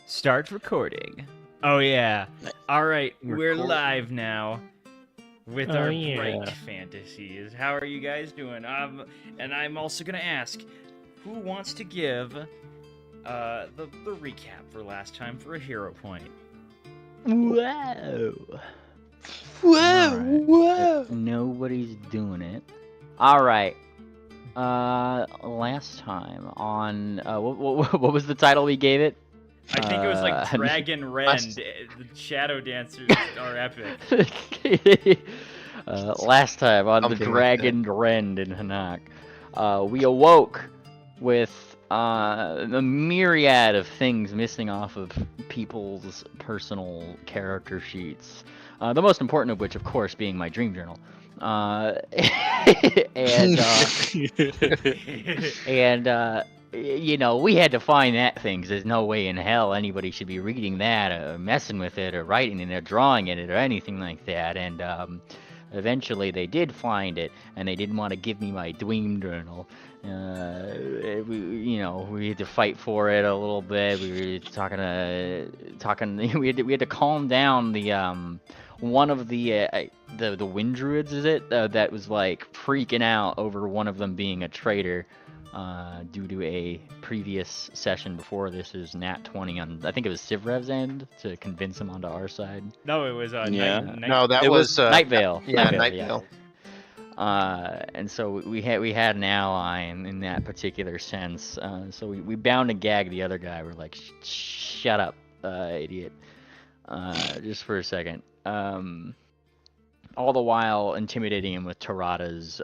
Start recording. Oh yeah. All right, we're Record. live now with Oh, our yeah. break fantasies. How are you guys doing? And I'm also gonna ask, who wants to give the recap for last time for a hero point? Whoa. Whoa, whoa. Nobody's doing it. All right. Last time on what was the title we gave it? I think it was like Dragon Rend. The Shadow Dancers are epic. Last time on the Something like Dragon Rend in Hanaq, we awoke with a myriad of things missing off of people's personal character sheets. The most important of which, of course, being my dream journal. You know, we had to find that thing, 'cause there's no way in hell anybody should be reading that, or messing with it, or writing it, or drawing it, or anything like that. And eventually they did find it, and they didn't want to give me my dream journal. We had to fight for it a little bit. We were talking. We had to calm down the one of the wind druids, is it? That was like freaking out over one of them being a traitor. Due to a previous session before this is Nat 20 on, I think it was Sivrev's end, to convince him onto our side. No, it was Yeah. No, that was Night Vale. yeah, Night Night Vale, Vale. yeah. And so we had an ally in that particular sense. So we bound and gagged the other guy. We're like, shut up, idiot. Just for a second. All the while intimidating him with Tarada's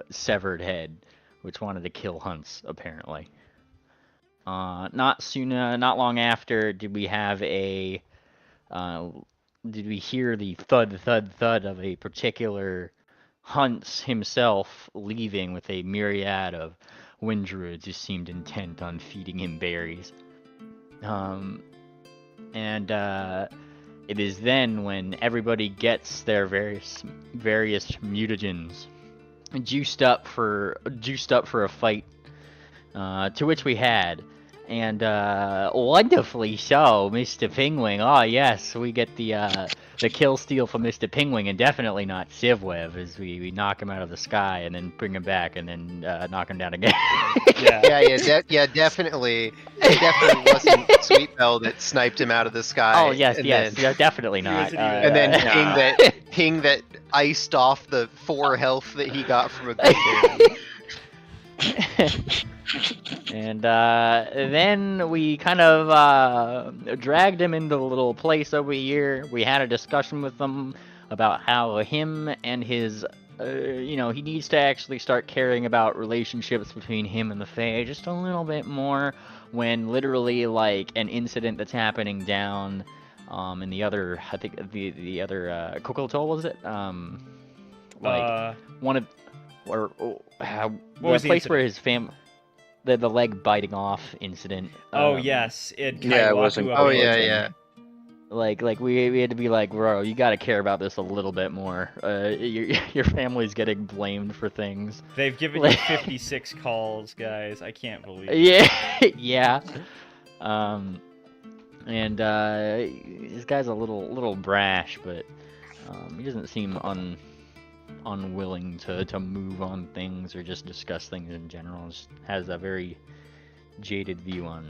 severed head, which wanted to kill Hunts, apparently. Not long after did we have did we hear the thud of a particular Hunts himself leaving with a myriad of wind druids who seemed intent on feeding him berries. It is then when everybody gets their various mutagens juiced up for a fight, to which we had, and wonderfully so, Mr. Pingwing. Oh yes, we get the kill steal from Mr. Pingwing, and definitely not Sivwev, as we knock him out of the sky and then bring him back and then knock him down again. Definitely. It definitely wasn't Sweet Bell that sniped him out of the sky. Oh yes, yeah, definitely not. And then Ping that iced off the 4 health that he got from a good And then we kind of dragged him into the little place over here. We had a discussion with him about how him and his, he needs to actually start caring about relationships between him and the Fae just a little bit more, when literally, like, an incident that's happening down in the other, I think the other Kokotol, was it? One of, or what the was the place where incident? his family. The leg biting off incident. Oh yes, it wasn't. Oh yeah. Like we had to be like, bro, you got to care about this a little bit more. Your family's getting blamed for things. They've given you 56 calls, guys. I can't believe it. Yeah. And this guy's a little brash, but he doesn't seem unwilling to move on things or just discuss things in general. Just has a very jaded view on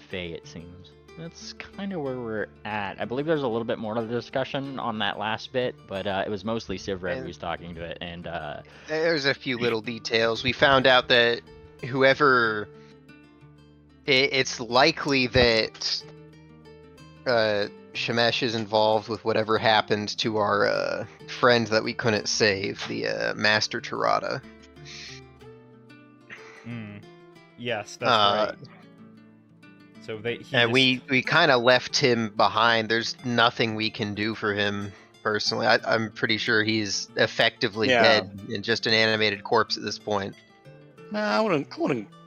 Faye, it seems. That's kind of where we're at. I believe there's a little bit more to the discussion on that last bit, but it was mostly Sivrev who was talking to it, and There's a few little details. We found out that whoever... It's likely that Shemesh is involved with whatever happened to our friend that we couldn't save, the Master Tirada. Yes, that's right. So we kind of left him behind. There's nothing we can do for him personally. I'm pretty sure he's effectively dead and just an animated corpse at this point. Nah, I wouldn't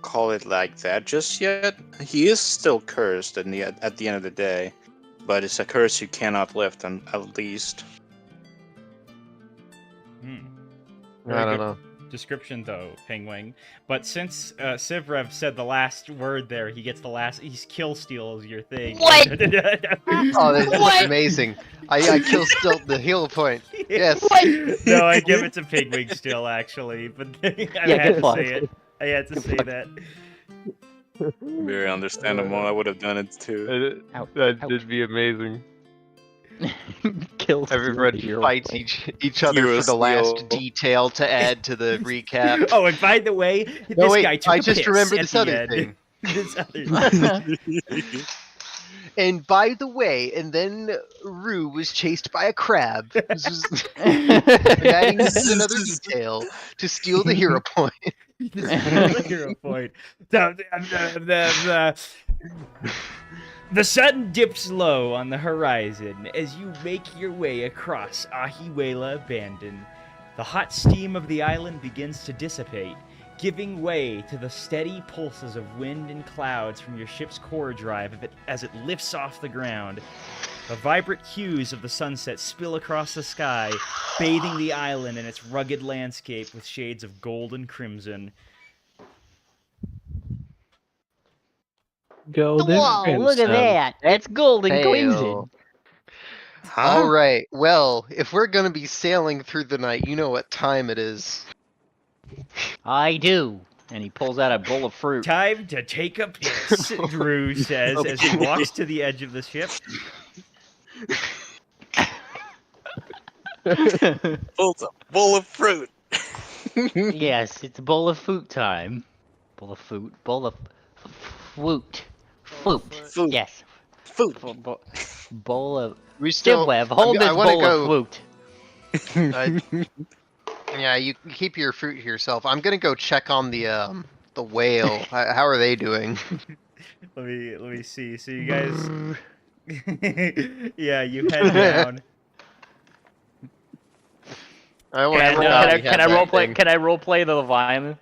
call it like that just yet. He is still cursed at the end of the day, but it's a curse you cannot lift, at least. I don't know. description though, Penguin. But since Sivrev said the last word there, he gets the last. He's kill steal is your thing. What? Oh, that's amazing. I kill still the heal point. Yes. What? No, I give it to Pigwing still, actually, but I Yeah, had good to luck. say it. I had to say that. Very understandable. I would have done it too. That'd be amazing. Kill Everybody hero fights point. each other Hero for the last steal. detail to add to the recap. Oh, and by the way, this No, wait, guy took I a just piss remembered at this the other end. thing. This other And by the way, and then Rue was chased by a crab. This is adding another detail to steal the hero point. the hero point. The sun dips low on the horizon as you make your way across Ahiwela Abandon. The hot steam of the island begins to dissipate, giving way to the steady pulses of wind and clouds from your ship's core drive as it lifts off the ground. The vibrant hues of the sunset spill across the sky, bathing the island in its rugged landscape with shades of gold and crimson. Golden Whoa, look at Crimson. that! That's golden Hail. crimson. All right. Well, if we're gonna be sailing through the night, you know what time it is. I do. And he pulls out a bowl of fruit. Time to take a piss, Drew says as he walks to the edge of the ship. Bowl of fruit. Yes, it's a bowl of fruit time. Bowl of fruit. Bowl of fruit. Fruit. Fruit. Yes. Fruit. Bowl of. We still. Stibweb, hold I this wanna bowl go- of fruit. Yeah, you keep your fruit to yourself. I'm gonna go check on the whale. How are they doing? Let me see. So you guys, yeah, you head down. I want Can to I- Can I role play? Can I role play the Leviathan?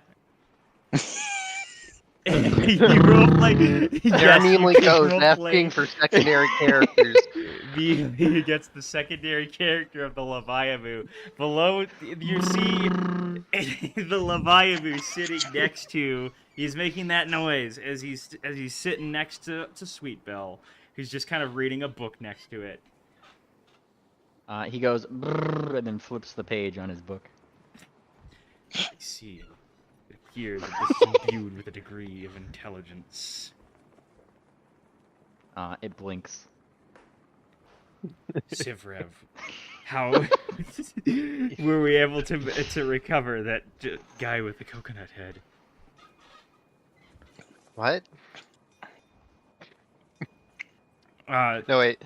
You role play. Jeremy Yes, you goes role asking play. for secondary characters. He gets the secondary character of the Leviathan. Below, you see the Leviathan sitting next to. He's making that noise as he's sitting next to Sweet Belle, who's just kind of reading a book next to it. He goes brrr, and then flips the page on his book. I see. It appears that this is imbued with a degree of intelligence. It blinks. Sivrev, how were we able to recover that guy with the coconut head? What? No, wait.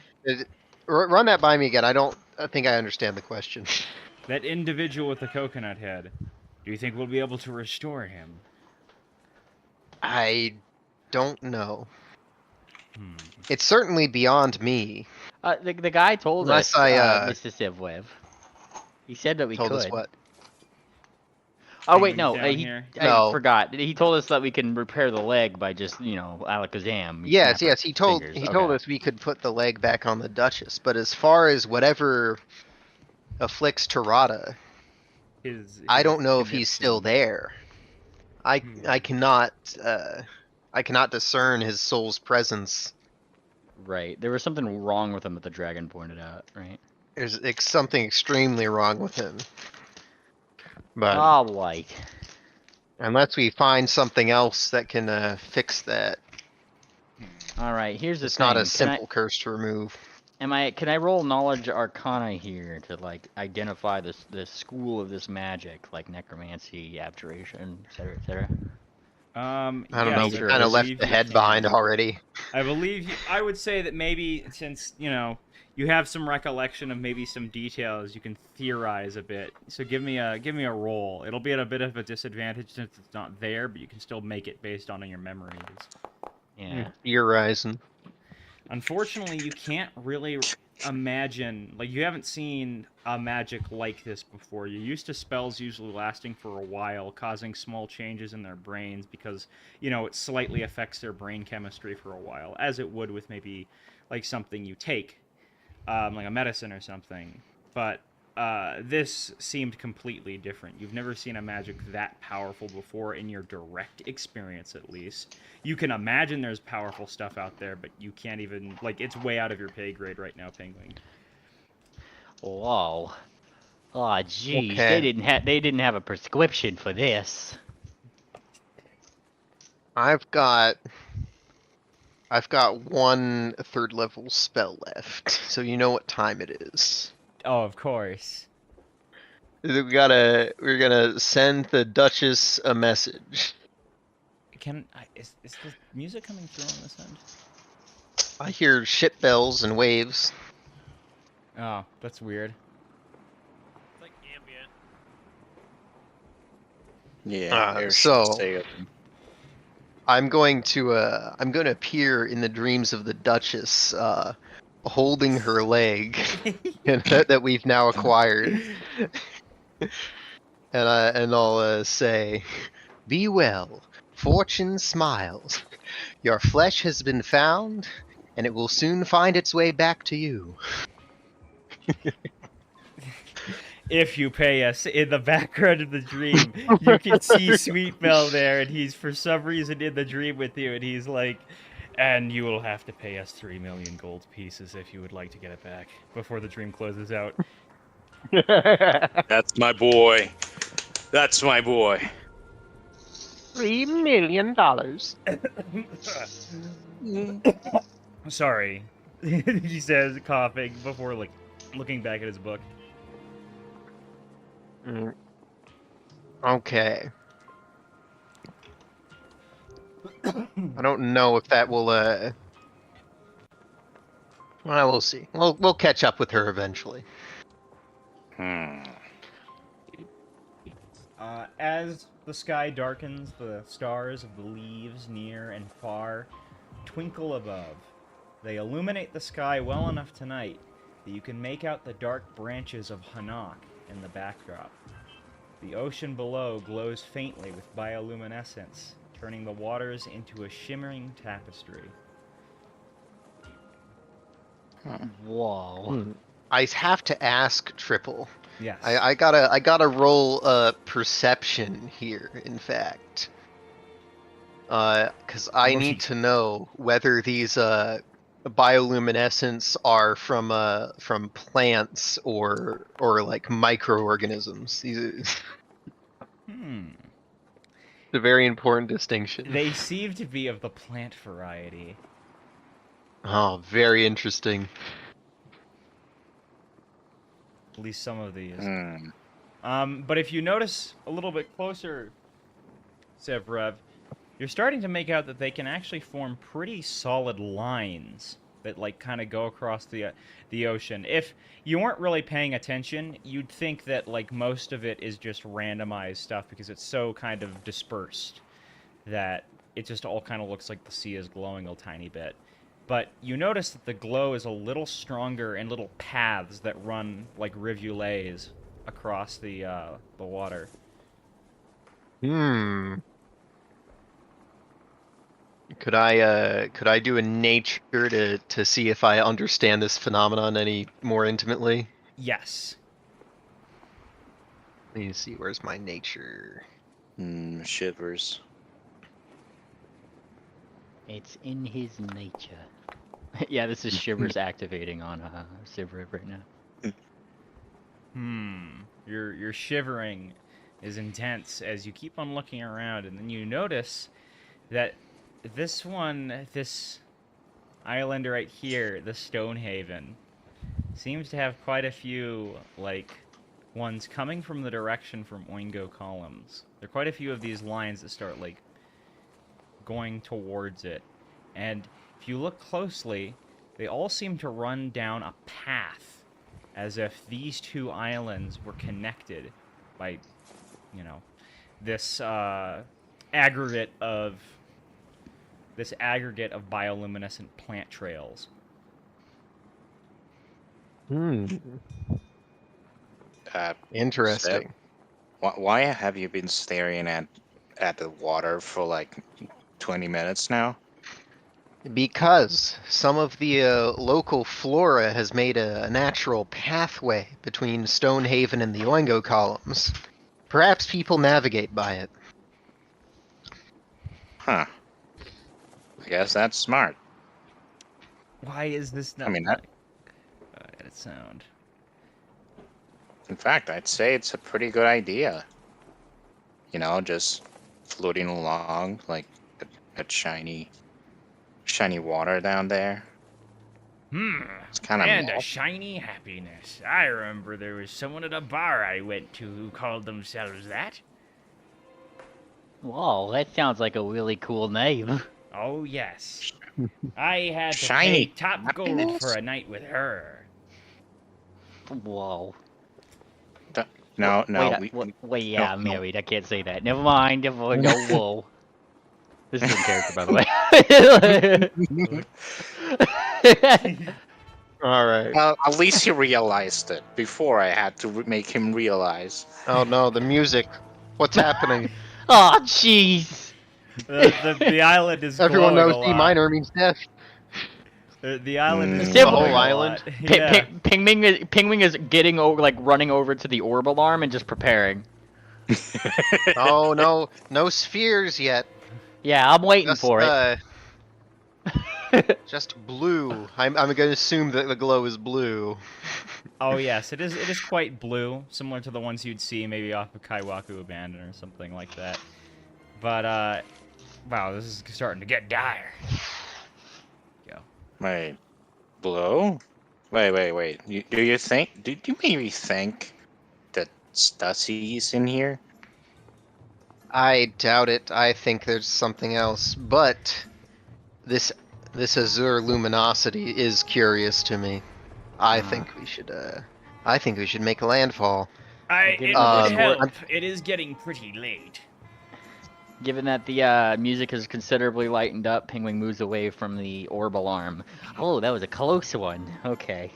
Run that by me again. I think I understand the question. that individual with the coconut head. Do you think we'll be able to restore him? I don't know. It's certainly beyond me. The guy told Unless us, I, Mr. Sivwev. He said that we Told could. us what? Oh wait, Penguin's no, down he, here? I forgot. He told us that we can repair the leg by just, alakazam. We Yes, snap our he told fingers. told Okay. us we could put the leg back on the Duchess. But as far as whatever afflicts Tarada, I don't know if he's still there. I cannot discern his soul's presence. Right. There was something wrong with him that the dragon pointed out, right? There's something extremely wrong with him. But All right. unless we find something else that can fix that, All right. Here's the it's thing. not a Can simple curse to remove. Can I roll knowledge arcana here to identify the school of this magic, like necromancy, abjuration, etc., etc.? I don't yes, know. We sure. kind I of left believe the you head can. behind already. I believe I would say that maybe since you have some recollection of maybe some details, you can theorize a bit. So give me a roll. It'll be at a bit of a disadvantage since it's not there, but you can still make it based on your memories. Yeah. Theorizing. Unfortunately, you can't really imagine, you haven't seen a magic like this before. You're used to spells usually lasting for a while, causing small changes in their brains because, it slightly affects their brain chemistry for a while, as it would with maybe, something you take, like a medicine or something. But this seemed completely different. You've never seen a magic that powerful before in your direct experience, at least. You can imagine there's powerful stuff out there, but you can't even, like, it's way out of your pay grade right now, Penguin. Whoa. Oh, geez, Okay. they didn't have a prescription for this. I've got 1 third level spell left, so you know what time it is. Oh, of course. We're gonna send the Duchess a message. Is the music coming through on this end? I hear ship bells and waves. Oh, that's weird. It's like ambient. Yeah. So I'm going to appear in the dreams of the Duchess, holding her leg that we've now acquired, and I'll say, "Be well, fortune smiles. Your flesh has been found, and it will soon find its way back to you." If you pay us, in the background of the dream, you can see Sweet Bell there, and he's for some reason in the dream with you, and he's like, and you will have to pay us 3 million gold pieces if you would like to get it back before the dream closes out. That's my boy. That's my boy. $3 million. Sorry, he says, coughing before looking back at his book. Okay. I don't know if that will. Well, we'll see. We'll catch up with her eventually. As the sky darkens, the stars of the leaves near and far twinkle above. They illuminate the sky well enough tonight that you can make out the dark branches of Hanaq in the backdrop. The ocean below glows faintly with bioluminescence, turning the waters into a shimmering tapestry. Whoa. I have to ask Triple. Yes. I gotta roll perception here. In fact, because I need to know whether these bioluminescence are from plants or like microorganisms. It's a very important distinction. They seem to be of the plant variety. Oh, very interesting. At least some of these. But if you notice a little bit closer, Sevrev, you're starting to make out that they can actually form pretty solid lines that kind of go across the ocean. If you weren't really paying attention, you'd think that most of it is just randomized stuff because it's so kind of dispersed that it just all kind of looks like the sea is glowing a tiny bit. But you notice that the glow is a little stronger in little paths that run like rivulets across the water. Could I do a nature to see if I understand this phenomenon any more intimately? Yes. Let me see. Where's my nature? Shivers. It's in his nature. Yeah, this is Shivers activating on Sivriv right now. Your shivering is intense as you keep on looking around, and then you notice that this island right here, the Stonehaven, seems to have quite a few ones coming from the direction from Oingo Columns. There are quite a few of these lines that start going towards it, and if you look closely, they all seem to run down a path as if these two islands were connected by, this aggregate of bioluminescent plant trails. Interesting. Why have you been staring at the water for 20 minutes now? Because some of the local flora has made a natural pathway between Stonehaven and the Oingo columns. Perhaps people navigate by it. Huh. I guess that's smart. Why is this not? I mean, Edit sound. In fact, I'd say it's a pretty good idea. You know, just floating along like that shiny water down there. It's kind of And a shiny happiness. I remember there was someone at a bar I went to who called themselves that. Whoa, that sounds like a really cool name. Oh yes. I had to Shiny pay top gold happiness? for a night with her. Whoa. No, Wait, yeah, I'm no. married. I can't say that. Never mind. No, whoa. This is in character, by the way. All right. Well, at least he realized it before I had to make him realize. Oh no, the music. What's happening? Oh, jeez. The island is Everyone glowing knows a D lot. minor means death. The island is The glowing whole a island? lot. Yeah. Pingwing is getting over, like running over to the orb alarm and just preparing. Oh no, no spheres yet. Yeah, I'm waiting Just, for it. Just blue. I'm gonna assume that the glow is blue. Oh yes, it is quite blue, similar to the ones you'd see maybe off of Kaiwaku Abandon or something like that. But wow, this is starting to get dire. Go. Wait, blow? Wait. Do you maybe think that Stussy's in here? I doubt it. I think there's something else. But this azure luminosity is curious to me. I think we should make a landfall. It would Um, help. It is getting pretty late. Given that the music has considerably lightened up, Pingwing moves away from the orb alarm. Oh, that was a close one. Okay.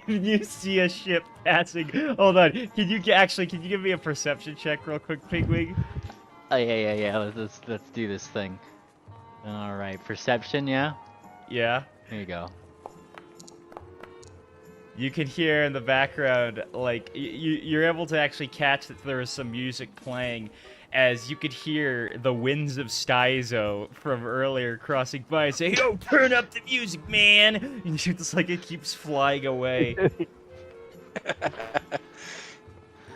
You see a ship passing. Hold on. Can you give me a perception check real quick, Pigwig? Oh yeah. Let's do this thing. All right, perception, yeah. Yeah. There you go. You can hear in the background, like, you're able to actually catch that there is some music playing, as you could hear the winds of Styzo from earlier crossing by and say, "Yo, turn up the music, man!" And you're just like, it keeps flying away.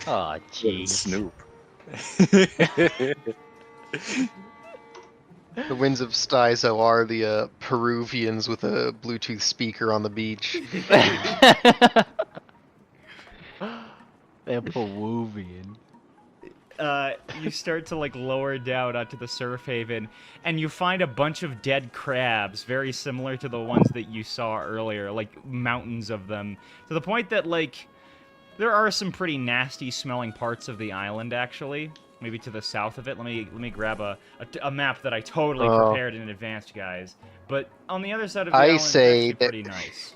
Oh, jeez. Snoop. The winds of Styzo are the Peruvians with a Bluetooth speaker on the beach. They're Peruvian. You start to like lower down onto the surf haven, and you find a bunch of dead crabs, very similar to the ones that you saw earlier, like mountains of them, to the point that like there are some pretty nasty smelling parts of the island actually. Maybe to the south of it. Let me grab a map that I totally prepared in advance, guys. But on the other side of the island, it's actually pretty nice.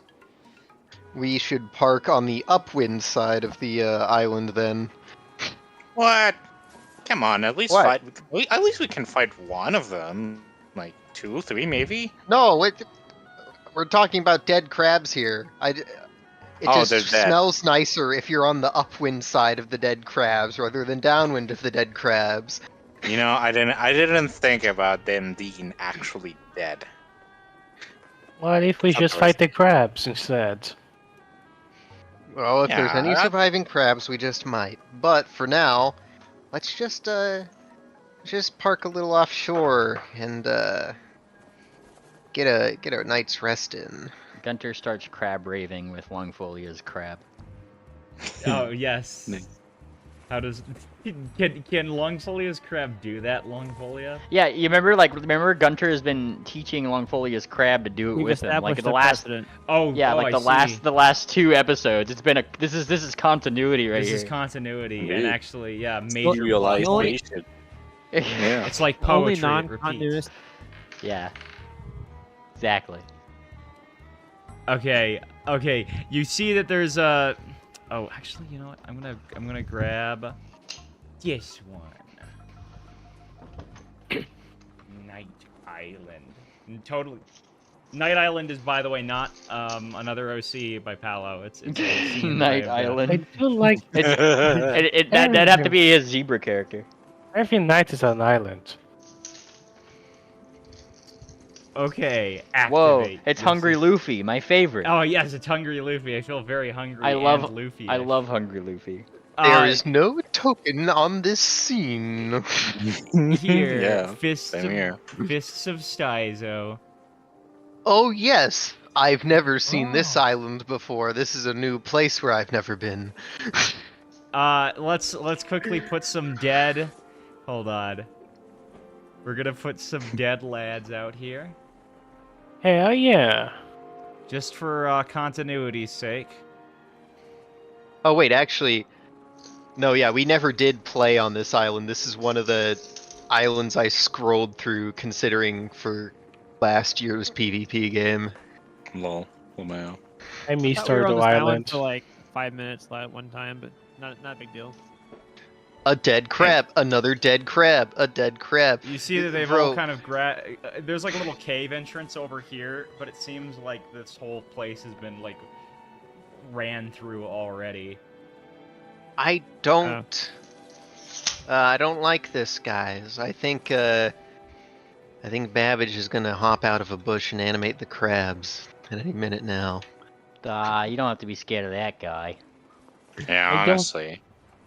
We should park on the upwind side of the island then. What? Come on, at least What? At least we can fight one of them. Like 2, 3, maybe. No, we're talking about dead crabs here. It Oh, just they're dead. smells nicer if you're on the upwind side of the dead crabs rather than downwind of the dead crabs. You know, I didn't think about them being actually dead. What if we just fight the crabs instead? Well, if there's Yeah, any surviving crabs, we just might. But for now, let's just park a little offshore and get a night's rest in. Gunter starts crab raving with Longfolia's crab. Oh yes. How does can Longfolia's crab do that, Longfolia? Yeah, you remember Gunter has been teaching Longfolia's crab to do it We've with him. Like established the a last precedent. the last 2 episodes. It's been this is continuity right This here. is continuity, and Indeed. actually, yeah, major Realization. plot. Yeah. It's like Only poetry. It repeats. non-continuous. Yeah. Exactly. Okay. You see that there's a. Oh, actually, you know what? I'm gonna grab this one. Night Island. And totally. Night Island is, by the way, not another OC by Palo. It's a scene Night by, Island. I do like That'd have to be his zebra character. every night is an island. Okay, Whoa, activate. it's This Hungry is- Luffy, my favorite. Oh yes, it's Hungry Luffy. I feel very hungry. I love and Luffy. I love Hungry Luffy. There is no token on this scene. here. Yeah, Fists same of, here. Fists of Styzo. Oh yes, I've never seen this Oh. island before. This is a new place where I've never been. Let's quickly put some dead. Hold on. We're gonna put some dead lads out here, Hell yeah. just for continuity's sake. Oh wait, actually, no, yeah, we never did play on this island. This is one of the islands I scrolled through, considering for last year's PvP game. Lol. Oh man. I missed We were on Turtle this island Island. for like 5 minutes one time, but not a big deal. A dead crab, another dead crab, a dead crab. You see that they've Bro, all kind of there's like a little cave entrance over here, but it seems like this whole place has been like ran through already. I don't like this, guys. I think Babbage is gonna hop out of a bush and animate the crabs at any minute now. You don't have to be scared of that guy. Yeah, I don't- honestly.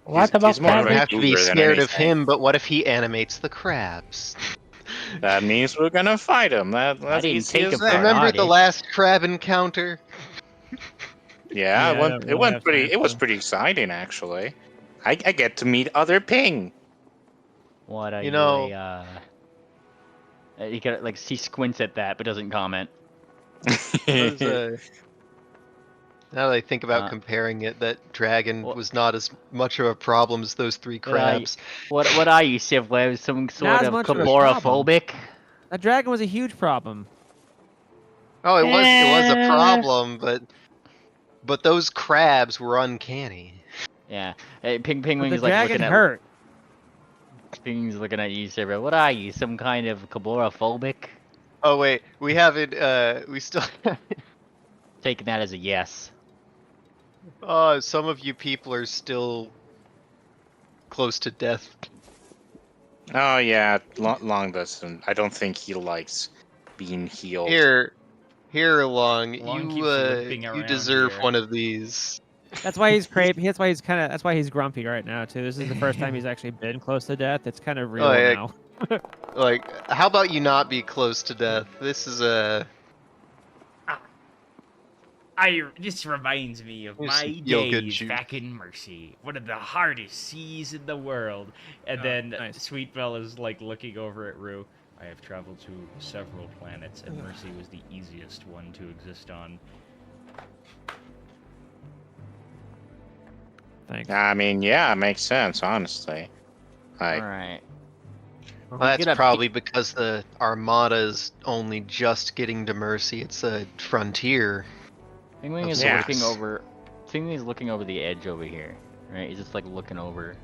What He's about more I of don't a Babbage? have to be cougar than scared of anything. him, but what if he animates the crabs? That means we're gonna fight him. That's didn't easy take as him for that. an Remember oddity. the last crab encounter? Yeah, Yeah, it I went. don't It really went have pretty. time It was to- pretty exciting, actually. I get to meet other Ping. What are You know- he got like he squints at that but doesn't comment. Was, now that I think about Uh, comparing it, that dragon Well- was not as much of a problem as those three Well, crabs. What are you, Sivlev? Some sort as of much of a caborophobic? That dragon was a huge problem. Oh, it was a problem, but those crabs were uncanny. Yeah. Hey, Ping But Pingwing's the like dragon looking at hurt. Ping's looking at you, Sivlev. What are you? Some kind of caborophobic? Oh wait, we haven't. We still. Taking that as a yes. Oh, some of you people are still close to death. Oh yeah, Long doesn't. I don't think he likes being healed. Here, Long, Long keeps you limping you around deserve here. one of these. That's why he's crazy. That's why he's That's why he's grumpy right now too. This is the first time he's actually been close to death. It's kind of real Oh, yeah. now. Like, how about you not be close to death? This is a. This reminds me of Here's my some feel-good days juice. back in Mercy, one of the hardest seas in the world. And Oh, then nice. Sweet Belle is like looking over at Rue. I have traveled to several planets, and Mercy was the easiest one to exist on. Thanks. I mean, yeah, it makes sense, honestly. Like, Alright. Well, that's probably because the Armada is only just getting to Mercy. It's a frontier. Pingwing is Yes. looking over. Pingwing's looking over the edge over here. Right? He's just like looking over.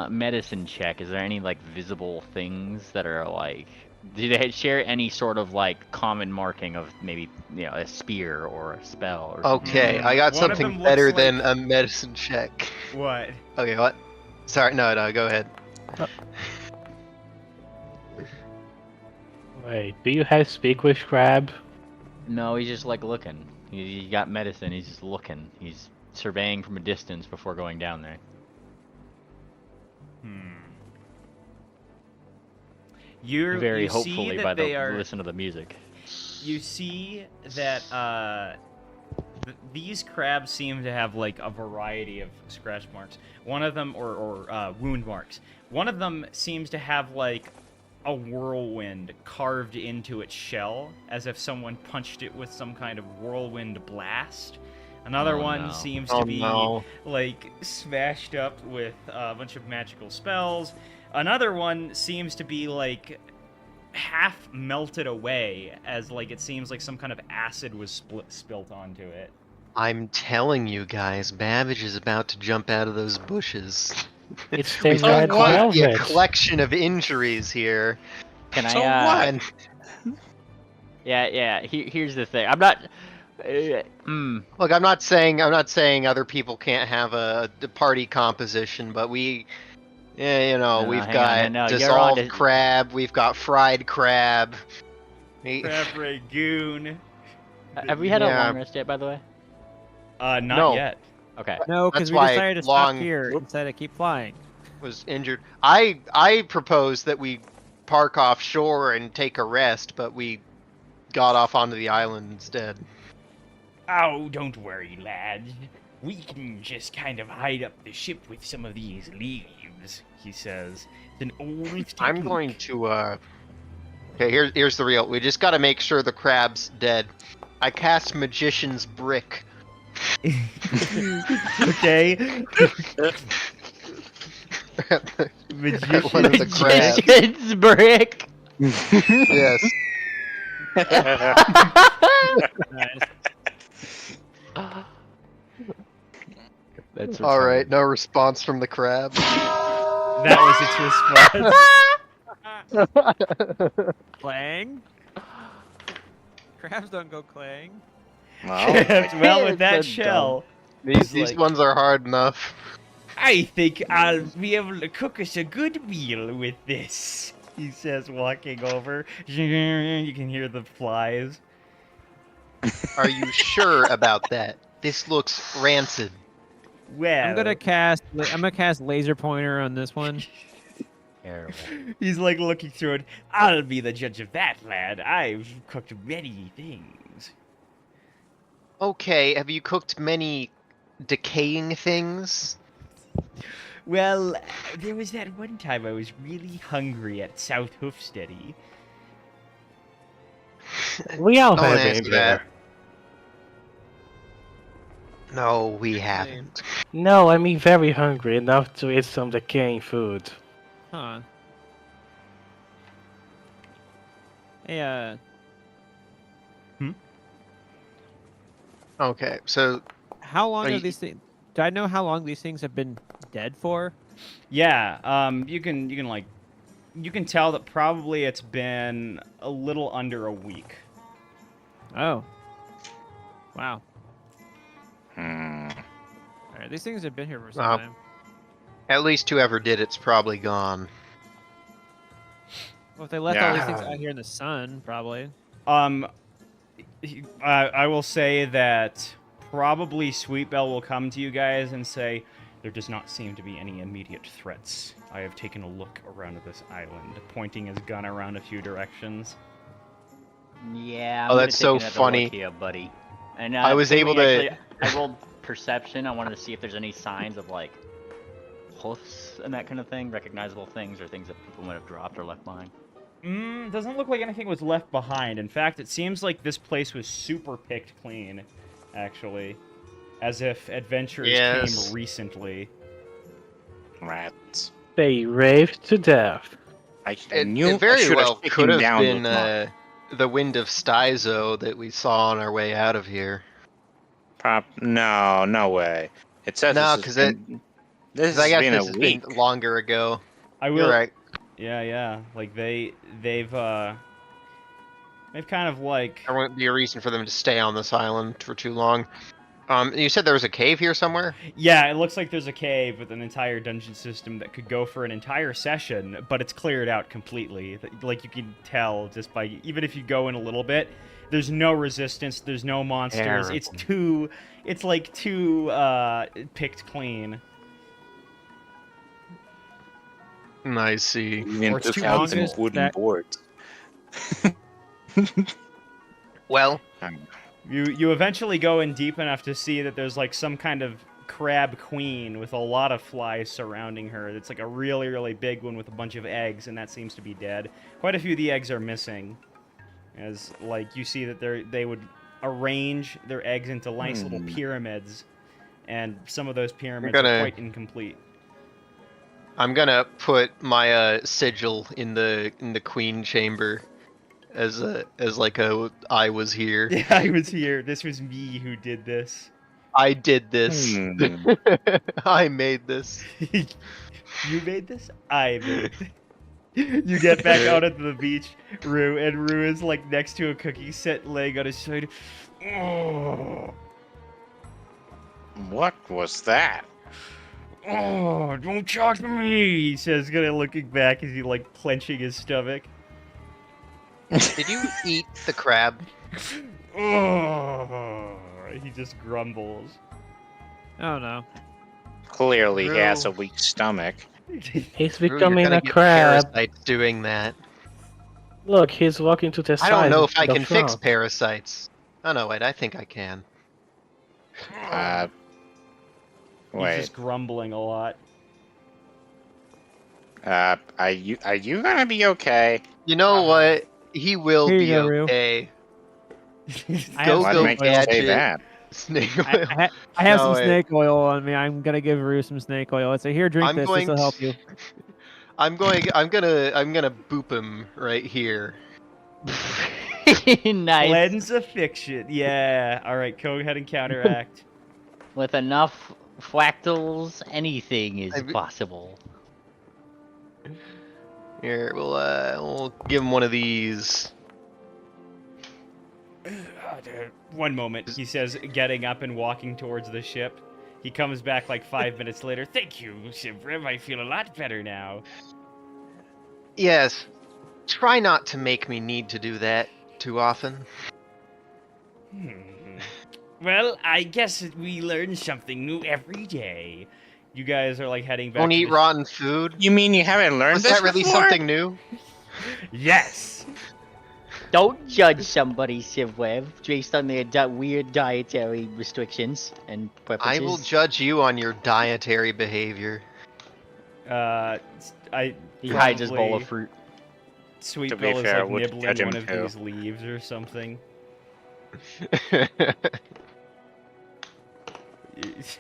Medicine check. Is there any like visible things that are like? Do they share any sort of like common marking of maybe a spear or a spell or something? Okay, I got One of them something looks better like- than a medicine check. What? Okay, what? Sorry, no, go ahead. Wait, do you have speak with crab? No, he's just like looking. He got medicine. He's just looking. He's surveying from a distance before going down there. You Very you see hopefully that by they the are. listen to the music. You see that these crabs seem to have like a variety of scratch marks. One of them, or wound marks. One of them seems to have like a whirlwind carved into its shell, as if someone punched it with some kind of whirlwind blast. Another Oh, one no. seems Oh, to be no. like smashed up with a bunch of magical spells. Another one seems to be like half melted away, as like it seems like some kind of acid was spilt onto it. I'm telling you guys, Babbage is about to jump out of those bushes. It's We the red don't want a velvet. collection of injuries here. Can So I? what? Yeah. Here's the thing. I'm not. Look, I'm not saying other people can't have a party composition, but we, yeah, No, we've hang on, got no, you're dissolved on to- crab, we've got fried crab. Crab Ragoon. Have we had a Yeah. long rest yet, by the way? Not No. yet. Okay. No, That's because we why decided to long- stop here instead of keep flying. Was injured. I propose that we park offshore and take a rest, but we got off onto the island instead. Oh, don't worry, lads. We can just kind of hide up the ship with some of these leaves, he says. It's an old I'm technique. going to Okay, here's the real. We just got to make sure the crab's dead. I cast Magician's Brick. Okay. One of the crabs. Magician's brick. Yes. Nice. That's All right. No response from the crab. That was its response. Clang? Crabs don't go clang. Well, with that So shell, These ones are hard enough. I think I'll be able to cook us a good meal with this, he says, walking over. You can hear the flies. Are you sure about that? This looks rancid. Well, I'm gonna cast laser pointer on this one. Terrible. he's like looking through it. I'll be the judge of that, lad. I've cooked many things. Okay, have you cooked many decaying things? Well, there was that one time I was really hungry at South Hoofsteady. We all No one have answered been that. there. No, we haven't. No, I mean very hungry enough to eat some decaying food. Huh. Hey, Okay, so how long Are have you- these things? Do I know how long these things have been dead for? Yeah, you can tell that probably it's been a little under a week. Oh. Wow. Hmm. Alright, these things have been here for some Wow. time. at least whoever did it's probably gone. Well, if they left all these Yeah. things out here in the sun, probably. I will say that probably Sweetbell will come to you guys and say, there does not seem to be any immediate threats. I have taken a look around this island, pointing his gun around a few directions. Yeah. Oh, I'm that's gonna so take another funny. look here, buddy. And I was can able we to- actually- I rolled perception. I wanted to see if there's any signs of like hoofs and that kind of thing, recognizable things or things that people might have dropped or left behind. Doesn't look like anything was left behind. In fact, it seems like this place was super picked clean, actually. As if adventurers Yes. came recently. Rats. They raved to death. I It, knew it I very should well taken could have down been with mine. the wind of Styzo that we saw on our way out of here. No way. It says No, this 'cause has been- this 'Cause I has guess been this a has week. been longer ago. I will. You're right. Yeah. Like they've kind of like. There won't be a reason for them to stay on this island for too long. You said there was a cave here somewhere? Yeah, it looks like there's a cave with an entire dungeon system that could go for an entire session, but it's cleared out completely. Like you can tell just by even if you go in a little bit, there's no resistance, there's no monsters. It's like too picked clean. I see. Even Or it's took too out long, some is wooden that- boards. Well, You eventually go in deep enough to see that there's like some kind of crab queen with a lot of flies surrounding her. It's like a really, really big one with a bunch of eggs, and that seems to be dead. Quite a few of the eggs are missing. As like you see that they would arrange their eggs into nice little pyramids, and some of those pyramids are quite incomplete. I'm gonna put my sigil in the queen chamber as like a I was here. Yeah, I was here. This was me who did this. I did this. Hmm. I made this. You made this? I made it. You get back out at the beach, Rue, and Rue is like next to a cookie set laying on his side. Oh, What was that? oh, don't talk to me, he says, kind of looking back as he like clenching his stomach. Did you eat the crab? Oh, he just grumbles. Oh no. Clearly, he has a Rue. weak stomach. He's Rue, you're becoming gonna a get crab. parasites doing that. Look, he's walking to the side. I don't know if I of the can fix front. parasites. Oh no, wait, I think I can. Uh, He's wait. just grumbling a lot. Are you gonna be okay? You know what? He will Here you be go, Rue. okay. I Go, have What go, snake makes you oil. say gadget. that? Snake I, oil. I have No, some wait. snake oil on me. I'm gonna give Rue some snake oil. It's a here, drink I'm this. going This will help you. I'm gonna boop him right here. Nice. Cleanse affliction. Yeah. All right, go ahead and counteract. With enough fractals, anything is I've- possible. Here, we'll give him one of these. One moment, he says, getting up and walking towards the ship. He comes back like 5 minutes later. Thank you, Shivrim. I feel a lot better now. Yes. Try not to make me need to do that too often. Well, I guess we learn something new every day. You guys are like heading back. Don't to eat the rotten food. You mean you haven't learned Was this that really before? something new? Yes. Don't judge somebody, Civweb, based on their weird dietary restrictions and preferences. I will judge you on your dietary behavior. He hides his bowl probably- of fruit. Sweet To be Bill is fair, I like would nibbling judge him one of too. these leaves or something.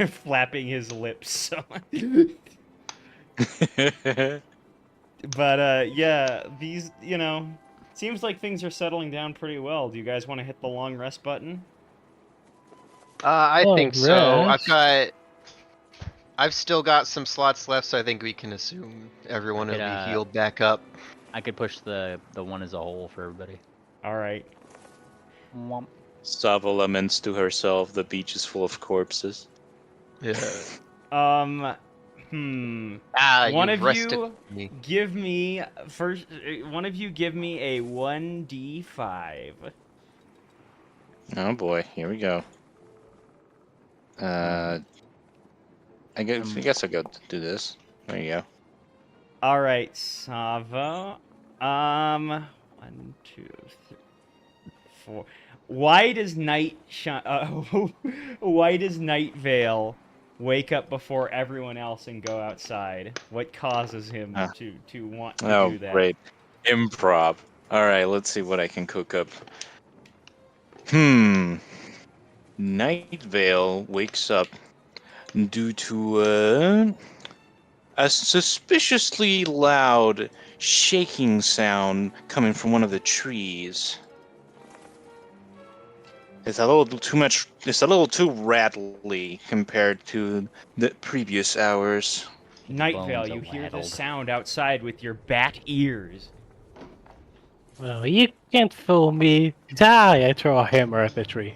Flapping his lips. So. But yeah, these, seems like things are settling down pretty well. Do you guys want to hit the long rest button? I Oh, think so. rest. I've still got some slots left, so I think we can assume everyone will Could, be healed back up. I could push the one as a whole for everybody. All right. Womp. Sava laments to herself, the beach is full of corpses. Yeah. One You've of rested you me. give me first. One of you give me a 1d5. Oh boy, here we go. I guess I'll go do this. There you go. All right, Savo. 1, 2, 3, 4. Why does Night Why does Night Vale wake up before everyone else and go outside? What causes him to want to Oh, do that? great. Improv. Alright, let's see what I can cook up. Night Vale wakes up due to a suspiciously loud shaking sound coming from one of the trees. It's a little too much. It's a little too rattly compared to the previous hours. Night Bones Vale, are you hear the rattled. sound outside with your bat ears. Well, you can't fool me. Die! I throw a hammer at the tree.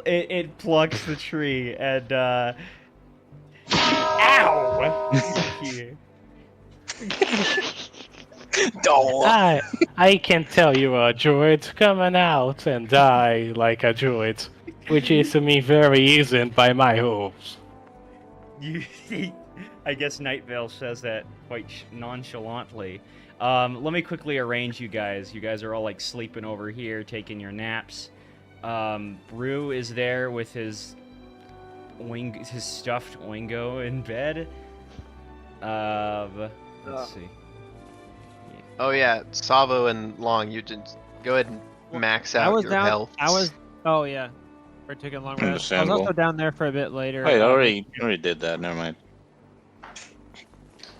It plucks the tree and ow! Here. Oh. I can tell you a druid coming out and die like a druid, which is to me very isn't by my hopes. I guess Night Vale says that quite nonchalantly. Let me quickly arrange you guys. You guys are all like sleeping over here, taking your naps. Brew is there with his stuffed Oingo in bed. Let's see. Oh yeah, Savo and Long, you just go ahead and max I out was your down. health. Oh yeah. We're taking a long rest. I was Understandable. also down there for a bit later. Wait, I already did that. Never mind.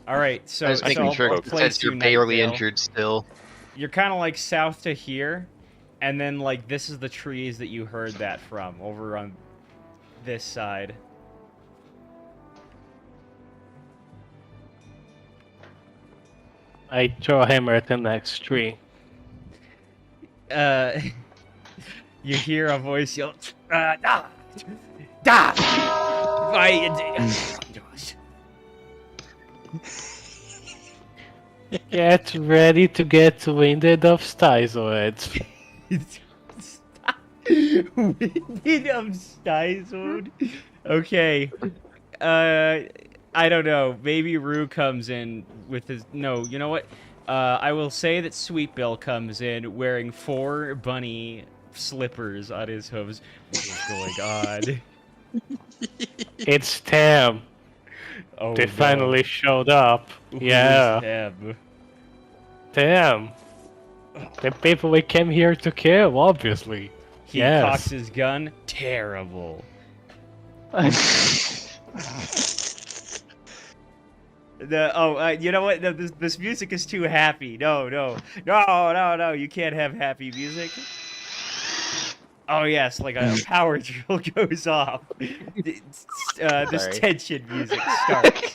All right, so I was making I'll sure place since you're you, barely Night Vale. injured still. You're kind of like south to here, and then like this is the trees that you heard that from over on this side. I throw a hammer at the next tree. You hear a voice yell, "Da! Da! Get ready to get winded of Stizoids. Winded of Stizoid? Okay. I don't know. Maybe Rue comes in with his... No, you know what? I will say that Sweet Bill comes in wearing 4 bunny slippers on his hooves. What is going on? It's Tam. Oh, They no. finally showed up. Who is Yeah. them? Tam. The people we came here to kill, obviously. He Yes. cocks his gun. Terrible. You know what? No, this music is too happy. No. You can't have happy music. Oh yes, like a power drill goes off. This Sorry. tension music starts.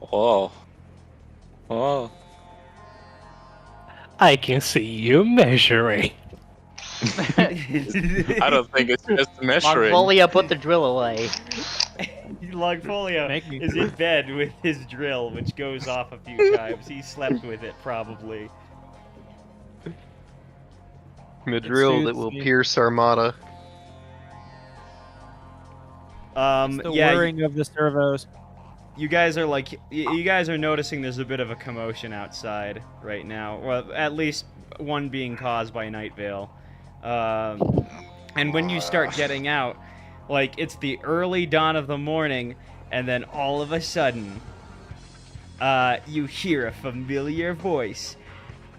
Whoa. Whoa. I can see you measuring. I don't think it's just measuring. Mongolia, put the drill away. Longfolio Make me- is in bed with his drill, which goes off a few times. He slept with it, probably. The drill that suits will me. pierce Armada. The whirring of the servos. You guys are like, you guys are noticing there's a bit of a commotion outside right now. Well, at least one being caused by Night Vale. And when you start getting out, like, it's the early dawn of the morning, and then all of a sudden, you hear a familiar voice.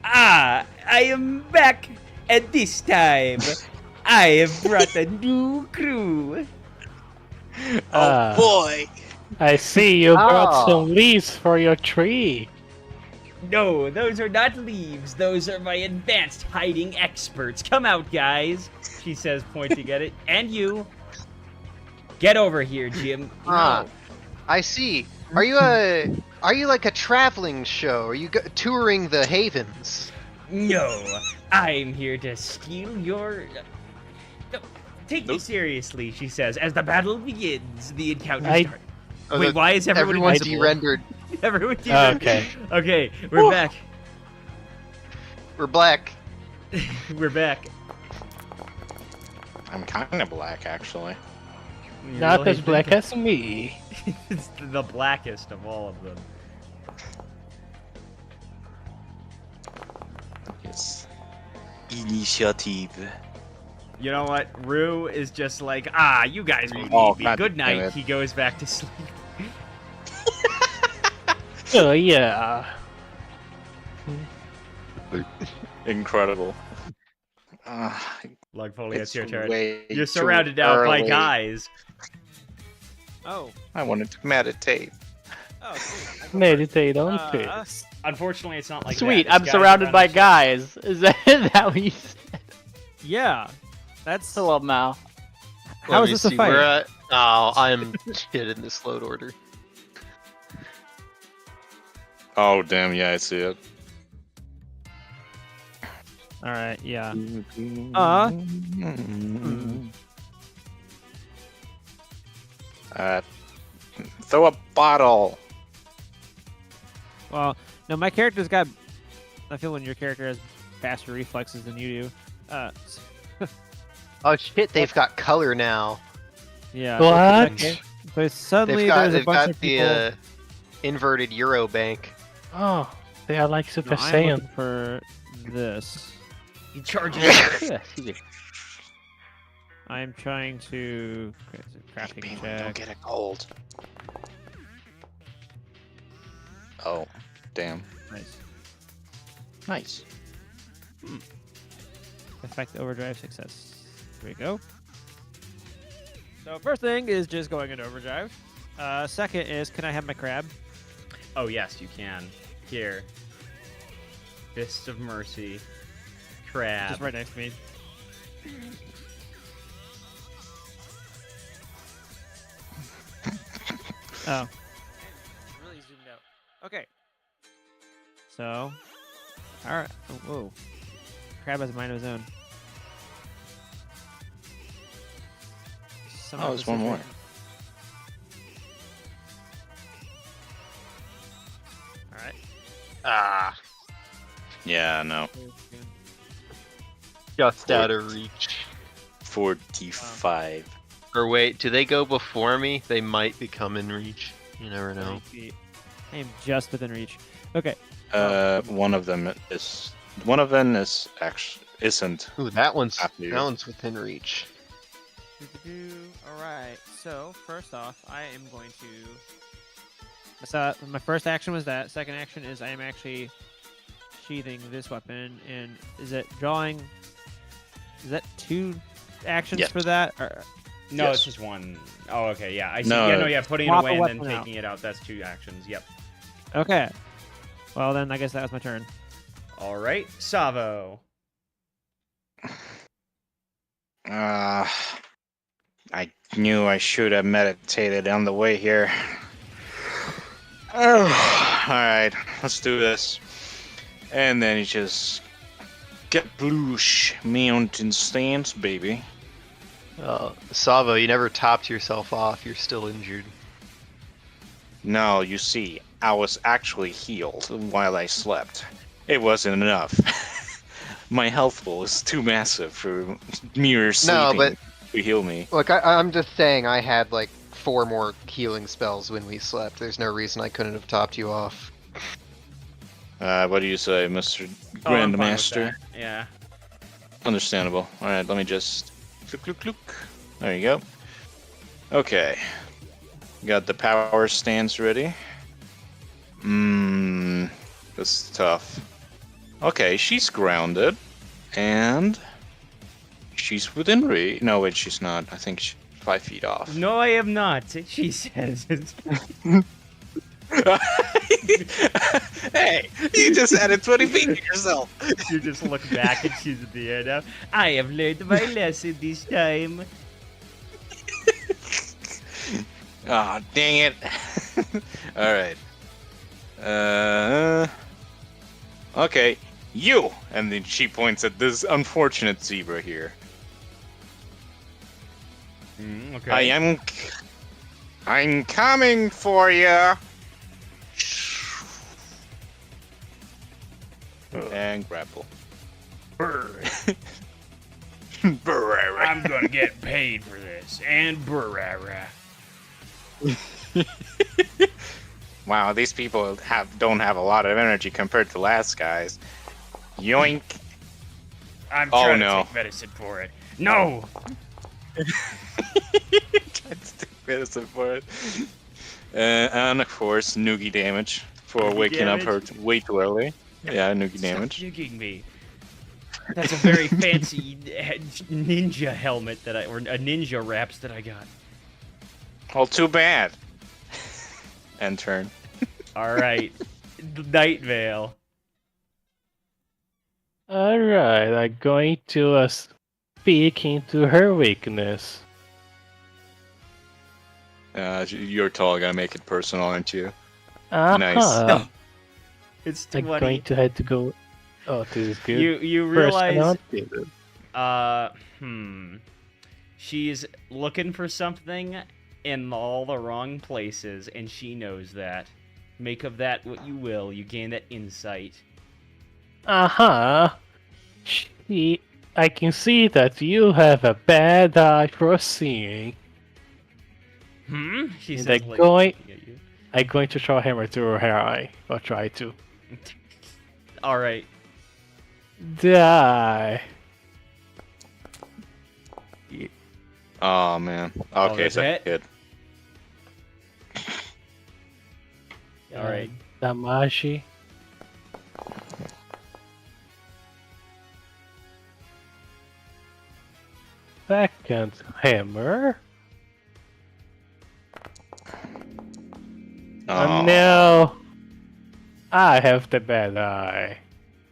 Ah, I am back, and this time, I have brought a new crew. Ah. Boy. I see you brought Oh. some leaves for your tree. No, those are not leaves. Those are my advanced hiding experts. Come out, guys, she says, pointing at it. And you. Get over here, Jim. Ah, I see. Are you like a traveling show? Are you touring the havens? No, I'm here to steal your... No, take me seriously, she says. As the battle begins, the encounter I- starts. Wait, why is everyone everyone's invisible? de-rendered? Everyone de-rendered. Okay. Okay, we're back. We're black. We're back. I'm kind of black, actually. You Not really as black think as me. it's the blackest of all of them. Yes. Initiative. You know what? Rue is just like, you guys will Oh, need me. God Good damn night. it. He goes back to sleep. Oh yeah. Incredible. Lugfolio, it's your turn. way You're too surrounded now by early. guys. Oh. I wanted to meditate. Oh, sweet. Meditate on this. Unfortunately, it's not like Sweet, that. I'm It's guys surrounded around by the- guys. Is that what you said? Yeah. That's Hello, Mal. How Let is me this a see, fight? we're at- Oh, I'm shit in this load order. Oh, damn, yeah, I see it. All right. Yeah. Throw a bottle. Well, no, my character's got. I feel when your character has faster reflexes than you do. Oh shit, they've got color now. Yeah. What? Okay. But suddenly They've got, there's a they've bunch got of people. the inverted Euro bank. Oh, they are like Super No, I'm Saiyan. looking for this. He charges. Yeah, excuse me. I'm trying to crafting Penguin, check. don't get a cold. Oh, damn. Nice. Nice. Effect overdrive success. Here we go. So first thing is just going into overdrive. Second is, can I have my crab? Oh yes, you can. Here. Fist of Mercy. Crab. Just right next to me. Oh. Really zoomed out. Okay. So. Alright. Oh, whoa. Crab has a mind of his own. Somehow Oh, there's this one is more. written. Alright. Ah, Yeah, no. just out of reach. 45. Or wait, do they go before me? They might become in reach. You never know. 30 feet. I am just within reach. Okay. One of them is actually isn't. Ooh, that one's After you. within reach. Alright, so first off, I am going to. So my first action was that. Second action is I am actually sheathing this weapon. And is it drawing? Is that 2 actions Yes. for that? Or, No, Yes. it's just one. Oh, okay, yeah. I see. No. Yeah, no, yeah. Putting it Swap away a and then weapon out. taking it out. That's 2 actions. Yep. okay. Well, then I guess that was my turn. All right, Savo. I knew I should have meditated on the way here. Oh, alright, let's do this. And then you just get bluish mountain stance, baby. Savo, you never topped yourself off. You're still injured. No, you see, I was actually healed while I slept. It wasn't enough. My health pool is too massive for mere sleeping but- to heal me. Look, I'm just saying I had like 4 more healing spells when we slept. There's no reason I couldn't have topped you off. What do you say, Mr. Oh, I'm fine with Grandmaster? that. Yeah. Understandable. Alright, let me just... Look, look, look. There you go. Okay. Got the power stance ready. This is tough. Okay, she's grounded. And... she's within reach. No, wait, she's not. I think she's 5 feet off. No, I am not. She says. Hey, you just added 20 feet to yourself. You just look back and she's at the air now. I have learned my lesson this time. Aw, dang it. Alright. Okay, you! And then she points at this unfortunate zebra here. Okay. I'm coming for you! And grapple. I'm gonna get paid for this. And brrrra. Wow, these people don't have a lot of energy compared to last guys. Yoink! I'm Oh, trying no. to take medicine for it. No! Tried to take medicine for it. And of course, noogie damage for Noogie waking up her damage? way too early. Yeah, noogie Stop damage. nuking me. That's a very fancy ninja helmet or a ninja wraps that I got. Well, too bad. End turn. All right, Night Veil. Alright, I'm going to speak into her weakness. You're tall, gotta make it personal, aren't you? Uh-huh. Nice. It's too I'm funny. going to have to go. Oh, this is good. You realize Personality. She's looking for something in all the wrong places, and she knows that. Make of that what you will. You gain that insight. Uh-huh. I can see that you have a bad eye for seeing. She And says, I'm like, going- looking at you. I'm going to throw a hammer through her eye. Or try to. All right. Die. Oh man. Okay, that's so it? good. All right. Damashi. Second hammer. Oh no! I have the bad eye.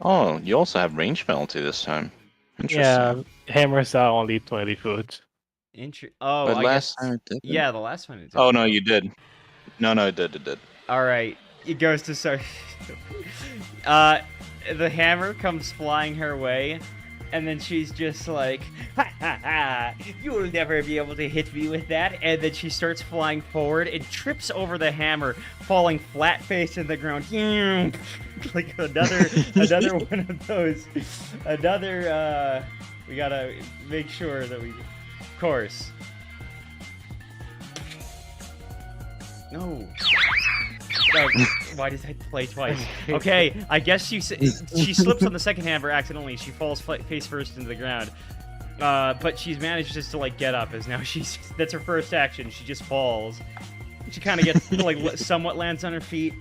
Oh, you also have range penalty this time. Interesting. Yeah, hammers are only 20 foot. Oh, but I last guess. time it didn't. Yeah, the last one. It did. Oh no, you did. No, it did. All right, it goes to start. The hammer comes flying her way, and then she's just like, ha ha ha! You will never be able to hit me with that. And then she starts flying forward and trips over the hammer, falling flat face in the ground. Like another one of those. We gotta make sure that we, of course. No. No, why did I play twice? Okay, I guess she slips on the second hammer accidentally. She falls face first into the ground. But she's managed just to like get up. As now that's her first action. She just falls. She kind of gets like somewhat lands on her feet,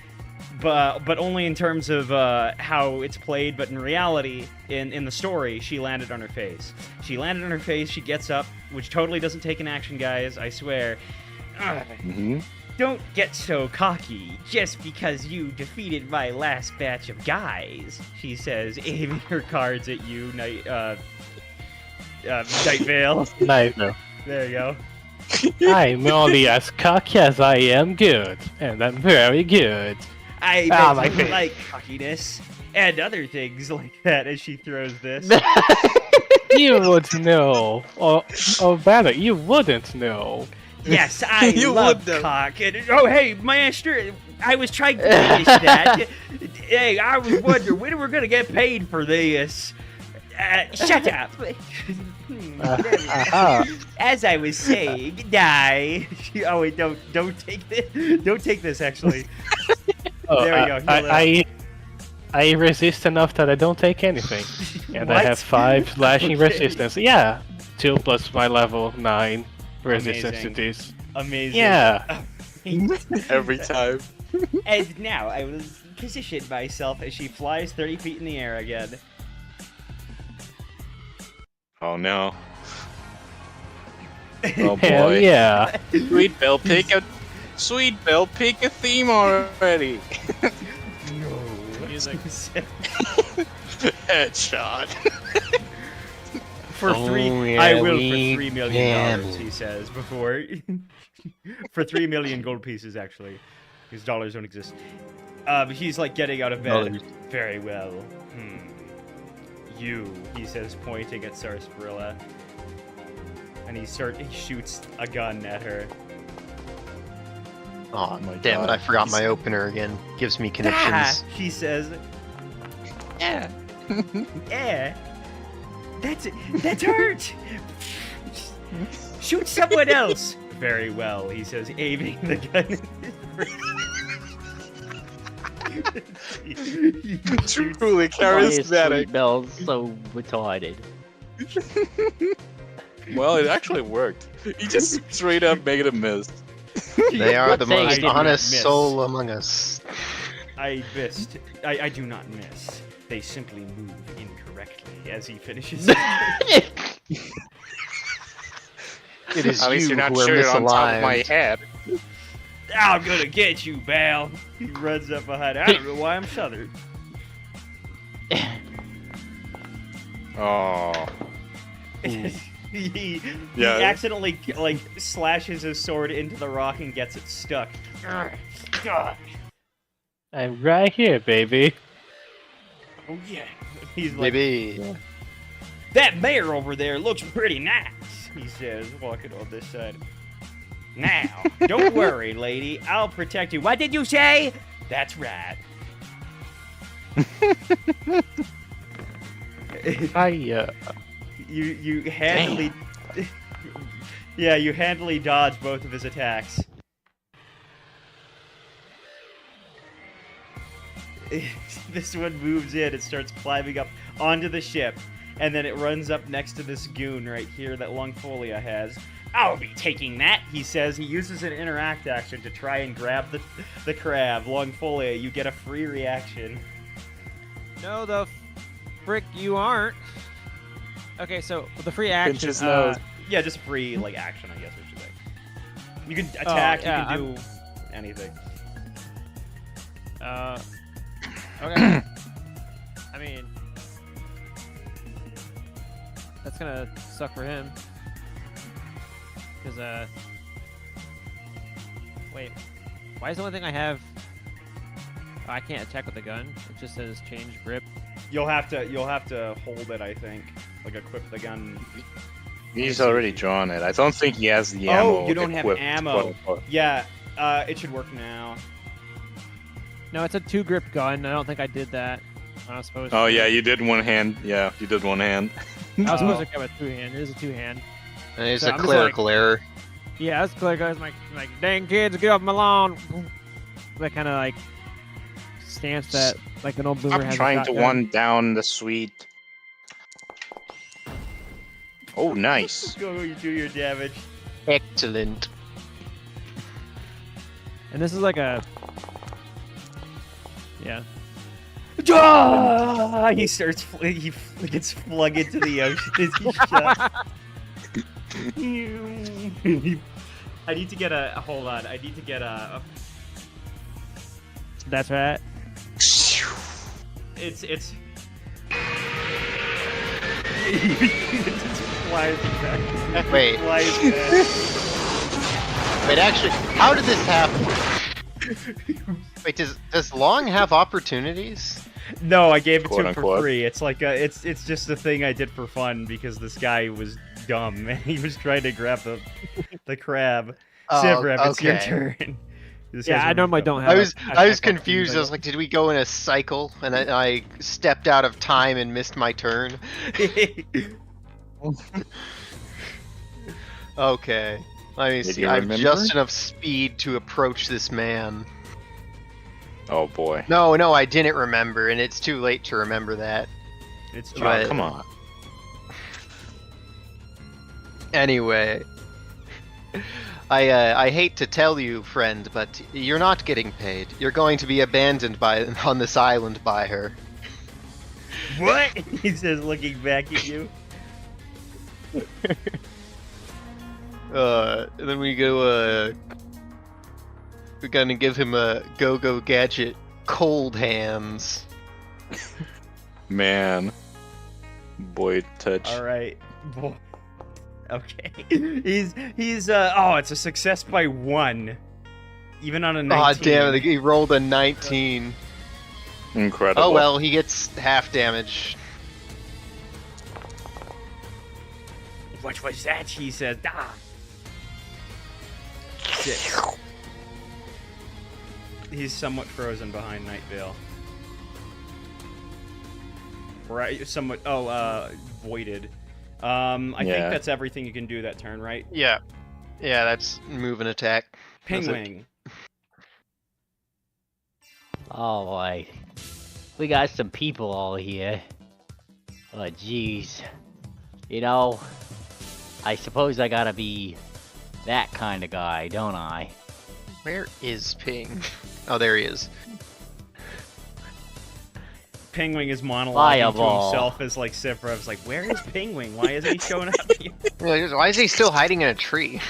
but only in terms of how it's played. But in reality, in the story, she landed on her face. She landed on her face. She gets up, which totally doesn't take an action, guys. I swear. Don't get so cocky just because you defeated my last batch of guys, she says, aiming her cards at you, Night Vale. Nice. No. There you go. I'm only as cocky as I am good, and I'm very good. I my bet you face. like cockiness and other things like that as she throws this. You would know, or better, you wouldn't know. Yes, I You love would, though. cock. And, oh, hey, master, I was trying to finish that. Hey, I was wondering when we're gonna get paid for this. Shut up. As I was saying, die. Oh wait, don't take this. Don't take this. Actually, there we go. Heal it up. I resist enough that I don't take anything, and I What? have 5 slashing Okay. resistance. Yeah, 2 plus my level 9 resistance to Amazing. this. Amazing. Yeah. Every time. And now I will position myself as she flies 30 feet in the air again. Oh no. Oh Hell boy. yeah. Sweet Bill, pick a theme already. No. Music. Headshot. For Oh, three, yeah, I will for we $3 million. can. He says before. For 3 million gold pieces, actually, because dollars don't exist. But he's like getting out of bed. Dollars. Very well. You, he says, pointing at Sarsaparilla, and he shoots a gun at her. Oh, my damn it, God. I forgot my opener again. Gives me Ah, connections. she says. Yeah. Eh. That's hurt. Shoot someone else. Very well, he says, aiming the gun. Truly Why is charismatic. Sweet Bell so retarded? Well, it actually worked. He just straight up made a miss. They are Let's the say most I did not honest miss. soul among us. I missed. I do not miss. They simply move incorrectly as he finishes. It is At least you you're not who are shooting on top of my misaligned. head. I'm gonna get you, Bal. He runs up behind. I don't know why I'm southern. Oh. he Yeah. accidentally like slashes his sword into the rock and gets it stuck. God. I'm right here, baby. Oh yeah. He's like, Maybe. that mare over there looks pretty nice, he says, walking on this side. Now, don't worry, lady. I'll protect you. What did you say? That's right. You handily... Yeah, you handily dodge both of his attacks. This one moves in, it starts climbing up onto the ship, and then it runs up next to this goon right here that Longfolia has. I'll be taking that, he says. He uses an interact action to try and grab the crab. Longfolia, you get a free reaction. No, the frick you aren't. Okay, so the free action. Pinch his nose. Yeah, just free, like, action, I guess, what you say. You can attack, yeah, you can do anything. Okay. I mean, that's gonna suck for him. Cause wait, Why is the only thing I have? Oh, I can't attack with the gun. It just says change grip. You'll have to hold it, I think. Like equip the gun. He's already drawn it. I don't think he has the ammo. Oh, you don't have equipped, ammo. quote-unquote. Yeah, it should work now. No, it's a 2-grip gun. I don't think I did that. I was supposed to. Oh yeah, you did one hand. Yeah, you did one hand. I was supposed to grab a 2-hand. It is a 2-hand. There's So a I'm just clerical error. Yeah, that's clear, guys. Like, dang kids, get off my lawn. That kind of like stance that like an old boomer Stop has. trying to one down the sweet. Oh, nice. Go, you do your damage. Excellent. And this is like a. Yeah. Ah! He gets flung into the ocean as he shot. I need to get a hold on. I need to get a. That's right. It's. It just flies back. Wait. Flies back. Wait, actually, how did this happen? Wait, does Long have opportunities? No, I gave it to Quote, him for unquote. free. It's like it's just a thing I did for fun because this guy was dumb and he was trying to grab the crab. Oh, Sivrev, it's your okay. turn. This Yeah, guy's I really normally dumb. don't have. I was confused. I was like, did we go in a cycle? And I stepped out of time and missed my turn. Okay. Let me Did see. you I have remember? just enough speed to approach this man. Oh boy. No, I didn't remember, and it's too late to remember that. It's Oh, true. Right. come on. Anyway. I hate to tell you, friend, but you're not getting paid. You're going to be abandoned on this island by her. What? He says, looking back at you. And then we go, we're gonna give him a go-go gadget, cold hands. Man. Boy touch. All right. Okay. He's oh, it's a success by 1. Even on a 19. Aw, damn it, he rolled a 19. Incredible. Oh well, he gets half damage. What was that? He says, ah. 6. He's somewhat frozen behind Night Veil. Right, somewhat. Oh, voided. I think Yeah. that's everything you can do that turn, right? Yeah. Yeah, that's move and attack. That's it. Pingwing. Oh boy. We got some people all here. Oh jeez. You know, I suppose I gotta be that kind of guy, don't I? Where is Ping? Oh, there he is. Pingwing is monologuing Fireball. to himself as like Sivrev's like, where is Pingwing? Why isn't he showing up here? Why is he still hiding in a tree?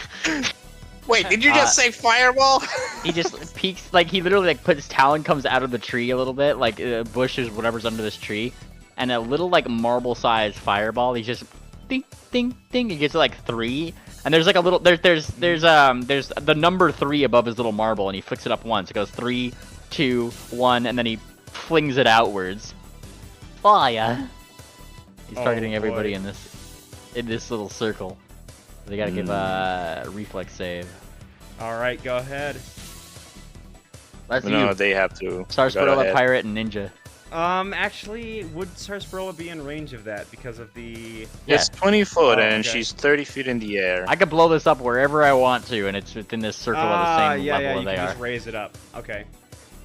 Wait, did you just say fireball? He just peeks, like he literally like puts his talon comes out of the tree a little bit, like bush is whatever's under this tree, and a little like marble-sized fireball. He's just ding, ding, ding. He gets like 3, and there's like a little there's the number 3 above his little marble, and he flicks it up once. It goes 3, 2, 1, and then he flings it outwards. Fire! He's targeting boy. everybody in this little circle. They gotta give a reflex save. All right, go ahead. That's No, you. they have to. Go Sarsaparilla, ahead. Pirate, and Ninja. Actually, would Sarsaparilla be in range of that because of the? It's 20 foot Oh, and okay. she's 30 feet in the air. I could blow this up wherever I want to, and it's within this circle of the same yeah, level you they can are. just raise it up. Okay.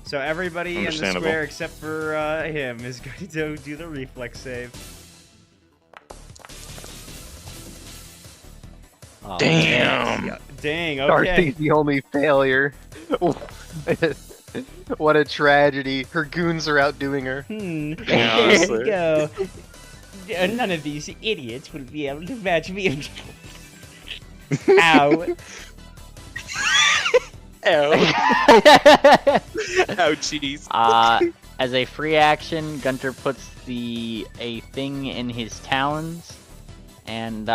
So everybody in the Understandable. square except for him is going to do the reflex save. Oh, Damn. Yeah, dang. Okay. Darcy's the only failure. What a tragedy. Her goons are outdoing her. Hmm. Yeah, There honestly. we go. None of these idiots will be able to match me. Ow. Oh, jeez. As a free action, Gunter puts a thing in his talons, and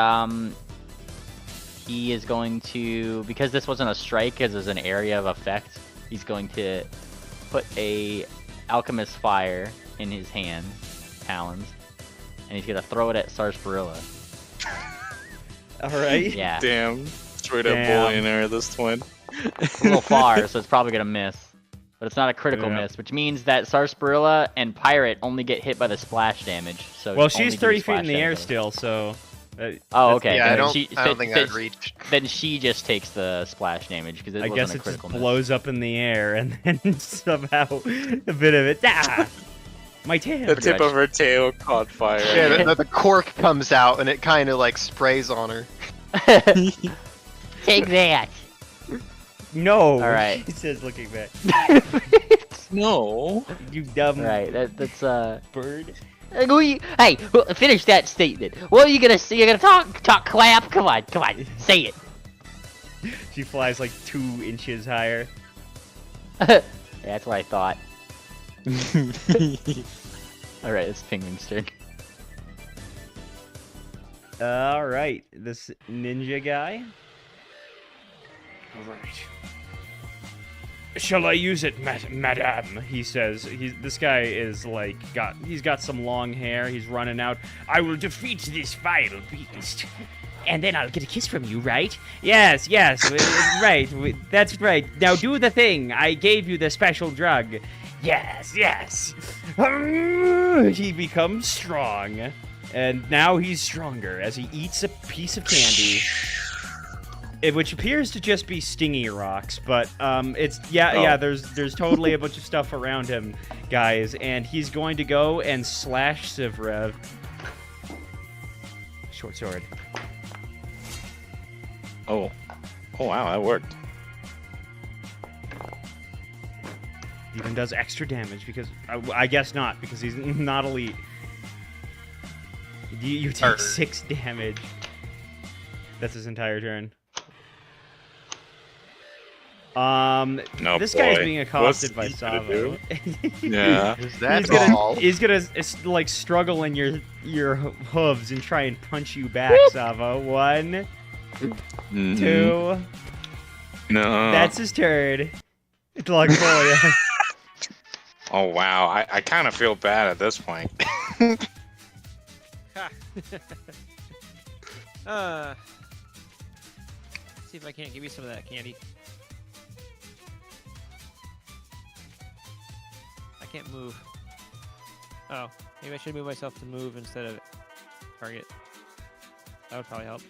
he is going to, because this wasn't a strike, as is an area of effect, he's going to put a alchemist fire in his hand, talons, and he's gonna throw it at Sarsaparilla. All right. Yeah, Damn. Straight up Damn. billionaire, this twin. a little far, so it's probably gonna miss. But it's not a critical Yeah. miss, which means that Sarsaparilla and Pirate only get hit by the splash damage. So Well, only she's do 30 feet in splash the air damage. still, so. Oh, that's okay. Yeah, then I don't, she- I don't then- think then- I'd reach. Then she just takes the splash damage because it I wasn't guess a it just critical miss. blows up in the air, and then somehow a bit of it. Ah! My tail. The tip of her tail caught fire. Yeah, the cork comes out and it kind of like sprays on her. Take that. No. All right. He says, looking back. No. You dumb Right. That's bird. Hey, finish that statement. What are you gonna say? You're gonna talk clap? Come on, say it. She flies like 2 inches higher. That's what I thought. All right, it's Penguin's turn. All right, this ninja guy. All right. Shall I use it, madame? He says. This guy is like he's got some long hair. He's running out. I will defeat this vile beast, and then I'll get a kiss from you, right? Yes, right. That's right. Now do the thing. I gave you the special drug. Yes. He becomes strong, and now he's stronger as he eats a piece of candy. Which appears to just be stingy rocks, but it's there's totally a bunch of stuff around him, guys, and he's going to go and slash Sivrev. Short sword. Oh wow, that worked. Even does extra damage because I guess not, because he's not elite. You take 6 damage. That's his entire turn. No, This guy's boy. being accosted by What's he gonna Savo. Yeah. Is that he's all? gonna like struggle in your hooves and try and punch you back, Savo. 1, 2. No. That's his turn. It's like, oh yeah. Oh wow, I kind of feel bad at this point. See if I can't give you some of that candy. I can't move. Oh, maybe I should move myself to move instead of target. That would probably help.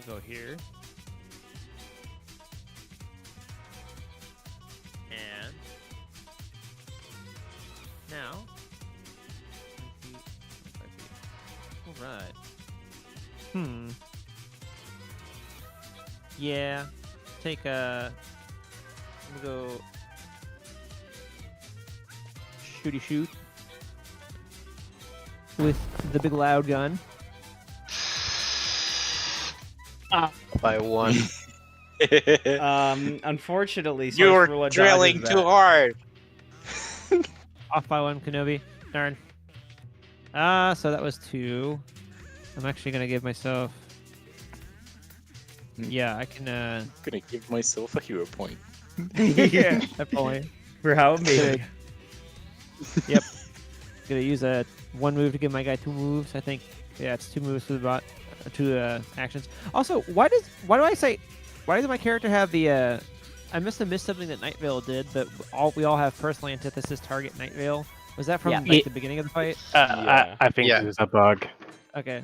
We'll go here. And now, 5 feet. All right. Yeah. Take a. I'm gonna go. Shooty shoot. With the big loud gun. By 1. Unfortunately, You're Sarsaparilla drilling dodges too that. hard. Off by 1, Kenobi. Darn. So that was 2. I'm actually gonna give myself. Yeah, I can. Gonna give myself a hero point. Yeah. Definitely. For how amazing. Yep. Gonna use a 1 move to give my guy 2 moves. I think. Yeah, it's 2 moves to the bot. 2 actions. Also, why does my character have the? I must have missed something that Night Vale did, but we all have personal antithesis target Night Vale. Was that from Yeah. like, the beginning of the fight? Yeah. I think Yeah. this is a bug. Okay.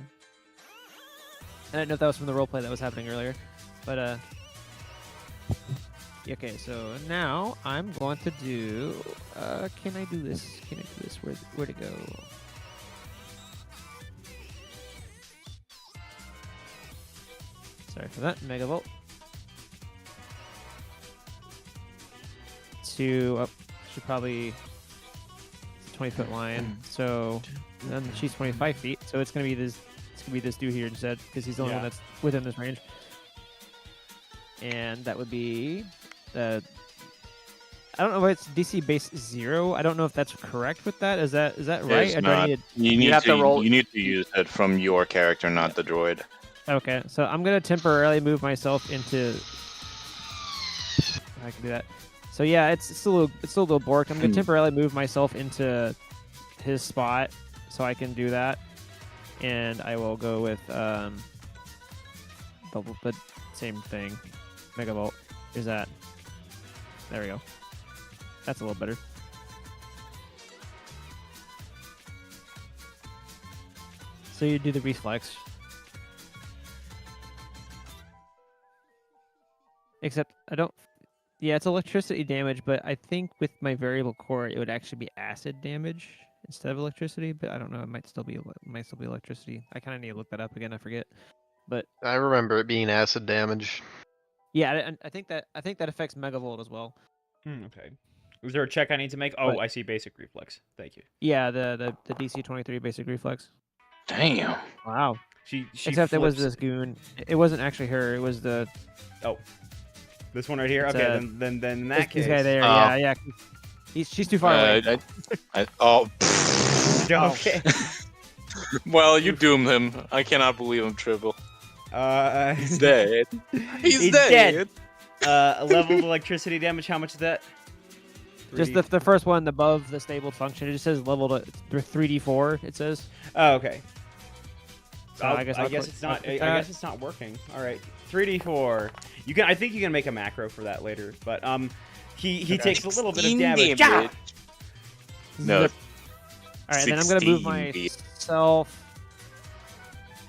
I didn't know if that was from the roleplay that was happening earlier, but okay. So now I'm going to do. Can I do this? Can I do this? Where to go? Sorry for that. Megavolt. Should probably. It's a 20-foot line. So then she's 25 feet. So it's gonna be this. It's gonna be this dude here instead, because he's the only one that's within this range. And that would be. I don't know if it's DC base 0. I don't know if that's correct with that. Is that right? It's Or do I not. need You need have to roll- You need to use it from your character, not the droid. Okay, so I'm gonna temporarily move myself into I can do that. So yeah, it's still a little borked. I'm gonna temporarily move myself into his spot so I can do that, and I will go with the same thing, Megavolt. Here's that. There we go. That's a little better. So you do the reflex. Except I don't. Yeah, it's electricity damage, but I think with my variable core, it would actually be acid damage instead of electricity. But I don't know. It might still be electricity. I kind of need to look that up again. I forget. But I remember it being acid damage. yeah, I think that affects Megavolt as well. Okay. Is there a check I need to make? Oh, But- I see basic reflex. Thank you. Yeah, the DC 23 basic reflex. Damn. Wow. She Except it was flips- this goon. It wasn't actually her. It was the This one right here. It's, Okay, then in that this case. guy there. Oh. Yeah. She's too far away. Oh. Okay. Well, you doomed him. I cannot believe I'm triple. He's Dead. He's dead. Leveled electricity damage. How much is that? Just the first one above the stable function. It just says leveled at 3d4. It says. Oh, okay. So I guess it's not. I guess it's not working. All right, 3d4. You can. I think you can make a macro for that later. But he takes a little bit of damage. Yeah! No. All right, then I'm gonna move 16. myself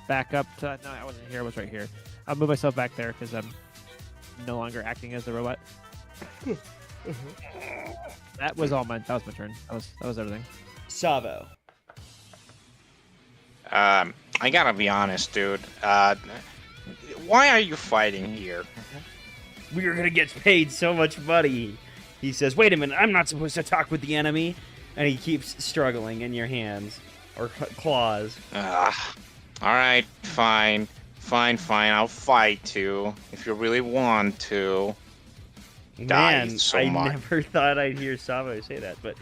back up to. No, I wasn't here. I was right here. I'll move myself back there because I'm no longer acting as the robot. That was all mine. That was my turn. That was everything. Savo. I gotta be honest, dude. Why are you fighting here? We are gonna get paid so much money. He says, "Wait a minute, I'm not supposed to talk with the enemy," and he keeps struggling in your hands or claws. All right, fine. I'll fight too if you really want to. Man, so I much. never thought I'd hear Savo say that, but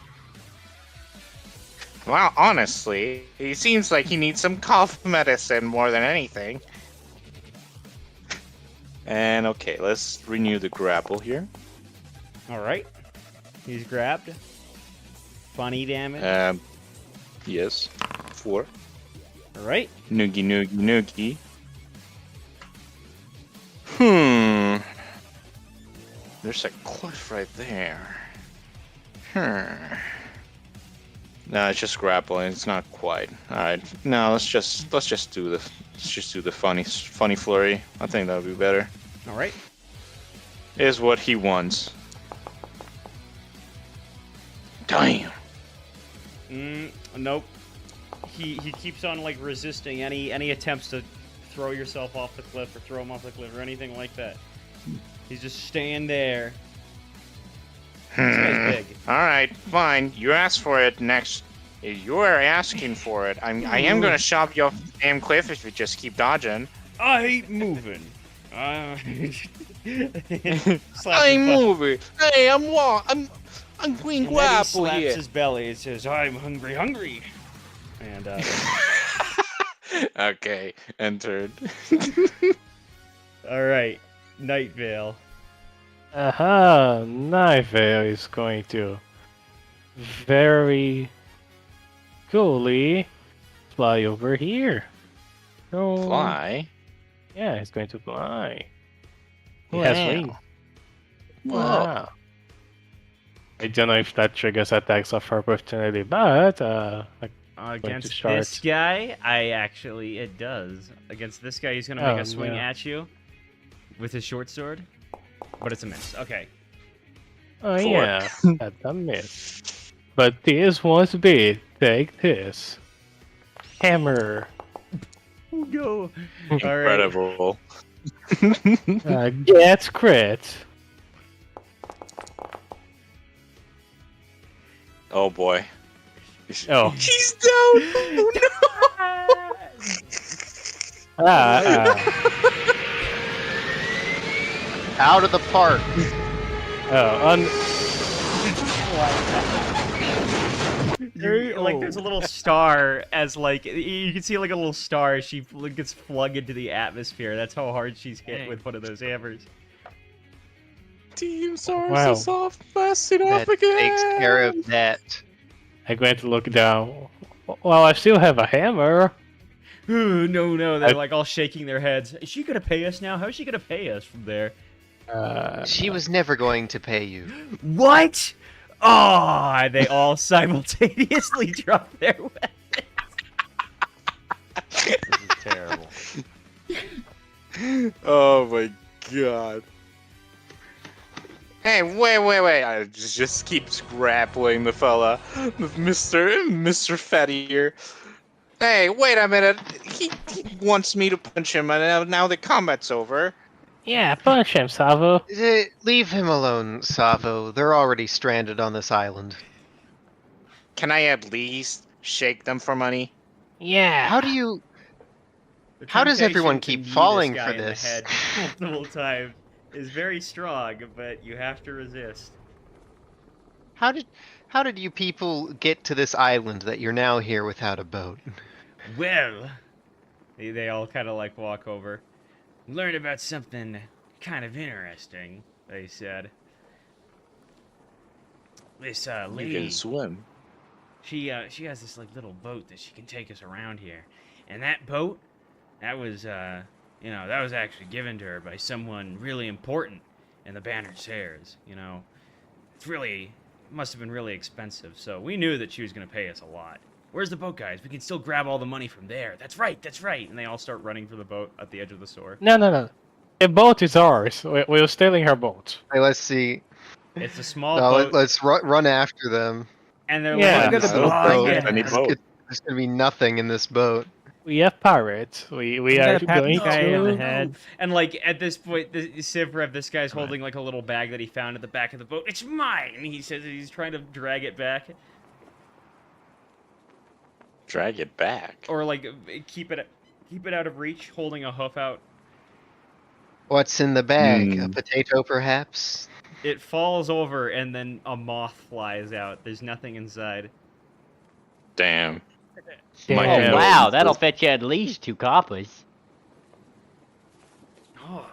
Well, honestly, he seems like he needs some cough medicine more than anything. And okay, let's renew the grapple here. all right. He's grabbed. Funny damage. Yes, 4. All right. Noogie. There's a cliff right there. No, it's just grappling. It's not quite. All right. No, let's just do the funny flurry. I think that would be better. All right. Is what he wants. Damn. Nope. He keeps on like resisting any attempts to throw yourself off the cliff or throw him off the cliff or anything like that. He's just staying there. This guy's big. All right, fine. You asked for it next. You are asking for it. I am gonna shove your damn cliff if you just keep dodging. I ain't moving. I'm moving. Hey, I'm green And then he grapple slaps here. his belly and says, "I'm hungry." And Okay, entered. all right, Night Vale. Aha! Nivale is going to very coolly fly over here. So, Fly. Yeah, he's going to fly. He Wow. has wings. Whoa. Wow. I don't know if that triggers attacks of opportunity, but Against start. this guy, it does. Against this guy, he's gonna make Oh, a swing no. at you with his short sword, but it's a miss. Okay. oh 4. yeah, that's a miss. But this was big. Take this. Hammer. Go. All right. Incredible. Get crit. Oh boy. Oh. He's down. Out of the park. There's a little star as like you can see like a little star as she gets flung into the atmosphere. That's how hard she's hit Dang. with one of those hammers. Team source Wow. is off messing That up again. takes care of that. I'm going to look down. Well, I still have a hammer. No, they're I- like all shaking their heads. Is she gonna pay us now? How's she gonna pay us from there? She was never going to pay you. What? Oh, they all simultaneously drop their weapons. This is terrible. Oh my god. Hey, wait. I just keeps grappling the fella. Mr. Fatty here. Hey, wait a minute. He wants me to punch him, and now the combat's over. Yeah, punch him, Savo. Leave him alone, Savo. They're already stranded on this island. Can I at least shake them for money? Yeah. How do you... The How does everyone temptation to keep knee falling this for guy in the this? head multiple times is very strong, but you have to resist. How did you people get to this island that you're now here without a boat? Well, they all kind of like walk over. Learn about something kind of interesting, they said. This You lady, can swim. she has this like little boat that she can take us around here, and that boat, that was that was actually given to her by someone really important in the Bannersayers. It's really must have been really expensive, so we knew that she was gonna pay us a lot. Where's the boat, guys? We can still grab all the money from there. That's right. And they all start running for the boat at the edge of the store. No. The boat is ours. We're stealing her boat. Hey, let's see. It's a small No, boat, let's run after them. and they're Yeah. like, Look at the "Oh, boat. yeah." Any boat. There's gonna be nothing in this boat. We have pirates. We You are gotta pat going this guy in the to... head. And like at this point, Sivrev, this guy's holding like a little bag that he found at the back of the boat. It's mine. And he says that he's trying to drag it back, Drag it back. or like keep it out of reach, holding a hoof out. What's in the bag? A Hmm. potato, perhaps? It falls over, and then a moth flies out. There's nothing inside. Damn. Damn. My Oh hand wow, was- that'll fetch you at least 2 coppers. Oh,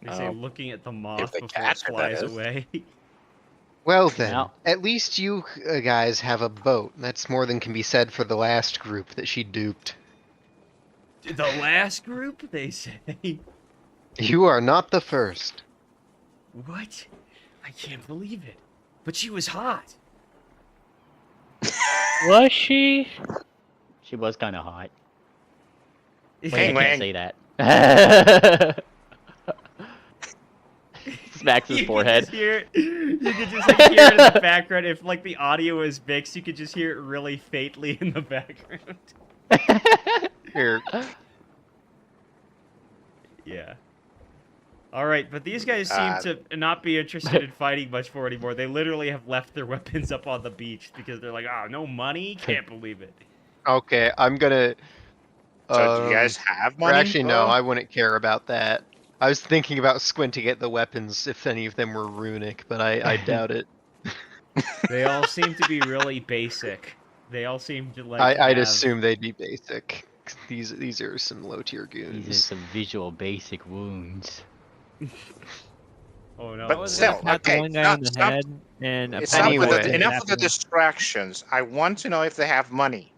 they say, looking at the moth the before it cat, that flies is. away. Well then, Now- at least you guys have a boat. That's more than can be said for the last group that she duped. The last group, they say. You are not the first. What? I can't believe it. But she was hot. Was she? She was kind of hot. Hey, I Wang. can't say that. Smacks his You could forehead. just hear it. You could just like, hear it in the background. If like the audio is mixed, you could just hear it really faintly in the background. Here, Yeah. All right, but these guys seem to not be interested in fighting much more anymore. They literally have left their weapons up on the beach because they're like, "Oh, no money? Can't believe it." okay, I'm gonna. So do you guys have money? Or actually, no, bro? I wouldn't care about that. I was thinking about squinting at the weapons if any of them were runic, but I doubt it. They all seem to be really basic. They all seem to like. I'd have- assume they'd be basic. These are some low tier These are goons. some visual basic wounds. Oh no! But I was still, gonna pat the okay, one guy in the stop- head, and It's apparently enough, with Anyway. the, enough of the happened. distractions. I want to know if they have money.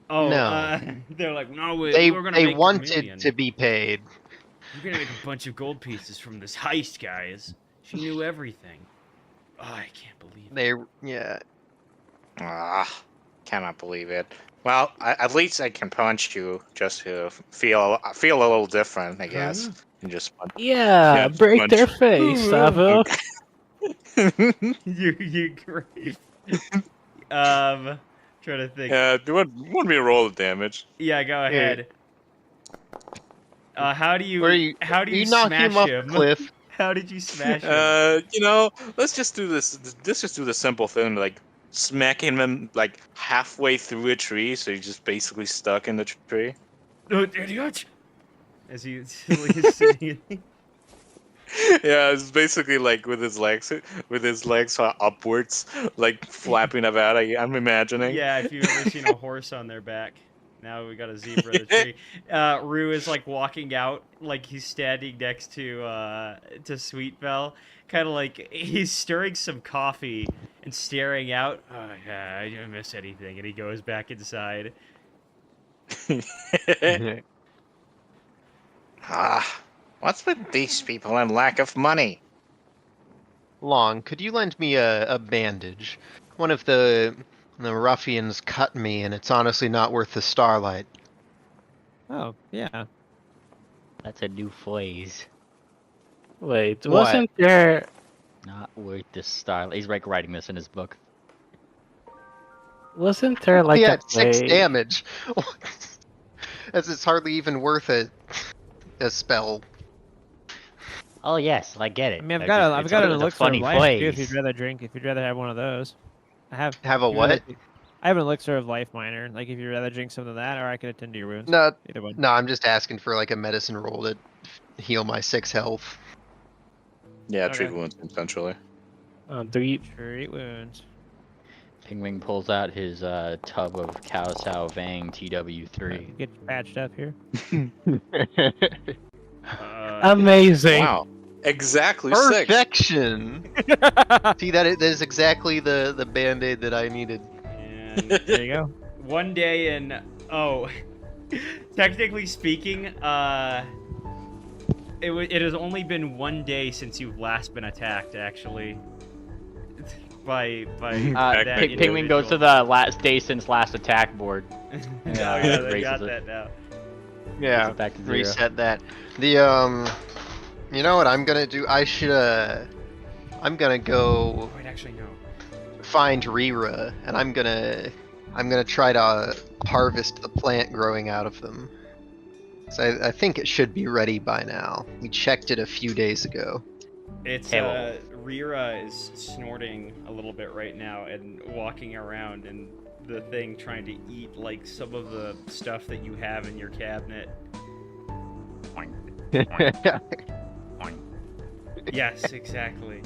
Oh, No. they're like, no, They we're gonna make a wanted million. to be paid. We're gonna make a bunch of gold pieces from this heist, guys. She knew everything. Oh, I can't believe it. Yeah. Ah, cannot believe it. Well, at least I can punch you just to feel a little different, I guess. And just punch. Yeah, Yeah, break punch. their face, Savo. you great. Trying to think. Yeah, do you want me to roll the damage? Yeah, go ahead. How do you? Where you? How do you, knock smash him off him? the cliff? How did you smash him? Let's just do this. Let's just do the simple thing, like smacking him like halfway through a tree, so he's just basically stuck in the tree. Oh, idiot! As he's sitting. Yeah, it's basically like with his legs upwards, like flapping about. I'm imagining. Yeah, if you've ever seen a horse on their back, Now we got a zebra in the tree. Rue is like walking out, like he's standing next to Sweetbell, kind of like he's stirring some coffee and staring out. Oh yeah, I didn't miss anything, and he goes back inside. What's with these people and lack of money? Long, could you lend me a bandage? One of the ruffians cut me, and it's honestly not worth the starlight. Oh, yeah. That's a new phrase. Wait, What? wasn't there? Not worth the star. He's like writing this in his book. Wasn't there like He a had 6 way? damage. As it's hardly even worth a spell. Oh yes, I get it. I mean, I've Like, got it's an a elixir funny of life too, if phrase. you'd rather drink. If you'd rather have one of those, I have. Have a if you'd rather- what? I have an elixir of life minor. Like if you'd rather drink some of that, or I can attend to your wounds. No, Either one. no, I'm just asking for like a medicine roll to heal my 6 health. Yeah, Okay. treat wounds essentially. Three. Treat wounds. Pingwing pulls out his tub of Cao Sao Vang TW3. Get you patched up here. Amazing. Wow. Exactly 6. Perfection. See, that is exactly the band-aid that I needed. And There you go. one day in technically speaking, it has only been one day since you've last been attacked, actually. by that Pingwing goes to individual. the last day since last attack board. Oh yeah, they Raises got it. that now. Yeah, Back to 0. reset that. You know what I'm gonna do? I'm gonna go Wait, actually no. find Rira, and I'm gonna try to harvest the plant growing out of them. So I think it should be ready by now. We checked it a few days ago. It's Hello. Rira is snorting a little bit right now and walking around and the thing trying to eat like some of the stuff that you have in your cabinet. Yes, exactly.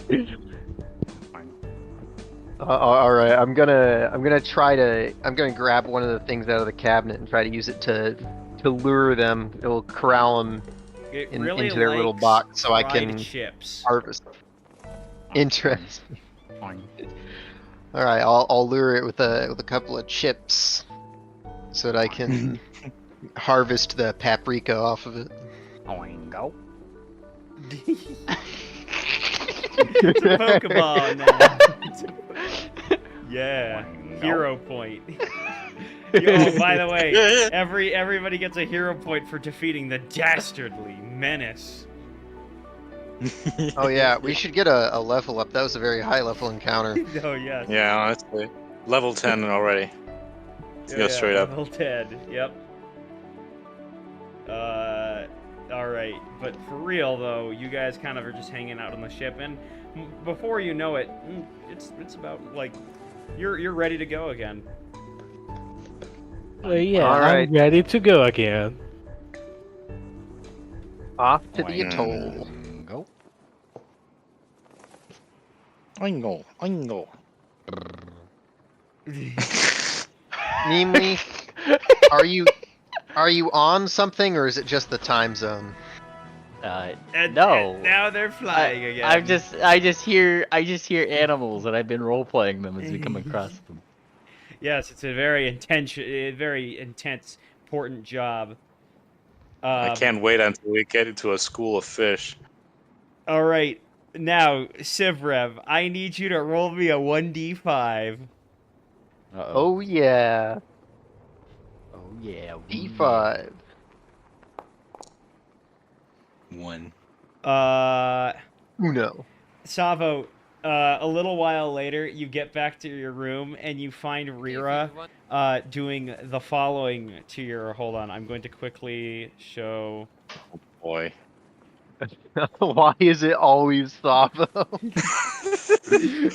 All right, I'm gonna grab one of the things out of the cabinet and try to use it to lure them. It'll corral them It into really their little likes box so I fried can chips. harvest. Interesting. All right, I'll lure it with a couple of chips so that I can harvest the paprika off of it. Oingo. It's a Pokeball now. Yeah, hero point. Oh, by the way, everybody gets a hero point for defeating the dastardly menace. Oh yeah, we should get a level up. That was a very high level encounter. Oh yes. Yeah, honestly. Level 10 already. Let's go straight up. Level 10. Yep. All right, but for real though, you guys kind of are just hanging out on the ship, and before you know it, it's about like you're ready to go again. Well, yeah, All right. I'm ready to go again. Off to the atoll. Go. Oingo. Namely, are you on something, or is it just the time zone? And No. now they're flying again. I just hear animals, and I've been role playing them as we come across them. Yes, it's a very intense, important job. I can't wait until we get into a school of fish. All right, now Sivrev, I need you to roll me a 1d5. Uh-oh. Oh yeah, Oh yeah. D5. 1. Uno. Savo, a little while later, you get back to your room and you find Rira doing the following to your. Hold on, I'm going to quickly show. Boy. Why is it always Thavo? You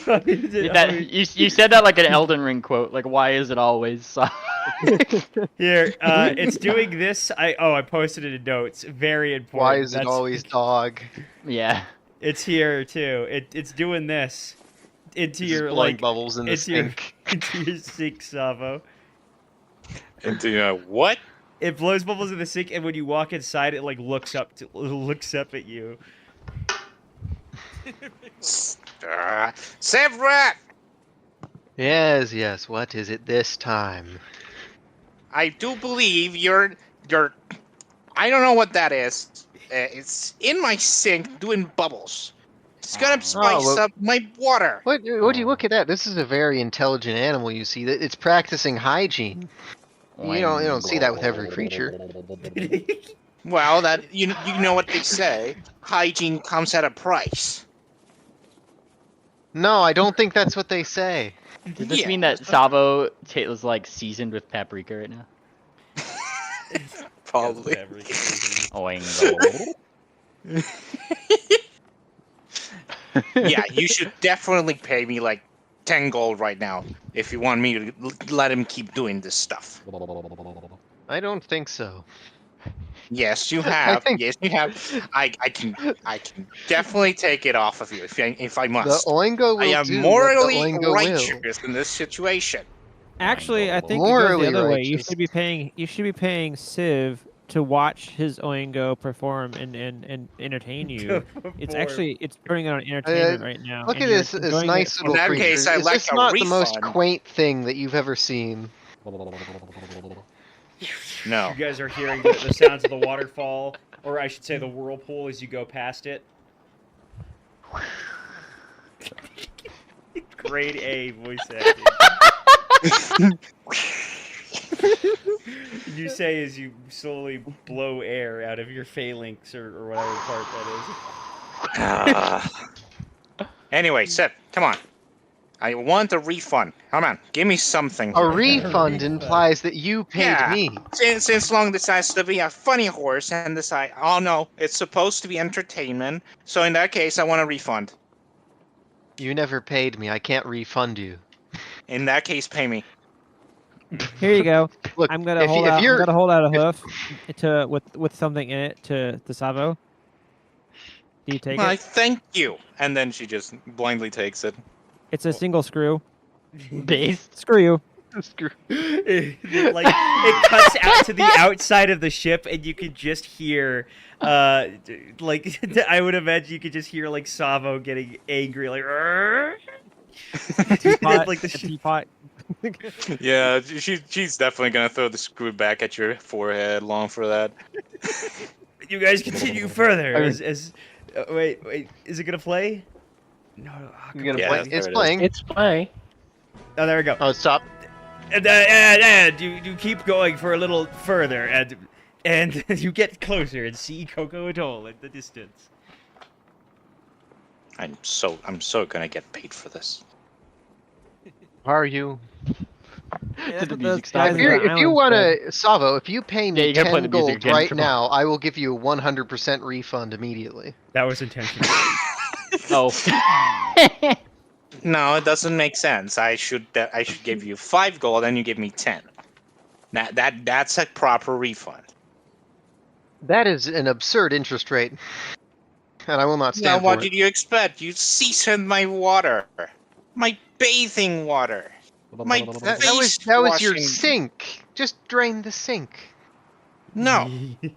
said that like an Elden Ring quote. Like, why is it always so? Here, it's doing this. I posted it in notes. Very important. Why is it That's- always dog? Yeah. It's here too. It's doing this into This is your blowing like bubbles in the into your sink. into your sink, Savo. Into what? It blows bubbles in the sink, and when you walk inside, it like looks up at you. Severat! Yes. What is it this time? I do believe you're. I don't know what that is. It's in my sink doing bubbles. It's gonna spice well- up my water. What do you look at that? This is a very intelligent animal. You see that it's practicing hygiene. You don't see that with every creature. Well, that you know what they say. Hygiene comes at a price. No, I don't think that's what they say. Does this Yeah. mean that Savo is like seasoned with paprika right now? Probably. Oingo. Yeah, you should definitely pay me like 10 gold right now if you want me to let him keep doing this stuff. I don't think so. Yes, you have. think- Yes, you have. I can definitely take it off of you if I The must. Oingo will I am do morally what the Oingo will. righteous in this situation. Actually, I think it goes Morally the other way. You righteous. should be paying Civ to watch his Oingo perform and entertain you. It's actually turning on entertainment right now. Look and at you're this enjoying nice it. little that creature. case, I'd Is like this a not the most refund. quaint thing that you've ever seen? No. You guys are hearing the sounds of the waterfall, or I should say the whirlpool as you go past it. Grade A voice acting. You say as you slowly blow air out of your phalanx or whatever part that is. Anyway, Seth, come on. I want a refund. Come on, give me something. A here. refund implies that you paid Yeah. me. Since long this has to be a funny horse, and this oh no, it's supposed to be entertainment. So in that case, I want a refund. You never paid me. I can't refund you. In that case, pay me. Here you go. Look, I'm gonna hold out. I'm gonna hold out a hoof with something in it to Savo. Do you take I it? thank you. And then she just blindly takes it. It's a single screw. Base. Screw you. It cuts out to the outside of the ship, and you can just hear, like, I would imagine you could just hear like Savo getting angry, like, "Arr!" Teapot, like the a ship. teapot. Yeah, she's definitely gonna throw the screw back at your forehead. Long for that. You guys continue further. Wait, is it gonna play? No. You're gonna Yeah, play. there It's it is. playing. It's play. Oh, there we go. Oh, stop. And you keep going for a little further, and you get closer and see Coco Atoll in the distance. I'm so gonna get paid for this. Are you? To the music Those stop. guys If, in the if you island want said. to, Savo, if you pay Yeah, me you gotta play 10 the music gold again, right come on. now, I will give you a 100% refund immediately. That was intentional. Oh. No, it doesn't make sense. I should give you 5 gold and you give me 10. That's a proper refund. That is an absurd interest rate, and I will not Now, stand what for it. did you expect? You seasoned my water, my bathing water, my That face was your washing. sink. Just drain the sink. No, Can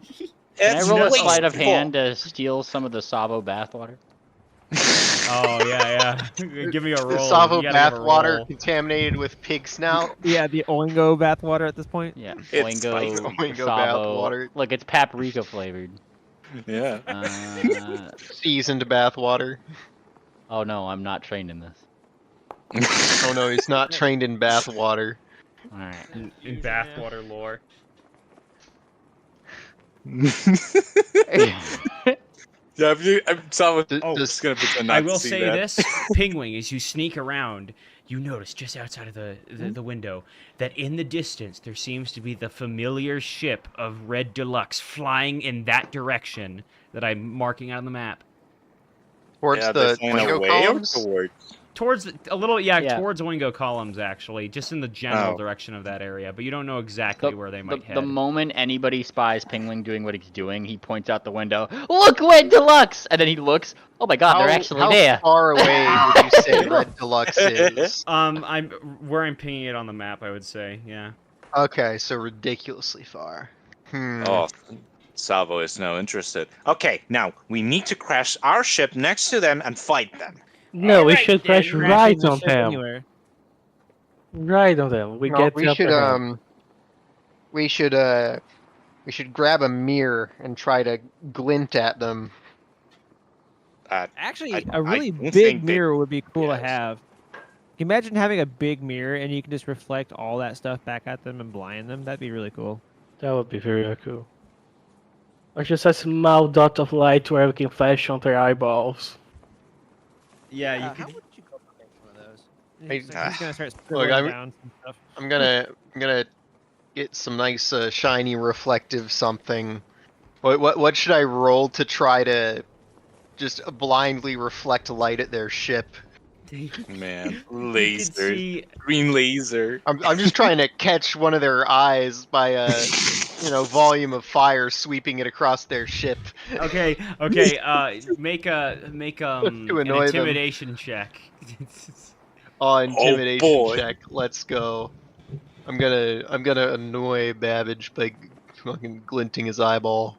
I it's roll a sleight of wasteful. hand to steal some of the Savo bathwater? Oh yeah. Give me a roll. The Savo You gotta give a bathwater roll. contaminated with pig snout. Yeah, the Oingo bathwater at this point. Yeah, It's Oingo, like Oingo Savo. bathwater. Look, it's paprika flavored. Yeah. Seasoned bathwater. Oh no, I'm not trained in this. Oh no, he's not trained in bathwater. All right. In bathwater lore. Yeah, I'm Oh, just gonna pretend I not will to see say that. this, Pingwing, as you sneak around, you notice just outside of the window that in the distance there seems to be the familiar ship of Red Deluxe flying in that direction that I'm marking on the map. Towards Yeah, the they're flying Oingo away or columns. towards? Towards Yeah. towards Oingo columns actually, just in the general Oh. direction of that area, but you don't know exactly where they might head. The moment anybody spies Pingling doing what he's doing, he points out the window. Look, Red Deluxe! And then he looks. Oh my God, they're actually how there. far away would you say Red Deluxe is? I'm pinging it on the map, I would say, yeah. Okay, so ridiculously far. Oh, Salvo is no interested. Okay, now we need to crash our ship next to them and fight them. No, we Alright should then, crash Crashing right the on ship them. anywhere. Right on them. We No, get the upper hand. we should grab a mirror and try to glint at them. Actually, I a really don't think big they- mirror would be cool to yes. have. Can you imagine having a big mirror and you can just reflect all that stuff back at them and blind them? That'd be really cool. That would be very cool. Or just a small dot of light where we can flash on their eyeballs. Yeah, you How could. would you go about making one of those? Hey, He's gonna start Look, scribbling I'm- down some stuff. I'm gonna get some nice shiny reflective something. What should I roll to try to just blindly reflect light at their ship? Man, You could laser, see. green laser. I'm just trying to catch one of their eyes by a volume of fire sweeping it across their ship. Okay. Make an annoy them. intimidation check. Oh, intimidation boy. check. Let's go. I'm gonna annoy Babbage by fucking glinting his eyeball.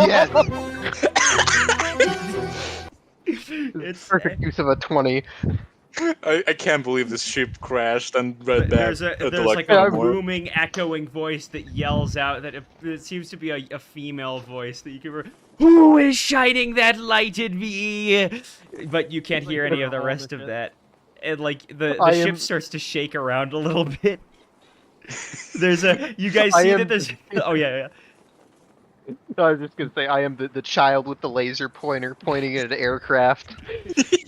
Yes, It's perfect use of a 20. I can't believe this ship crashed and read back. There's like a booming, echoing voice that yells out that it seems to be a female voice that you can. Who is shining that light at me? But you can't hear any of the rest of that. And like the ship starts to shake around a little bit. There's a. You guys see that there's. Oh yeah. I was just gonna say I am the child with the laser pointer pointing at an aircraft.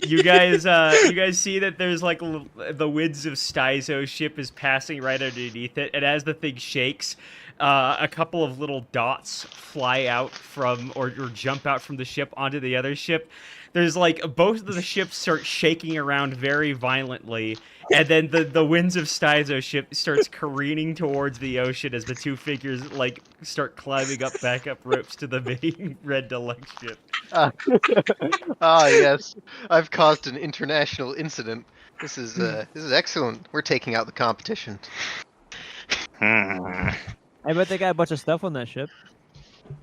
You guys see that there's like the winds of Styzo's ship is passing right underneath it, and as the thing shakes, a couple of little dots fly out from or jump out from the ship onto the other ship. There's like both of the ships start shaking around very violently, and then the winds of Styzo's ship starts careening towards the ocean as the two figures like start climbing back up ropes to the main Red Deluxe ship. Yes, I've caused an international incident. This is excellent. We're taking out the competition. I bet they got a bunch of stuff on that ship.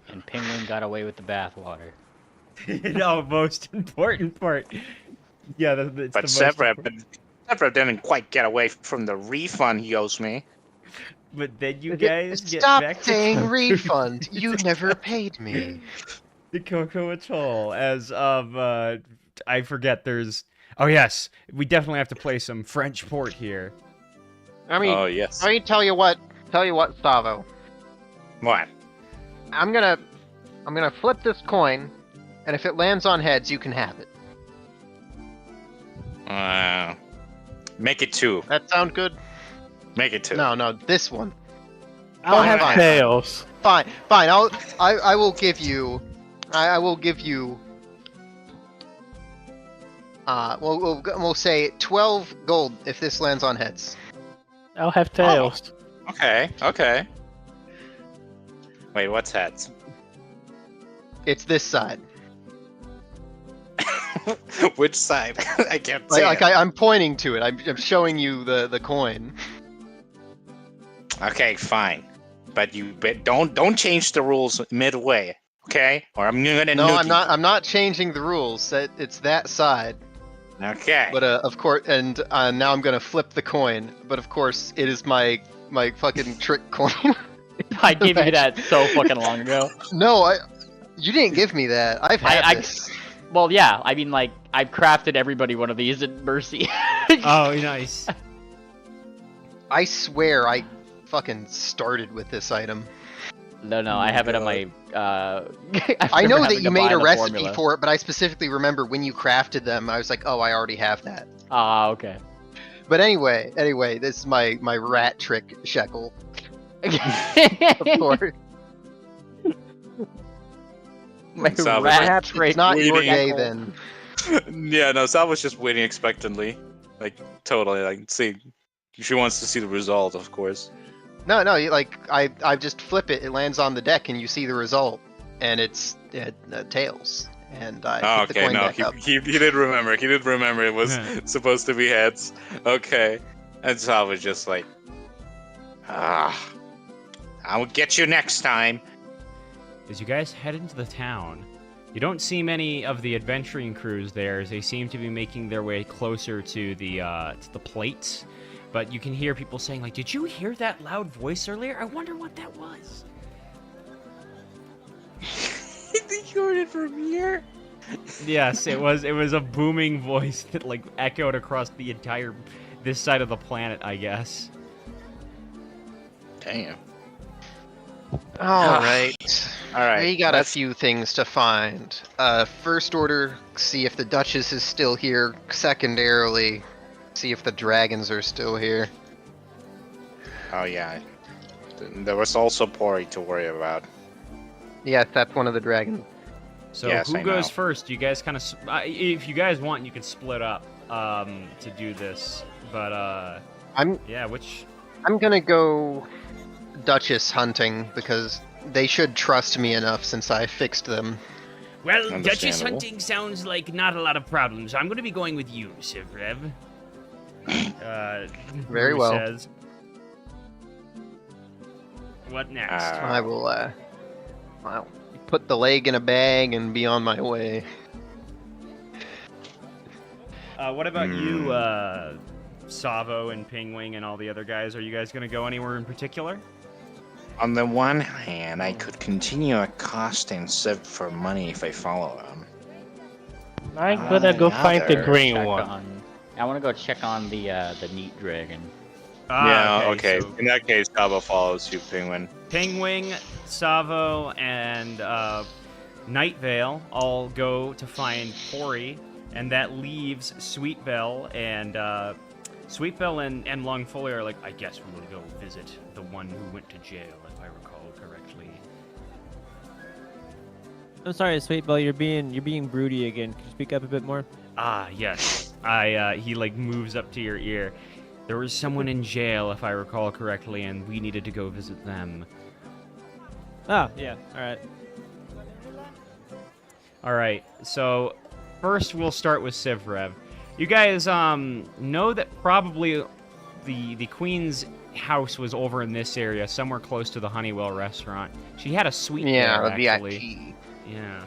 And Penguin got away with the bathwater. No, most important part. Yeah, it's But the most Severin didn't quite get away from the refund he owes me. But then you guys get Stop back saying to refund. You never paid me. the Cocoa Atoll as I forget there's. Oh yes, we definitely have to play some French port here. I mean, Oh yes. tell you what, Stavo. What? I'm gonna flip this coin, and if it lands on heads, you can have it. Make it 2. That sound good? Make it 2. No, this one. I'll have fine. tails. Fine. I will give you. We'll say 12 gold if this lands on heads. I'll have tails. Okay. Wait, what's heads? It's this side. Which side? I can't see. I'm pointing to it. I'm showing you the coin. Okay, fine. But don't change the rules midway, okay? Or I'm gonna. No, nuke I'm not. I'm not changing the rules. It's that side. you. Okay. But of course, and now I'm gonna flip the coin. But of course, it is my fucking trick coin. I gave you that so fucking long ago. No, you didn't give me that. I've had this. Well, yeah, I mean, like, I've crafted everybody one of these in Mercy. Oh, nice. I swear I fucking started with this item. No, I have it on my. I know that you made a recipe for it, but I specifically remember when you crafted them. I was like, oh, I already have that. Ah, okay. But anyway, this is my rat trick shekel. Of course. My So, rat Perhaps trick it's not your waiting. day then. Yeah, no, Sal was just waiting expectantly. Like, totally. Like, see. She wants to see the result, of course. No, I just flip it. It lands on the deck, and you see the result, and it's tails. and I Oh, pick the okay, coin no, back up. he did remember. He did remember it was supposed to be heads. Okay. And so I was just like, I will get you next time. As you guys head into the town, you don't see many of the adventuring crews there, as they seem to be making their way closer to the plates. But you can hear people saying, like, "Did you hear that loud voice earlier? I wonder what that was." You heard it from here? Yes, it was a booming voice that like echoed across the entire this side of the planet, I guess. Damn. All right. All right. We got a few things to find. First order, see if the Duchess is still here. Secondarily, see if the dragons are still here. Oh yeah. There was also Pori to worry about. Yes, that's one of the dragons. So Yes, who I goes know. first? You guys kind of, if you guys want, you can split up to do this. But I'm yeah, which gonna go Duchess hunting because they should trust me enough since I fixed them. well, Duchess Understandable. hunting sounds like not a lot of problems. I'm going to be going with you, Sivrev. Very Rue well. Says. What next? I will I'll put the leg in a bag and be on my way. What about you, Savo and Pingwing and all the other guys? Are you guys going to go anywhere in particular? On the one hand, I could continue accosting Civ for money if I follow him. I'm gonna go find the Another green Check one. I want to go check on the neat dragon. Ah, Yeah, okay. so In that case, Sabo follows you, Penguin. Pingwing, Savo, and Night Vale all go to find Pori, and that leaves Sweetbell and Longfolio are like, I guess we will go visit the one who went to jail, if I recall correctly. I'm sorry, Sweet Bell. You're being broody again. Could you speak up a bit more? Ah, yes. He like moves up to your ear. There was someone in jail, if I recall correctly, and we needed to go visit them. Oh, yeah. All right. All right. So first, we'll start with Sivrev. You guys know that probably the Queen's house was over in this area, somewhere close to the Honeywell restaurant. She had a suite Yeah, there, the actually. VIP. Yeah.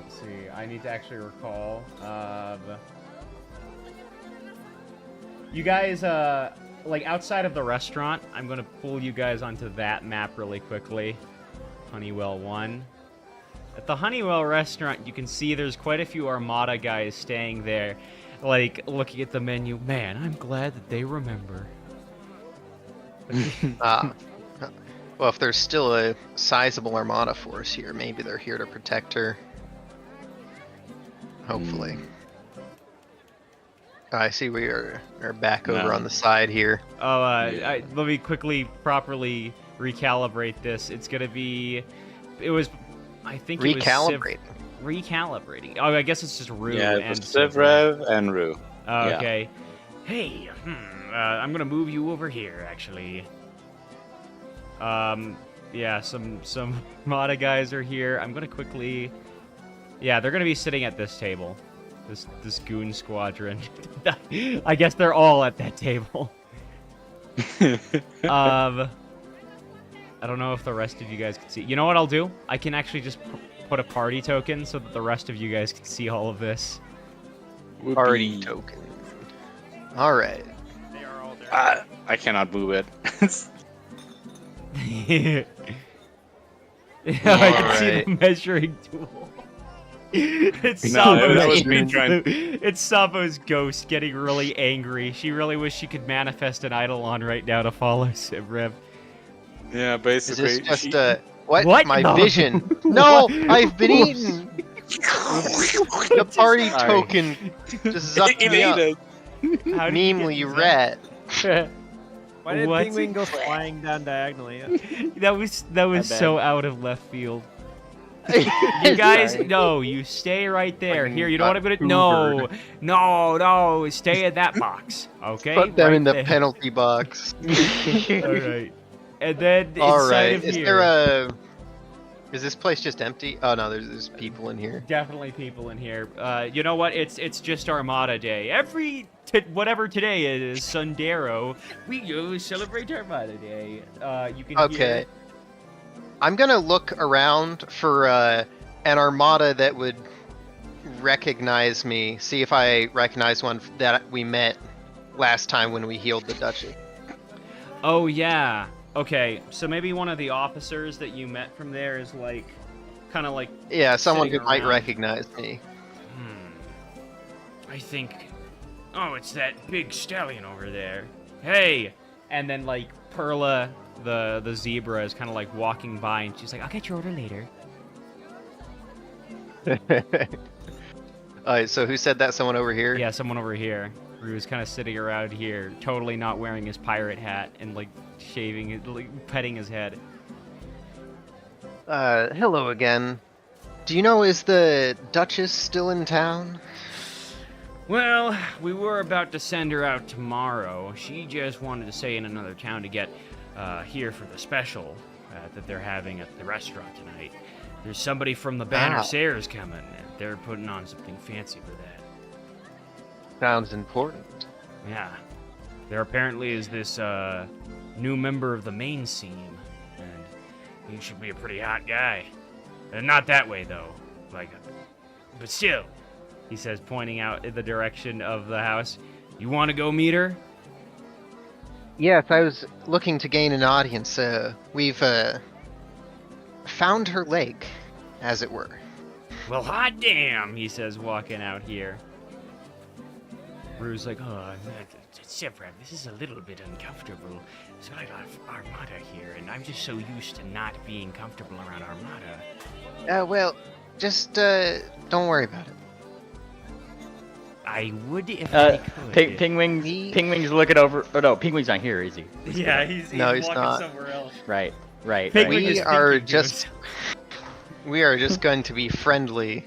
Let's see. I need to actually recall. You guys, like outside of the restaurant, I'm gonna pull you guys onto that map really quickly. Honeywell 1. At the Honeywell restaurant, you can see there's quite a few Armada guys staying there, like looking at the menu. Man, I'm glad that they remember. Well, if there's still a sizable Armada force here, maybe they're here to protect her. Hopefully. I see we are back over No. on the side here. Oh, let me quickly properly recalibrate this. It's gonna be, I think it was Recalibrate. recalibrating. Oh, I guess it's just Rue Yeah, it and was Sivrev. Civrev and Rue. Oh, yeah. okay. Hey, I'm gonna move you over here, actually. Yeah, some Mada guys are here. I'm gonna quickly. Yeah, they're gonna be sitting at this table. This goon squadron. I guess they're all at that table. I don't know if the rest of you guys can see. You know what I'll do? I can actually just put a party token so that the rest of you guys can see all of this. Party token. All right. They are all there. I cannot move it. I can see the measuring tool. It's No, Savo's, that was me trying- it's Savo's ghost getting really angry. She really wish she could manifest an Eidolon right now to follow Sivrev. Yeah, Is basically. this just what? What? My No. vision. No, What? I've been eaten. The party Sorry. token just zucked me up. How did you Meanly, get you that? rat. Why did What? Penguin go flying down diagonally? That was bad. so out of left field. You guys, Sorry. no, you stay right there. Fucking Here, you know what I'm gonna? got No, no, stay in that box. Okay. Put them right in the there. penalty box. All right. And then All inside right. of Is here, there a? Is this place just empty? Oh no, there's people in here. definitely people in here. You know what? It's just Armada Day. Whatever today is, Sundero, we go celebrate Armada Day. You can Okay. hear. I'm gonna look around for an armada that would recognize me. See if I recognize one that we met last time when we healed the duchy. Oh yeah. Okay, so maybe one of the officers that you met from there is like, kind of like. Yeah, someone who Sitting might around. recognize me. I think. Oh, it's that big stallion over there. Hey! And then like Perla, the zebra, is kind of like walking by, and she's like, "I'll get your order later." Alright, so who said that? Someone over here? Yeah, someone over here who's kind of sitting around here, totally not wearing his pirate hat and like shaving it, like petting his head. Hello again. Do you know, is the Duchess still in town? Well, we were about to send her out tomorrow. She just wanted to stay in another town to get here for the special that they're having at the restaurant tonight. There's somebody from the Banner Sayers coming, and they're putting on something fancy for that. Sounds important. Yeah. There apparently is this new member of the main scene, and he should be a pretty hot guy. Not that way, though. But still, he says, pointing out in the direction of the house. You want to go meet her? Yes, I was looking to gain an audience. We've found her leg, as it were. Well, hot damn, he says, walking out here. Rue's like, oh, Sevrev, this is a little bit uncomfortable. There's got Armada here, and I'm just so used to not being comfortable around Armada. Well, just don't worry about it. I would if I could. Pingwing's looking over. Oh no, Pingwing's not here, is he? Yeah, he's No, he's walking not. somewhere else. Right. Pingwing is We are thinking to just going to be friendly.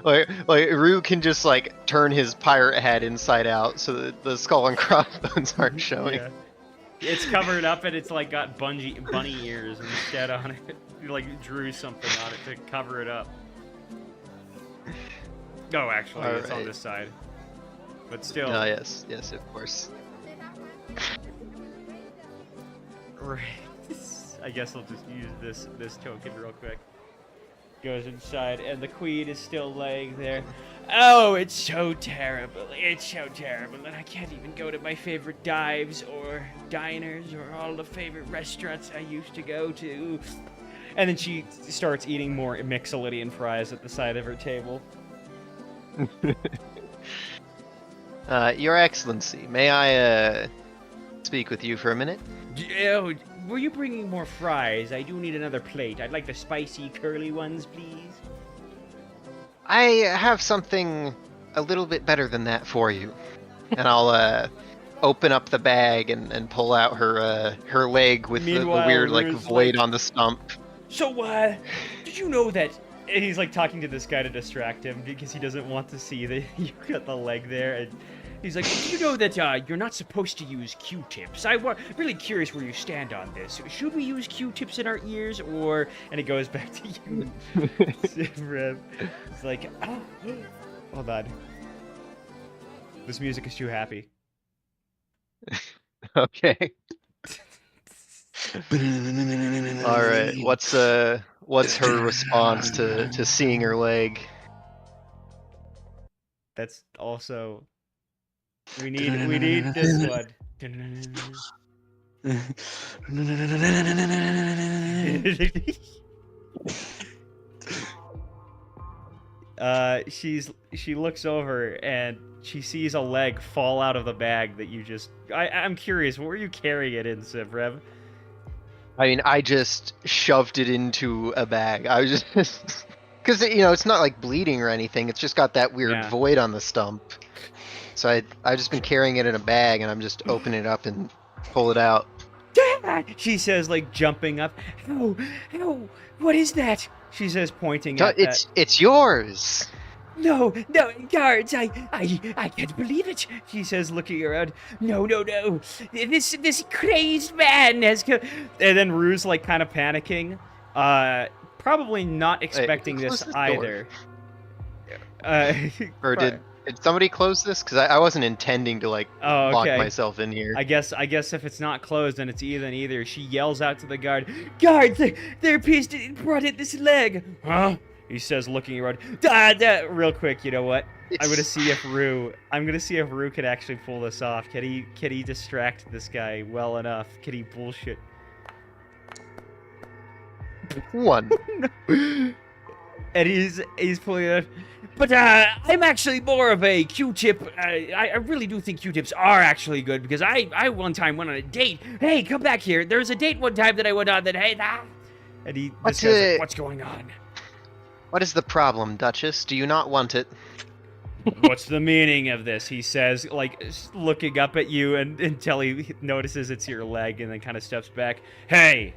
like Rue can just like turn his pirate head inside out so that the skull and crossbones aren't showing. Yeah. It's covered up and it's like got bunny ears instead on it. You like drew something on it to cover it up. No, actually, it's on Alright. this side. But still. Oh yes, of course. Right. I guess I'll just use this token real quick. Goes inside, and the queen is still laying there. Oh, it's so terrible. It's so terrible, and I can't even go to my favorite dives or diners or all the favorite restaurants I used to go to. And then she starts eating more Mixolydian fries at the side of her table. Your Excellency, may I speak with you for a minute? Oh, were you bringing more fries? I do need another plate. I'd like the spicy, curly ones, please. I have something a little bit better than that for you. And I'll open up the bag and pull out her leg with the Meanwhile, weird like Rue's void like- on the stump. So, did you know that... And he's like talking to this guy to distract him because he doesn't want to see that you got the leg there. And he's like, did you know that you're not supposed to use Q-tips? I'm really curious where you stand on this. Should we use Q-tips in our ears or... And it goes back to you. Rev. It's like, oh, hold on. This music is too happy. Okay. All right. What's her response to seeing her leg? That's also... We need this one. She looks over and she sees a leg fall out of the bag that you just... I'm curious, what were you carrying it in, Sivrev? I mean, I just shoved it into a bag. I was just... Because, it's not like bleeding or anything. It's just got that weird void on the stump. So I've just been carrying it in a bag, and I'm just opening it up and pull it out. Dad! She says, like, jumping up. How? What is that? She says, pointing at that. It's yours! No, no, guards, I can't believe it, she says, looking around. No, no, no, this crazed man has come. And then Rue's like kind of panicking, probably not expecting close this this door. either. Uh, Or did somebody close this? Because I wasn't intending to like Oh, lock okay. myself in here. I guess if it's not closed, then it's either. She yells out to the guard, "Guards, they're brought in this leg." Huh? He says, looking around. Real quick, you know what? I'm gonna see if Rue can actually pull this off. Can he distract this guy well enough? Can he bullshit? 1. And he's pulling it. But I'm actually more of a Q-tip. I really do think Q-tips are actually good because I one time went on a date. Hey, come back here. There was a date one time that I went on that. Hey, and this guy's like, what's going on? What is the problem, Duchess? Do you not want it? What's the meaning of this? He says, like looking up at you until he notices it's your leg and then kind of steps back. Hey.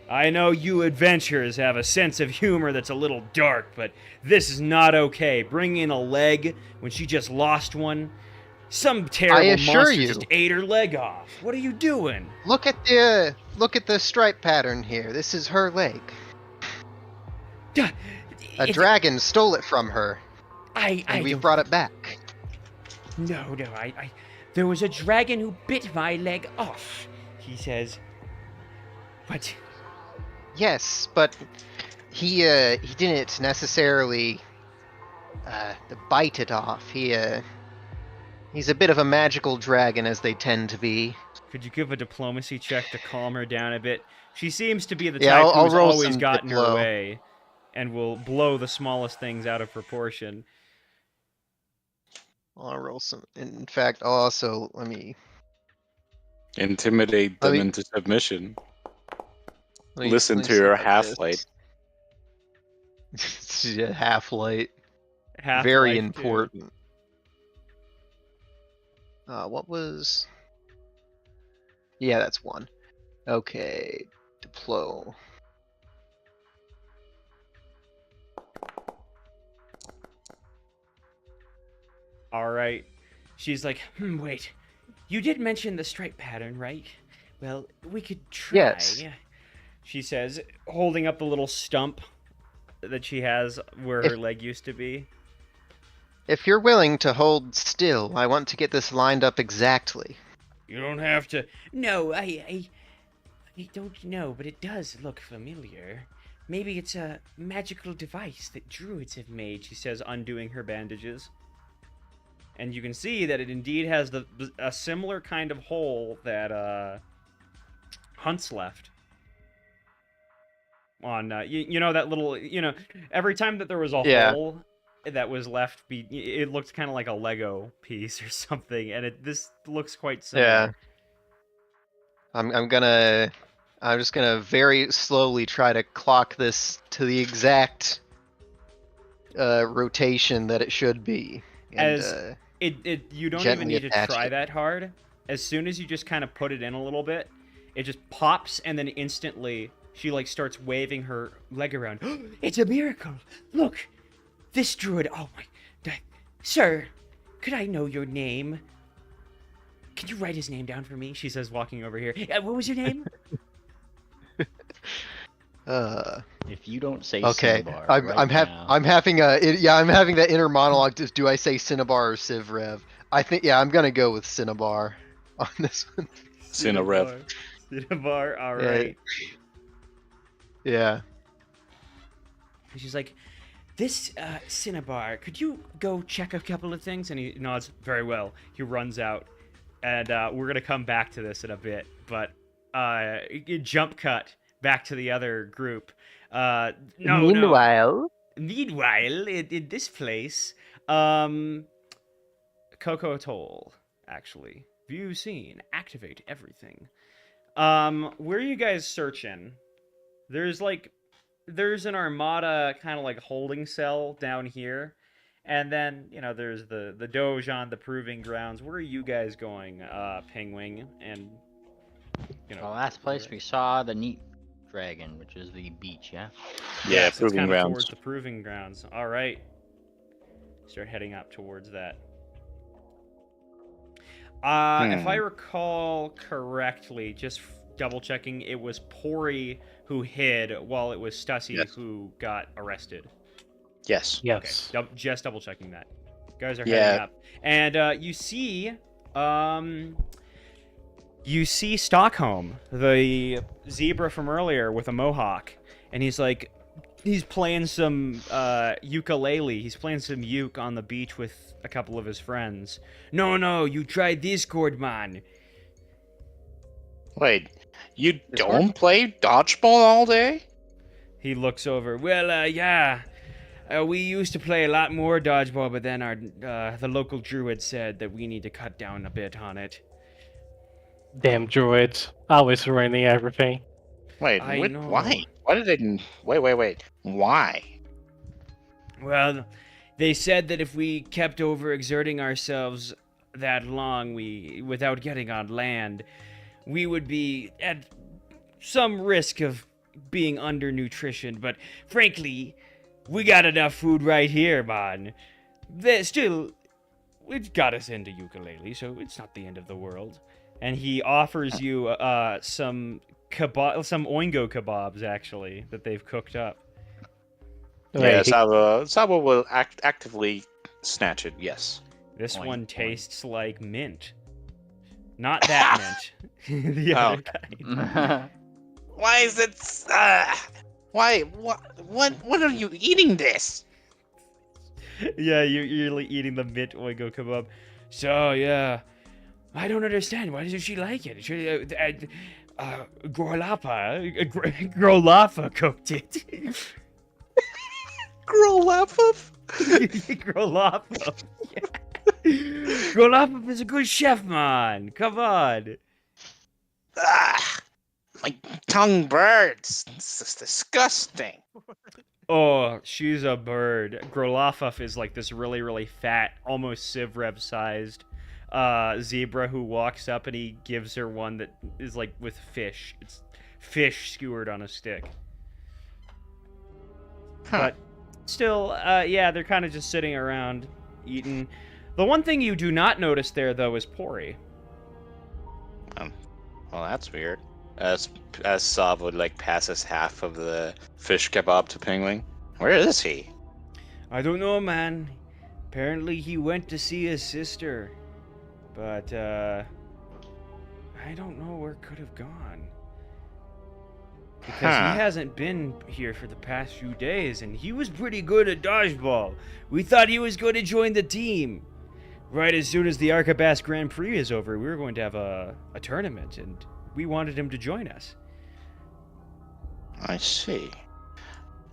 I know you adventurers have a sense of humor that's a little dark, but this is not okay. Bringing in a leg when she just lost one. Some terrible monster just ate her leg off. What are you doing? Look at the stripe pattern here. This is her leg. A dragon stole it from her. And we brought it back. No, there was a dragon who bit my leg off, he says. But yes, but he didn't necessarily bite it off. He's a bit of a magical dragon, as they tend to be. Could you give a diplomacy check to calm her down a bit? She seems to be the type who's always gotten her way and will blow the smallest things out of proportion. I'll roll some. In fact, I'll also let me intimidate them into submission. Listen to your half-light. Half-light. Very important. What was? Yeah, that's 1. Okay, deploy. All right. She's like, wait. You did mention the stripe pattern, right? Well, we could try. Yes. She says, holding up the little stump that she has where her leg used to be. If you're willing to hold still, I want to get this lined up exactly. You don't have to. No, I don't know, but it does look familiar. Maybe it's a magical device that druids have made, she says, undoing her bandages. And you can see that it indeed has a similar kind of hole that Hunt's left. On, you know, that little, every time that there was a hole that was left, it looked kind of like a Lego piece or something, and this looks quite similar. Yeah. I'm just gonna very slowly try to clock this to the exact rotation that it should be. And, you don't even need to try that hard. As soon as you just kind of put it in a little bit, it just pops, and then instantly she like starts waving her leg around. It's a miracle! Look, this druid. Oh my, sir, could I know your name? Can you write his name down for me? She says, walking over here. What was your name? If you don't say okay, Cinnabar I'm having that inner monologue. Do I say Cinnabar or Civrev? I think I'm gonna go with Cinnabar on this one. Cinnabar. Cinnabar. All right. Yeah. She's like, this Cinnabar, could you go check a couple of things? And he nods. Very well. He runs out, and we're gonna come back to this in a bit. But jump cut back to the other group. Meanwhile, in this place, Coco Atoll, actually. View scene. Activate everything. Where are you guys searching? There's an Armada kind of like holding cell down here. And then, there's the Dojon, the Proving Grounds. Where are you guys going, Penguin? And, the last place we saw the neat dragon, which is the beach, yeah? Yeah, Proving Proving Grounds. Towards the Proving Grounds. All right. Start heading up towards that. If I recall correctly, just double checking, it was Pori who hid while it was Stussy who got arrested. Yes. Yes. Okay, just double checking that. Guys are Yeah. heading up, and you see Stockholm, the zebra from earlier with a mohawk, and he's playing some ukulele. He's playing some uke on the beach with a couple of his friends. No, you try Discord, man. Wait, you don't play dodgeball all day? He looks over. Well, yeah. We used to play a lot more dodgeball, but then the local druid said that we need to cut down a bit on it. Damn druids. Always ruining everything. Wait, I know. why? Why did they... Wait. Why? Well, they said that if we kept overexerting ourselves that long, without getting on land, we would be at some risk of being undernutritioned. But frankly, we got enough food right here, man. It got us into ukulele, so it's not the end of the world. And he offers you some oingo kebabs, actually, that they've cooked up. Yeah, Sabo will actively snatch it, yes. This Oink, one oink. tastes like mint. Not that mint. The other kind. Why is it... why? What are you eating this? Yeah, you're eating the mint oingo kebab. So, yeah. I don't understand. Why doesn't she like it? Grolafa cooked it. Grolapov? Grolafa. Yeah. Grolafa is a good chef, man. Come on. My tongue burns. This is disgusting. Oh, she's a bird. Grolafov is like this really, really fat, almost Sivrev-sized zebra who walks up and he gives her one that is like with fish. It's fish skewered on a stick. But still, yeah, they're kind of just sitting around eating. The one thing you do not notice there, though, is Pori. Well, that's weird. As Sav would passes half of the fish kebab to Penguin. Where is he? I don't know, man. Apparently he went to see his sister. But, I don't know where it could have gone. Because he hasn't been here for the past few days, and he was pretty good at dodgeball. We thought he was going to join the team. Right as soon as the Archibast Grand Prix is over, we were going to have a tournament, and we wanted him to join us. I see.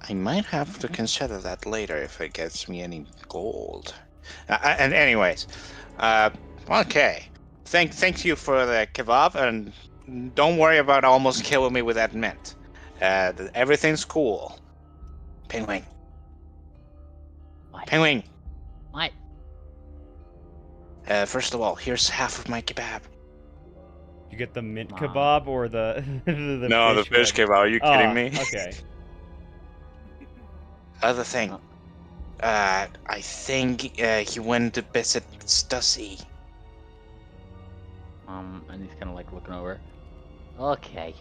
I might have to consider that later if it gets me any gold. And anyways, okay. Thank you for the kebab, and don't worry about almost killing me with that mint. Everything's cool. Penguin. What? Penguin. What? First of all, here's half of my kebab. You get the mint Wow. kebab or the The fish one? kebab. Are you kidding me? Okay. Other thing. I think he went to visit Stussy. And he's kind of like looking over. Okay.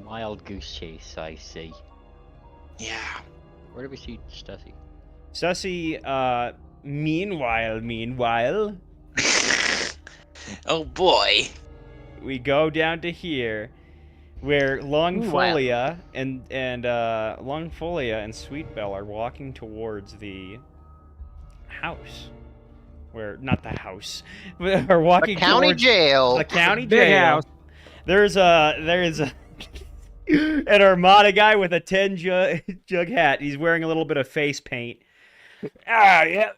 Wild goose chase, I see. Yeah. Where do we see Stussy? Sussy, meanwhile, Oh boy. we go down to here, where Longfolia and Longfolia and Sweetbell are walking towards the house. Where not the house, are walking The county towards jail. the county Big jail. house. There's a an Armada guy with a 10 jug hat. He's wearing a little bit of face paint. Yeah,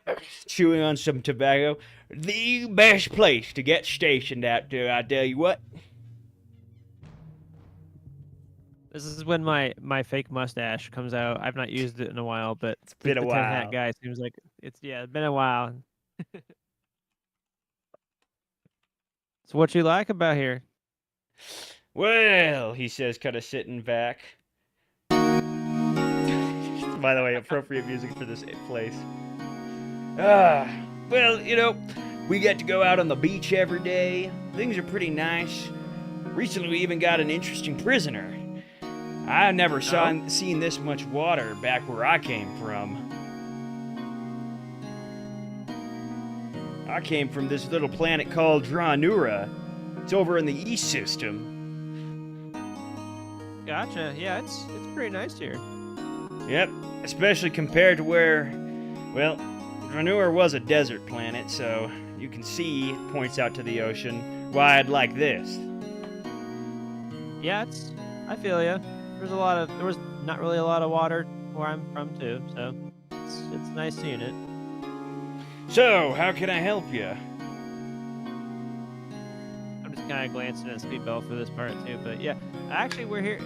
chewing on some tobacco. The best place to get stationed out to, I tell you what. This is when my fake mustache comes out. I've not used it in a while, but It's been a the while. tin hat guy seems like it's been a while. So what you like about here? Well, he says, kind of sitting back. By the way, appropriate music for this place. Well, you know, we get to go out on the beach every day. Things are pretty nice. Recently, we even got an interesting prisoner. I never seen this much water back where I came from. I came from this little planet called Dranura. It's over in the East System. Gotcha. Yeah, it's pretty nice here. Yep, especially compared to where, well, Dranura was a desert planet, so you can see, points out to the ocean, why I'd like this. Yeah, I feel ya. There was not really a lot of water where I'm from too, so it's nice seeing it. So, how can I help you? I'm just kind of glancing at Speedball for this part too, but yeah, actually we're here.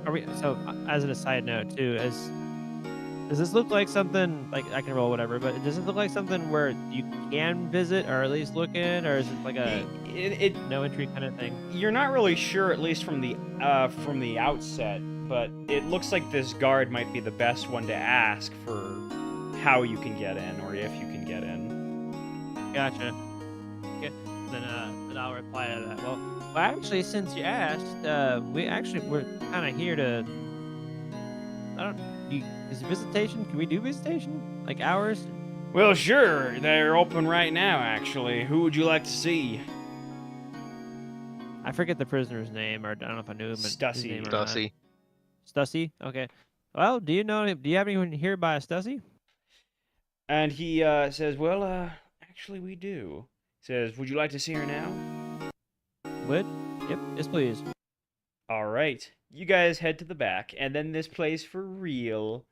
Are we? So, as an aside note too, does this look like something like I can roll whatever? But does it look like something where you can visit or at least look in, or is it like a no entry kind of thing? You're not really sure, at least from the outset, but it looks like this guard might be the best one to ask for how you can get in or if you can get in. Gotcha. Okay, then I'll reply to that. Well, actually, since you asked, we're kind of here to. Is it visitation? Can we do visitation? Like hours? Well, sure. They're open right now, actually. Who would you like to see? I forget the prisoner's name, or I don't know if I knew him. Stussy. Stussy. Stussy? Okay. Well, do you have anyone here by Stussy? And he says, well, actually we do. He says, would you like to see her now? Would? Yep. Yes, please. All right. You guys head to the back, and then this plays for real.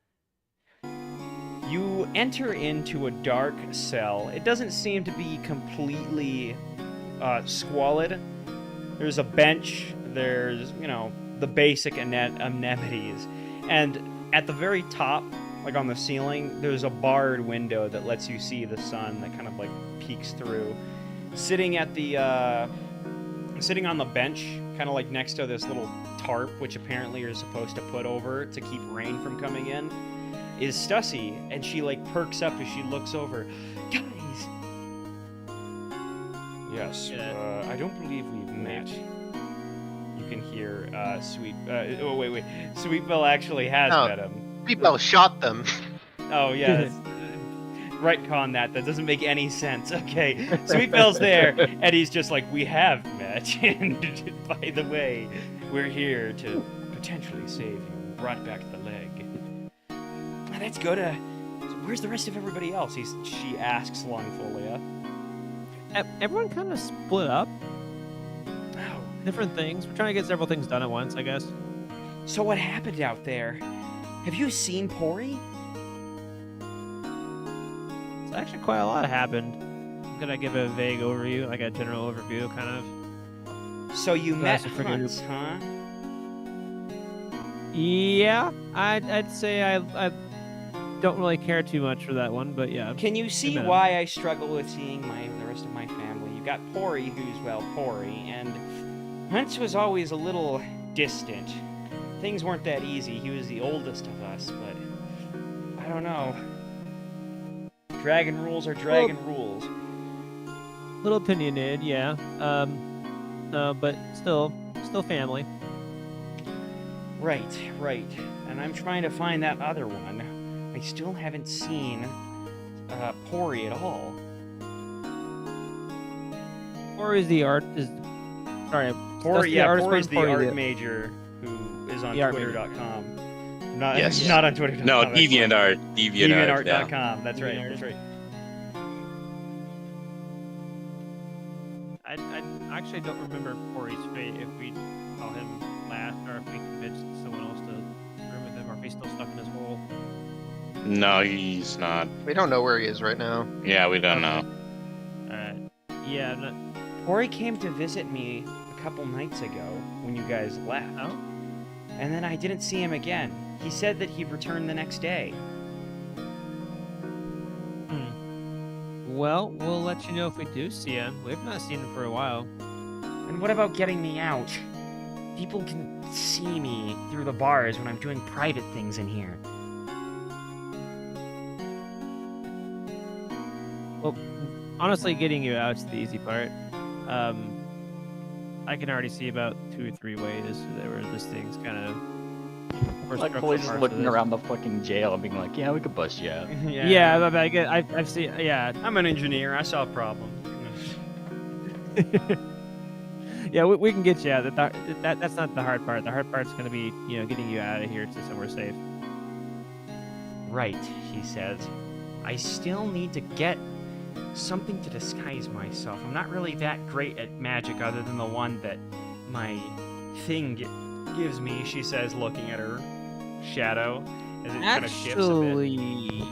You enter into a dark cell. It doesn't seem to be completely squalid. There's a bench. There's, the basic amenities. And at the very top, like on the ceiling, there's a barred window that lets you see the sun that kind of like peeks through. Sitting on the bench, kind of like next to this little tarp, which apparently you're supposed to put over to keep rain from coming in, is Stussy, and she like perks up as she looks over. Guys! Yes, I don't believe we've met. You can hear Sweetbill actually has met him. Speedball shot them. Oh, yeah. Retcon that. That doesn't make any sense. Okay, Sweetbell's there, and he's just like, we have met, and by the way, we're here to potentially save you. Brought back the leg. Let's go to... Where's the rest of everybody else? She asks Longfolia. Everyone kind of split up. Oh. Different things. We're trying to get several things done at once, I guess. So what happened out there? Have you seen Pori? So actually quite a lot happened. I'm gonna give a vague overview, like a general overview, kind of. So you met Hunts, huh? Yeah, I'd say I don't really care too much for that one, but yeah. Can you see why I struggle with seeing the rest of my family? You got Pori, who's, well, Pori, and Hunts was always a little distant. Things weren't that easy. He was the oldest of us, but I don't know. Dragon rules are dragon rules. Little opinionated, yeah. But still family. Right. And I'm trying to find that other one. I still haven't seen Pori at all. Pori's the art Pori's the art major who is on Twitter.com. Not on Twitter.com. No, DeviantArt. DeviantArt.com. Yeah. That's right. I actually don't remember Pori's fate, if we saw him last, or if we convinced someone else to room with him, or if he's still stuck in his hole. No, he's not. We don't know where he is right now. Yeah, we don't know. Alright. Yeah, Pori came to visit me a couple nights ago when you guys left. Oh? And then I didn't see him again. He said that he'd return the next day. Well, we'll let you know if we do see him. We've not seen him for a while. And what about getting me out? People can see me through the bars when I'm doing private things in here. Well, honestly, getting you out's the easy part. I can already see about 2 or 3 ways where this thing's kind of. Like Floyd's just looking around the fucking jail and being like, "Yeah, we could bust you out." Yeah, but I've seen. Yeah, I'm an engineer. I solve problems. yeah, we can get you out. That's not the hard part. The hard part's gonna be, getting you out of here to somewhere safe. Right, he says. I still need to get something to disguise myself. I'm not really that great at magic other than the one that my thing gives me, she says, looking at her shadow as it kind of shifts a bit. Actually,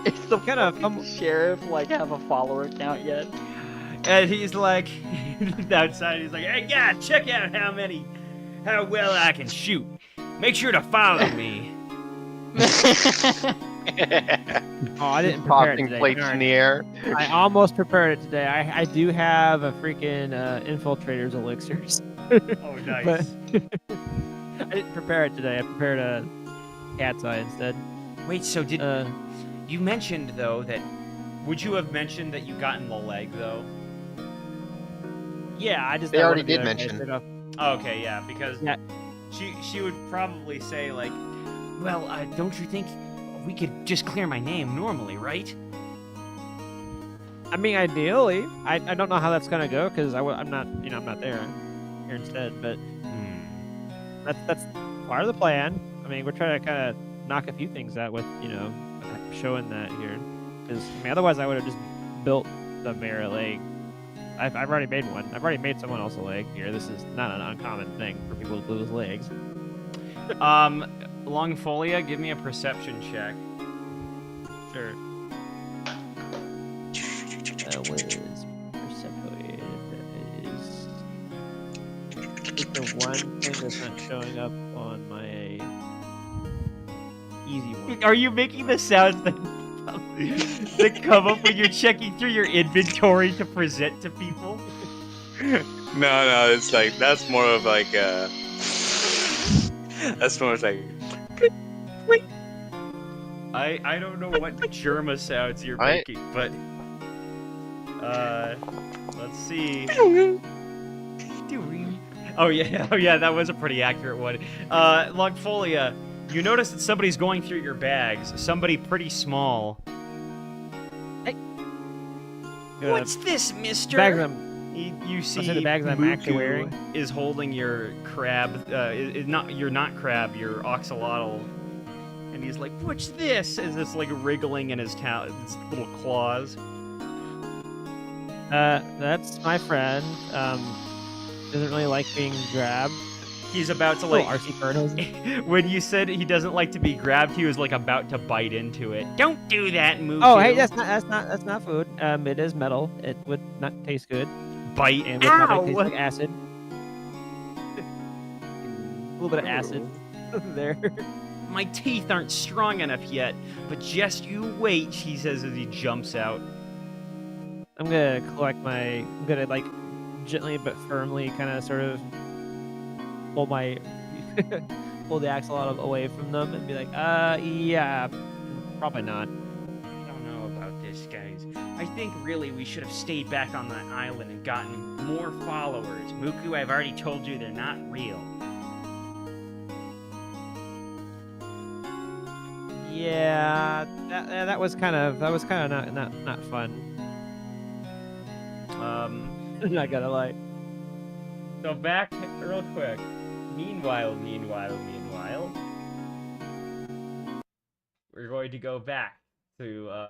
Is the kind of sheriff like have a follower count yet? And he's like, outside, he's like, hey, God, check out how well I can shoot. Make sure to follow me. Oh, I didn't prepare it Popping today. plates in the air. I almost prepared it today. I do have a freaking infiltrator's elixirs. Oh, nice. But I didn't prepare it today. I prepared a cat's eye instead. Wait, so did you mentioned though that? Would you have mentioned that you got in the leg though? Yeah, I just. They I already wanted to did do that mention. straight off. Oh, okay, yeah, because Yeah. she would probably say like, well, don't you think we could just clear my name normally, right? I mean, ideally, I don't know how that's gonna go because I'm not I'm not there. I'm here instead, but that's part of the plan. I mean, we're trying to kind of knock a few things out with showing that here, because otherwise I would have just built the mayor leg. I've already made one. I've already made someone else a leg here. This is not an uncommon thing for people to lose legs. Longfolia, give me a perception check. Sure. That was perceptually. That is the one thing that's not showing up on my easy one. Are you making the sounds that come up when you're checking through your inventory to present to people? No, it's like that's more of like that's more of like I don't know what Germa sounds you're I- making, but let's see. Oh yeah, that was a pretty accurate one. Longfolia, you notice that somebody's going through your bags. Somebody pretty small. What's this, mister? Bags I'm You see, the bags I'm actually Muku wearing? is holding your crab. Not crab, your oxalotl, and he's like, "What's this?" Is this like wriggling in his his little claws? That's my friend. Doesn't really like being grabbed. He's about to Little like. RC Fernos. When you said he doesn't like to be grabbed, he was like about to bite into it. Don't do that, Muku. Oh, hey, that's not food. It is metal. It would not taste good, bite. and would probably taste like acid. A little bit of acid there. My teeth aren't strong enough yet, but just you wait, he says as he jumps out. I'm gonna like gently but firmly kind of sort of pull the axolotl away from them and be like, yeah, probably not. I don't know about this, guys. I think really we should have stayed back on that island and gotten more followers. Muku, I've already told you they're not real. Yeah, that was kind of not fun. Not gonna lie. So back real quick. Meanwhile, we're going to go back to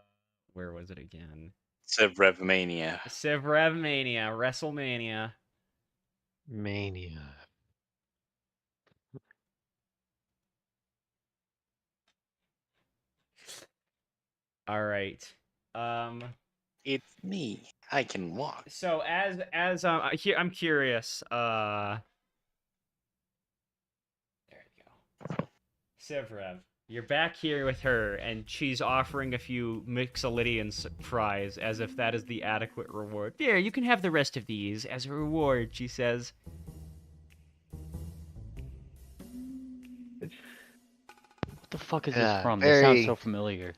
where was it again? Civrevmania. Civrevmania, WrestleMania. Mania. All right. It's me. I can walk. So as I'm curious. There you go. Civrev, you're back here with her, and she's offering a few Mixolydian fries as if that is the adequate reward. There, you can have the rest of these as a reward, she says. What the fuck is Yeah, this from? This sounds very- so familiar.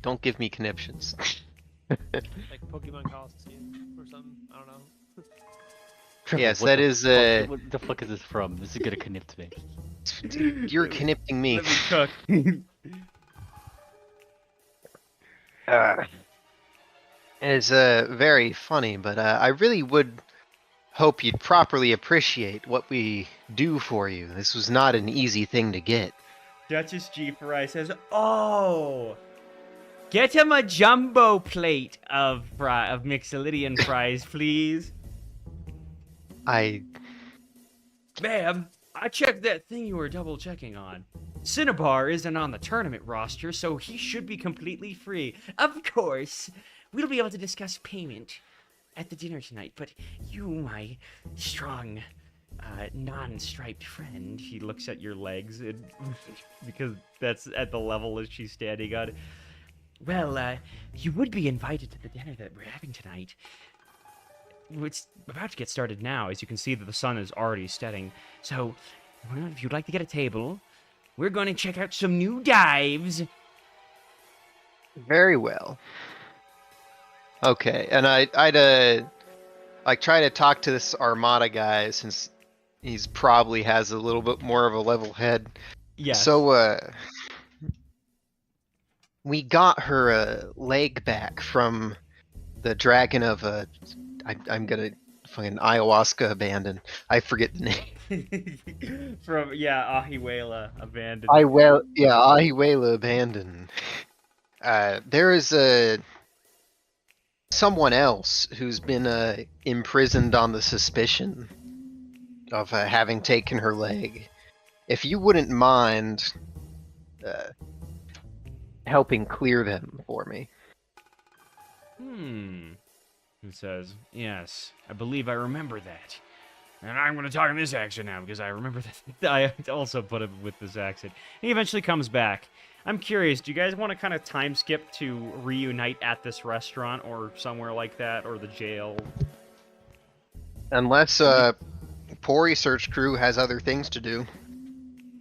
Don't give me conniptions. Like Pokemon Coliseum or something. I don't know. Yes, What that the is fuck- What the fuck is this from? This is gonna connect me. You're connipting me. Let me cook. It's very funny, but I really would hope you'd properly appreciate what we do for you. This was not an easy thing to get. Duchess G Fry says, "Oh, get him a jumbo plate of Mixolydian fries, please." Ma'am, I checked that thing you were double checking on. Cinnabar isn't on the tournament roster, so he should be completely free. Of course, we'll be able to discuss payment at the dinner tonight, but you, my strong, non-striped friend, he looks at your legs, and, because that's at the level that she's standing on. Well, you would be invited to the dinner that we're having tonight. It's about to get started now, as you can see that the sun is already setting. So, well, if you'd like to get a table, we're going to check out some new dives. Very well. Okay, and I'd like try to talk to this Armada guy since he's probably has a little bit more of a level head. Yes. So we got her leg back from the dragon of I'm gonna fucking ayahuasca abandon. I forget the name. From, Ahiwela abandoned. Ahiwela abandon. There is someone else who's been imprisoned on the suspicion of having taken her leg. If you wouldn't mind helping clear them for me. He says, "Yes, I believe I remember that. And I'm going to talk in this accent now, because I remember that I also put it with this accent." He eventually comes back. I'm curious, do you guys want to kind of time skip to reunite at this restaurant or somewhere like that, or the jail? Unless Pori Search Crew has other things to do.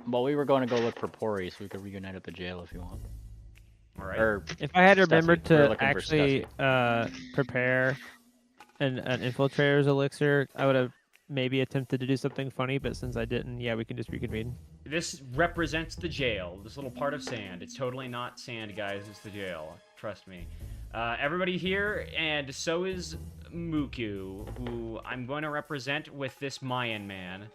Well, we were going to go look for Pori, so we could reunite at the jail if you want. All right. Or If I had Stussy. remembered We're to looking for actually prepare an infiltrator's elixir, I would have maybe attempted to do something funny, but since I didn't, yeah, we can just reconvene. This represents the jail, this little part of sand. It's totally not sand, guys. It's the jail. Trust me. Everybody here, and so is Muku, who I'm going to represent with this Mayan man.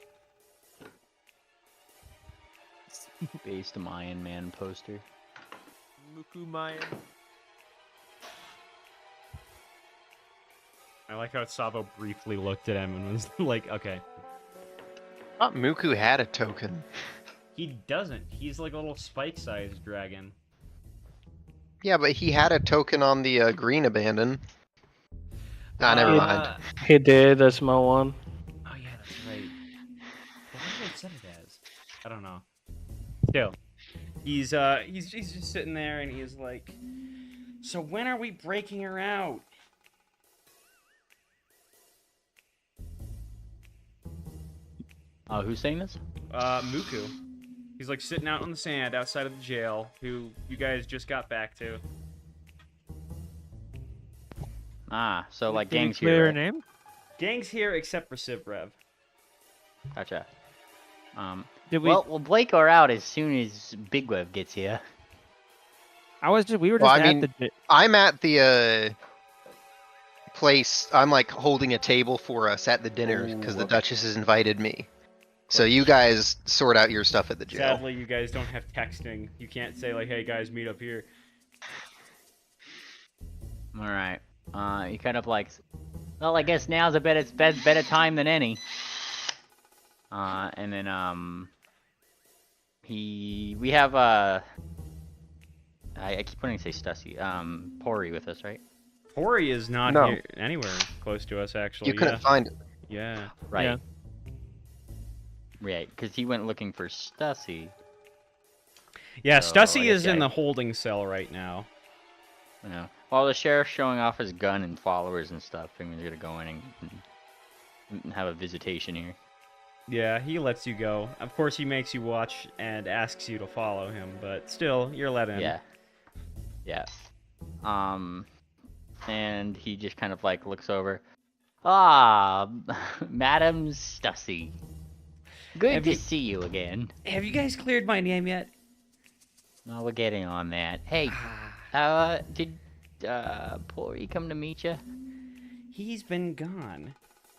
based Mayan man poster. Muku Mayan. I like how Sabo briefly looked at him and was like, okay. I thought Muku had a token. He doesn't. He's like a little spike-sized dragon. Yeah, but he had a token on the green abandon. Ah, never mind. He did a small one. Oh yeah, that's right. What did I set it as? I don't know. Still, he's just sitting there and he's like, "So when are we breaking her out?" Who's saying this? Muku. He's like sitting out on the sand outside of the jail, who you guys just got back to. Ah, so like Did you gangs clear here. her Right? name? Gang's here except for Sivrev. Gotcha. Did we? Well, we'll Blake her out as soon as Big Web gets here. We were just Well, I at mean, the. I'm at the place. I'm like holding a table for us at the dinner because the Ooh. Duchess has invited me. So you guys sort out your stuff at the jail. Sadly, you guys don't have texting. You can't say like, "Hey guys, meet up here." All right. You kind of like, well, I guess now's a better time than any. And then we have I keep wanting to say Stussy. Pori with us, right? Hori is not No. here anywhere close to us, actually. You couldn't find it. Yeah. Right. Yeah. Right, because he went looking for Stussy. Yeah, So, Stussy I guess, is in yeah. the holding cell right now. You know, while the sheriff's showing off his gun and followers and stuff, and he's gonna go in and have a visitation here. Yeah, he lets you go. Of course, he makes you watch and asks you to follow him, but still, you're let in. Yeah. Yeah. And he just kind of like looks over. Ah, Madam Stussy. Good Have to you- see you again. Have you guys cleared my name yet? Well, we're getting on that. Hey, Ah, did Pori come to meet you? he's been gone.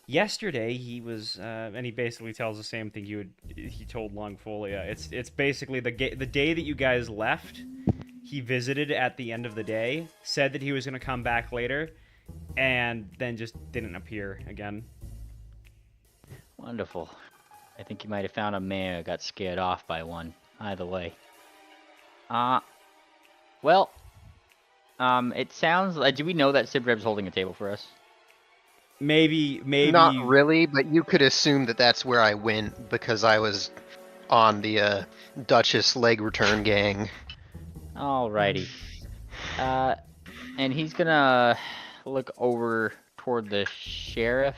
Yesterday he was, and he basically tells the same thing he told Longfolia. It's basically the day that you guys left. He visited at the end of the day, said that he was gonna come back later, and then just didn't appear again. Wonderful. I think you might have found a mare who got scared off by one. Either way. Well, it sounds like, do we know that Sibreb's holding a table for us? Maybe. Not really, but you could assume that that's where I went because I was on the Duchess leg return gang. Alrighty. And he's gonna look over toward the sheriff.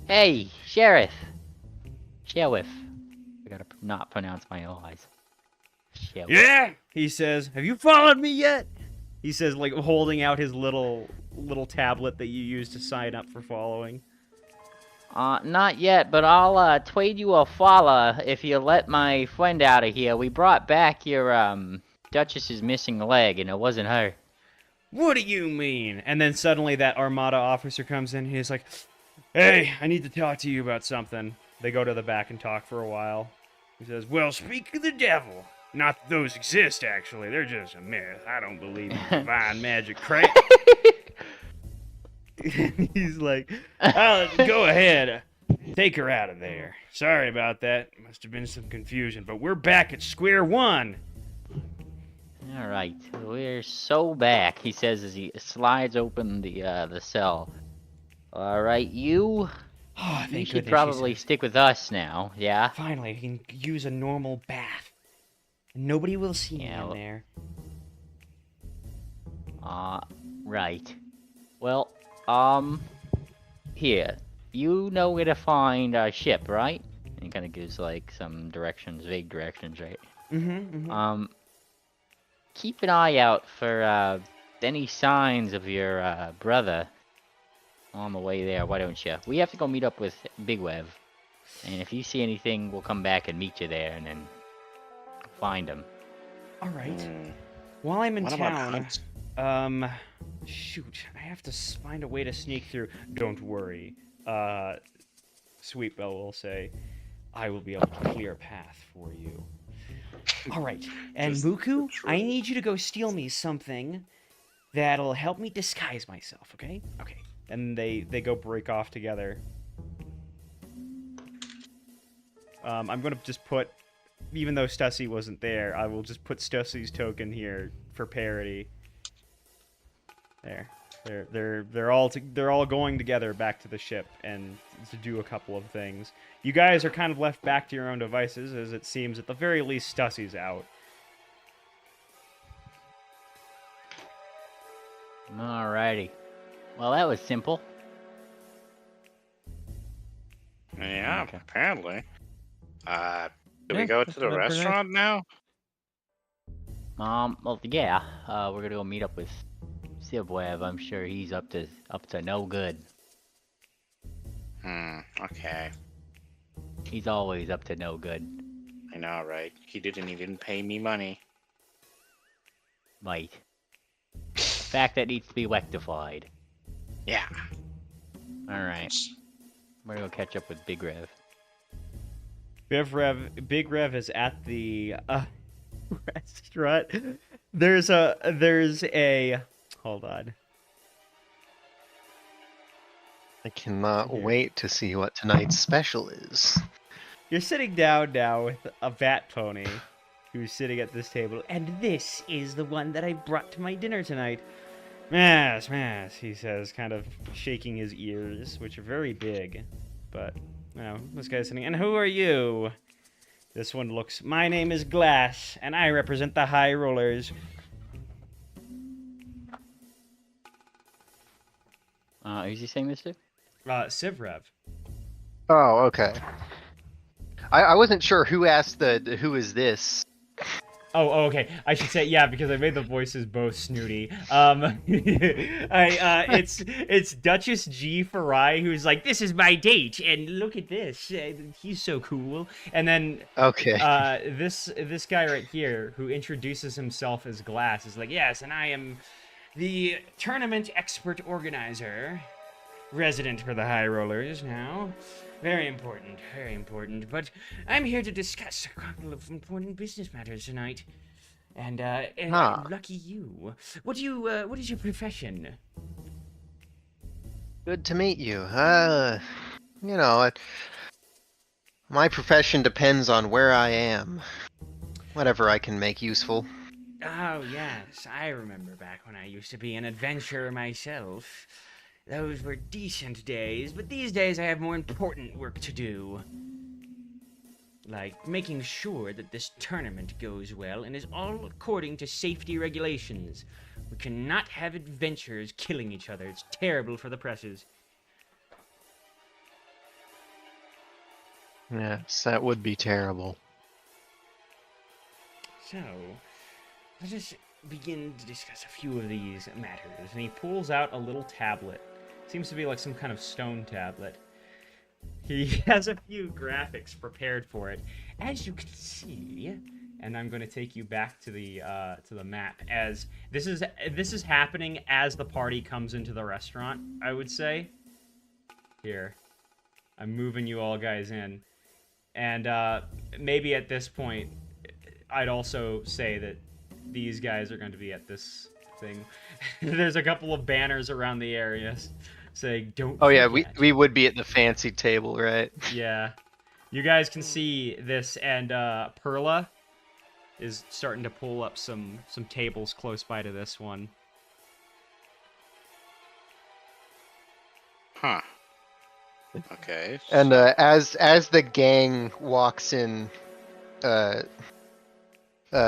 Hey, sheriff! Sheriff. I gotta not pronounce my O's. Sheriff. Yeah, he says. Have you followed me yet? He says, like holding out his little tablet that you use to sign up for following. Not yet, but I'll trade you a follow if you let my friend out of here. We brought back your Duchess's missing leg, and it wasn't her. What do you mean? And then suddenly that Armada officer comes in. He's like, "Hey, I need to talk to you about something." They go to the back and talk for a while. He says, "Well, speak of the devil. Not that those exist, actually. They're just a myth. I don't believe in divine magic crap." He's like, "Oh, go ahead. Take her out of there. Sorry about that. Must have been some confusion, but we're back at square one." Alright, we're so back, he says as he slides open the cell. Alright, you Oh, should thank goodness, he probably says. stick with us now, yeah? Finally, I can use a normal bath. And nobody will see me Yeah, in well- there. Right. Well, here. You know where to find our ship, right? And he kind of gives, like, some directions, vague directions, right? Mm-hmm. Keep an eye out for, any signs of your, brother on the way there, why don't you? We have to go meet up with Big Web. And if you see anything, we'll come back and meet you there and then find him. All right. Hmm. While I'm in What about town, Hunt? shoot, I have to find a way to sneak through. Don't worry, Sweet Belle will say, I will be able to clear a path for you. All right, and Just Muku, betray. I need you to go steal me something that'll help me disguise myself, okay? Okay. And they go break off together. I'm gonna just put, even though Stussy wasn't there, I will just put Stussy's token here for parity. There, they're all going together back to the ship and to do a couple of things. You guys are kind of left back to your own devices, as it seems at the very least Stussy's out. Alrighty. Well, that was simple. Yeah, Okay. apparently. Do we Yeah, go that's to the what I'm doing. restaurant now? Well, yeah, we're gonna go meet up with Sibweb. I'm sure he's up to no good. Okay. He's always up to no good. I know, right? He didn't pay me money. Right. Fact that needs to be rectified. Yeah. Alright. We're gonna go catch up with Big Rev. Big Rev is at the restaurant. There's a hold on. I cannot Here. wait to see what tonight's special is. You're sitting down now with a bat pony who's sitting at this table, and this is the one that I brought to my dinner tonight. Mass, he says, kind of shaking his ears, which are very big. But, you know, this guy's sitting. And who are you? This one looks. My name is Glass, and I represent the High Rollers. Who's he saying this to? Sivrev. Oh, okay. I wasn't sure who asked the who is this. Okay. I should say yeah because I made the voices both snooty. It's Duchess G Farai who's like, this is my date, and look at this. He's so cool. And then Okay. this guy right here who introduces himself as Glass is like, yes, and I am the tournament expert organizer, resident for the High Rollers now. Very important. But I'm here to discuss a couple of important business matters tonight. And lucky you. What is your profession? Good to meet you. You know, my profession depends on where I am. Whatever I can make useful. Oh yes, I remember back when I used to be an adventurer myself. Those were decent days, but these days I have more important work to do. Like making sure that this tournament goes well and is all according to safety regulations. We cannot have adventurers killing each other. It's terrible for the presses. Yes, that would be terrible. So, let us begin to discuss a few of these matters. And he pulls out a little tablet. Seems to be like some kind of stone tablet. He has a few graphics prepared for it. As you can see, and I'm going to take you back to the map, as this is happening as the party comes into the restaurant, I would say. Here. I'm moving you all guys in. And maybe at this point, I'd also say that these guys are going to be at this thing. There's a couple of banners around the areas saying, don't Oh yeah, forget. we would be at the fancy table, right? Yeah. You guys can see this, and Perla is starting to pull up some tables close by to this one. Huh. Okay. And as the gang walks in,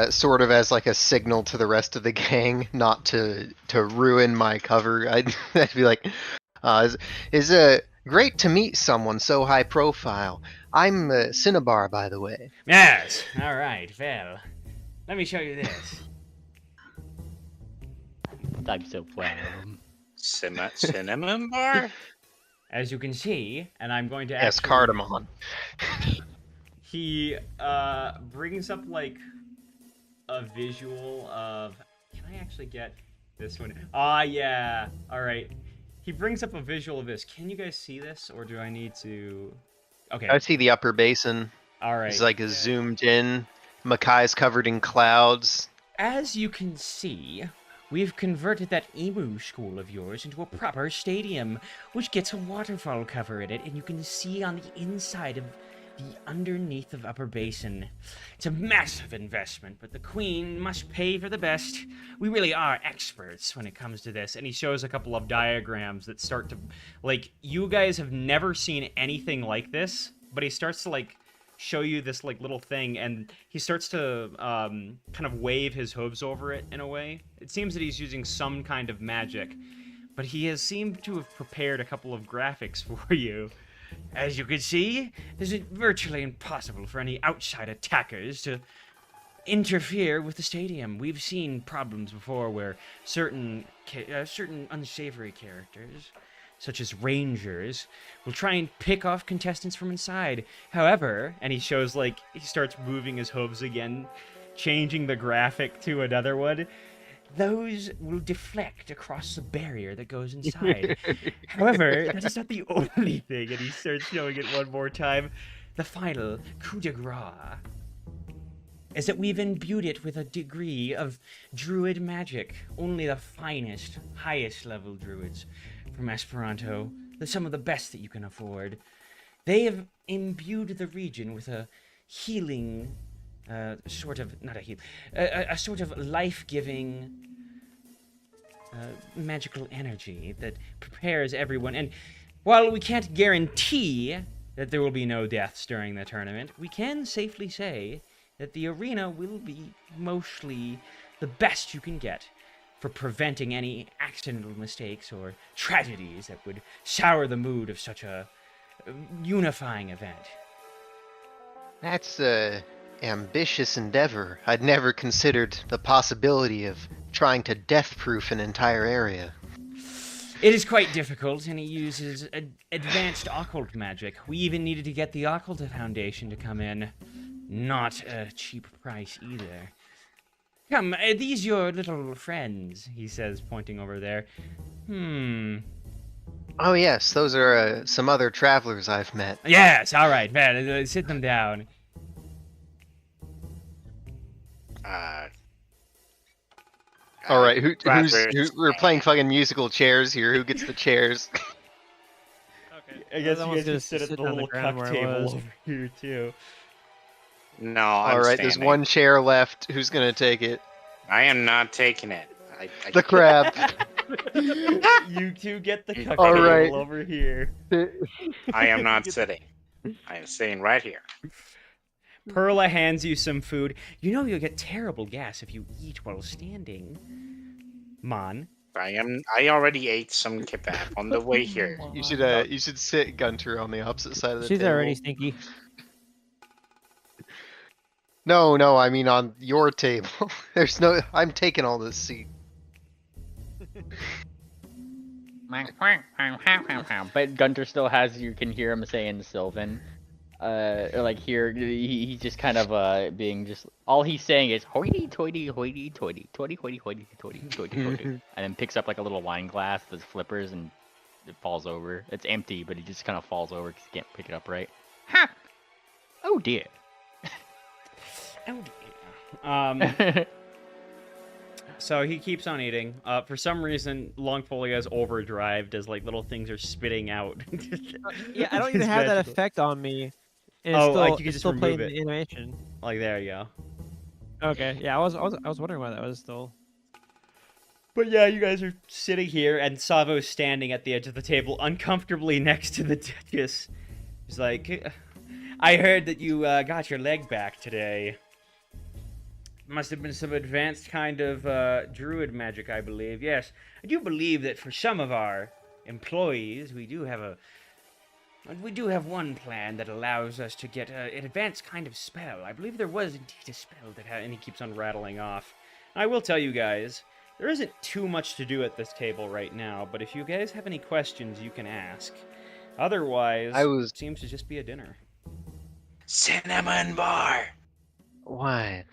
sort of as like a signal to the rest of the gang not to ruin my cover, I'd be like, is great to meet someone so high profile. I'm Cinnabar, by the way. Yes. All right. Well, let me show you this. I'm so proud. Cinnamon bar? As you can see, and I'm going to Yes, actually... cardamom. He brings up like a visual of... Can I actually get this one? Ah, yeah. All right. He brings up a visual of this. Can you guys see this, or do I need to... Okay. I see the upper basin. All right. It's like a zoomed in. Makai's covered in clouds. As you can see, we've converted that emu school of yours into a proper stadium, which gets a waterfall cover in it, and you can see on the inside of the underneath of Upper Basin. It's a massive investment, but the Queen must pay for the best. We really are experts when it comes to this. And he shows a couple of diagrams that start to, like, you guys have never seen anything like this, but he starts to, like, show you this, like, little thing, and he starts to kind of wave his hooves over it in a way. It seems that he's using some kind of magic, but he has seemed to have prepared a couple of graphics for you. As you can see, it's virtually impossible for any outside attackers to interfere with the stadium. We've seen problems before where certain unsavory characters, such as rangers, will try and pick off contestants from inside. However, and he shows, like, he starts moving his hooves again, changing the graphic to another one, those will deflect across the barrier that goes inside. However, that is not the only thing, and he starts showing it one more time. The final coup de grace is that we've imbued it with a degree of druid magic. Only the finest, highest level druids from Esperanto, some of the best that you can afford. They have imbued the region with a healing, a sort of life-giving magical energy that prepares everyone. And while we can't guarantee that there will be no deaths during the tournament, we can safely say that the arena will be mostly the best you can get for preventing any accidental mistakes or tragedies that would sour the mood of such a unifying event. That's ambitious endeavor. I'd never considered the possibility of trying to death-proof an entire area. It is quite difficult, and he uses advanced occult magic. We even needed to get the Occult Foundation to come in. Not a cheap price either. Come, are these your little friends? He says, pointing over there. Oh yes, those are some other travelers I've met. Yes, all right, man. Sit them down. All right, we're playing Yeah. fucking musical chairs here. Who gets the chairs? Okay. I guess was you guys gonna just sit at the on little ground cup where I table was. over here, too. No, All I'm right, there's standing. one chair left. Who's gonna take it? I am not taking it. The crab. You two get the cup All table right. over here. I am not sitting. I am sitting right here. Perla hands you some food. You know you'll get terrible gas if you eat while standing. Mon. I already ate some kebab on the way here. You should sit Gunter on the opposite side of the She's table. already stinky. No, I mean on your table. I'm taking all this seat. But Gunter still has, you can hear him saying Sylvan. Or like here, he's just kind of being just, all he's saying is hoity toity hoity toity toity hoity hoity toity toity toity, and then picks up like a little wine glass that's flippers and it falls over. It's empty, but he just kind of falls over because he can't pick it up right. Ha! Oh dear. Oh dear. So he keeps on eating. For some reason, Longfolio has overdrive, as like little things are spitting out. Yeah, I don't even His have that vegetable- effect on me. And Oh, it's like still, you can it's just still playing remove the it. animation. Like there you go. Okay, yeah, I was wondering why that was still. But yeah, you guys are sitting here, and Savo's standing at the edge of the table, uncomfortably next to the Duchess. He's like, I heard that you got your leg back today. Must have been some advanced kind of druid magic, I believe. Yes, I do believe that for some of our employees, we do have one plan that allows us to get an advanced kind of spell. I believe there was indeed a spell that and he keeps on rattling off. I will tell you guys, there isn't too much to do at this table right now, but if you guys have any questions, you can ask. Otherwise, it seems to just be a dinner. Cinnamon bar. What?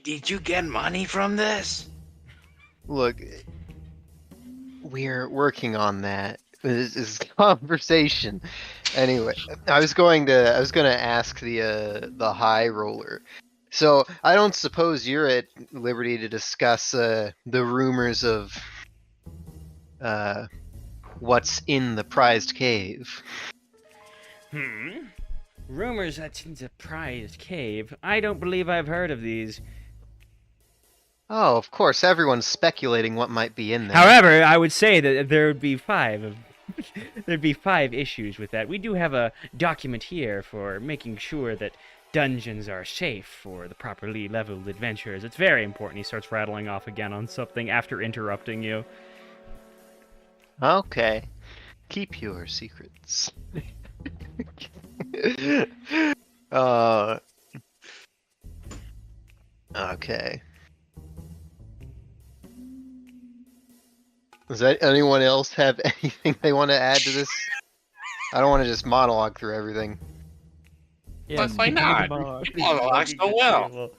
Did you get money from this? Look, we're working on that. This is conversation. Anyway, I was going to ask the high roller. So I don't suppose you're at liberty to discuss the rumors of what's in the prized cave. Rumors that's in the prized cave. I don't believe I've heard of these. Oh, of course, everyone's speculating what might be in there. However, I would say that there would be there'd be 5 issues with that. We do have a document here for making sure that dungeons are safe for the properly leveled adventurers. It's very important. He starts rattling off again on something after interrupting you. Okay. Keep your secrets. Okay. Does anyone else have anything they want to add to this? I don't want to just monologue through everything. Yeah, Why not? Monologue so well.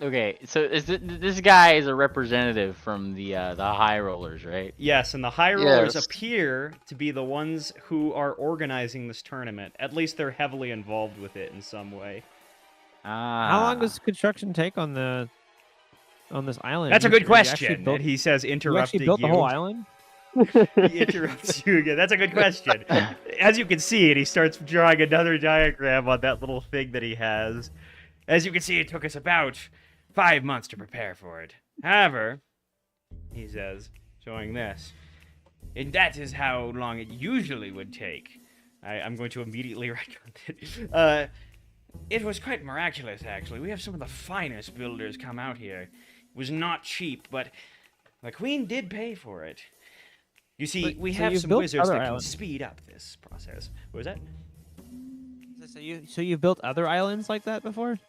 Okay, so this guy is a representative from the High Rollers, right? Yes, and the High Rollers Yes. appear to be the ones who are organizing this tournament. At least they're heavily involved with it in some way. How long does construction take on this island? That's a You- good you question. actually built- And he says, You interrupting actually built the whole island? He interrupts you again. That's a good question. As you can see, and he starts drawing another diagram on that little thing that he has. As you can see, it took us about 5 months to prepare for it. However, he says, showing this, and that is how long it usually would take. I'm going to immediately write it. It was quite miraculous, actually. We have some of the finest builders come out here. It was not cheap, but the Queen did pay for it. You see, But- we so have you've some built wizards other that can islands. speed up this process. What was that? So you've built other islands like that before?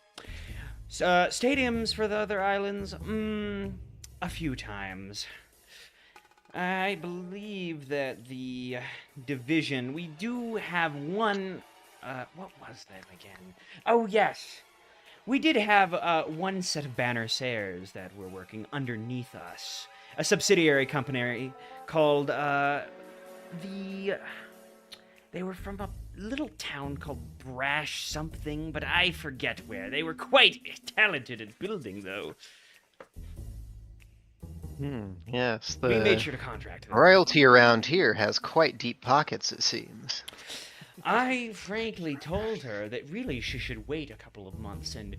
Stadiums for the other islands? A few times. I believe that the division, we do have one, what was that again? Oh, yes. We did have one set of bannersaires that were working underneath us. A subsidiary company called, They were from a little town called Brash something, but I forget where. They were quite talented at building, though. Yes, We made the sure to contract them. royalty around here has quite deep pockets, it seems. I frankly told her that really she should wait a couple of months and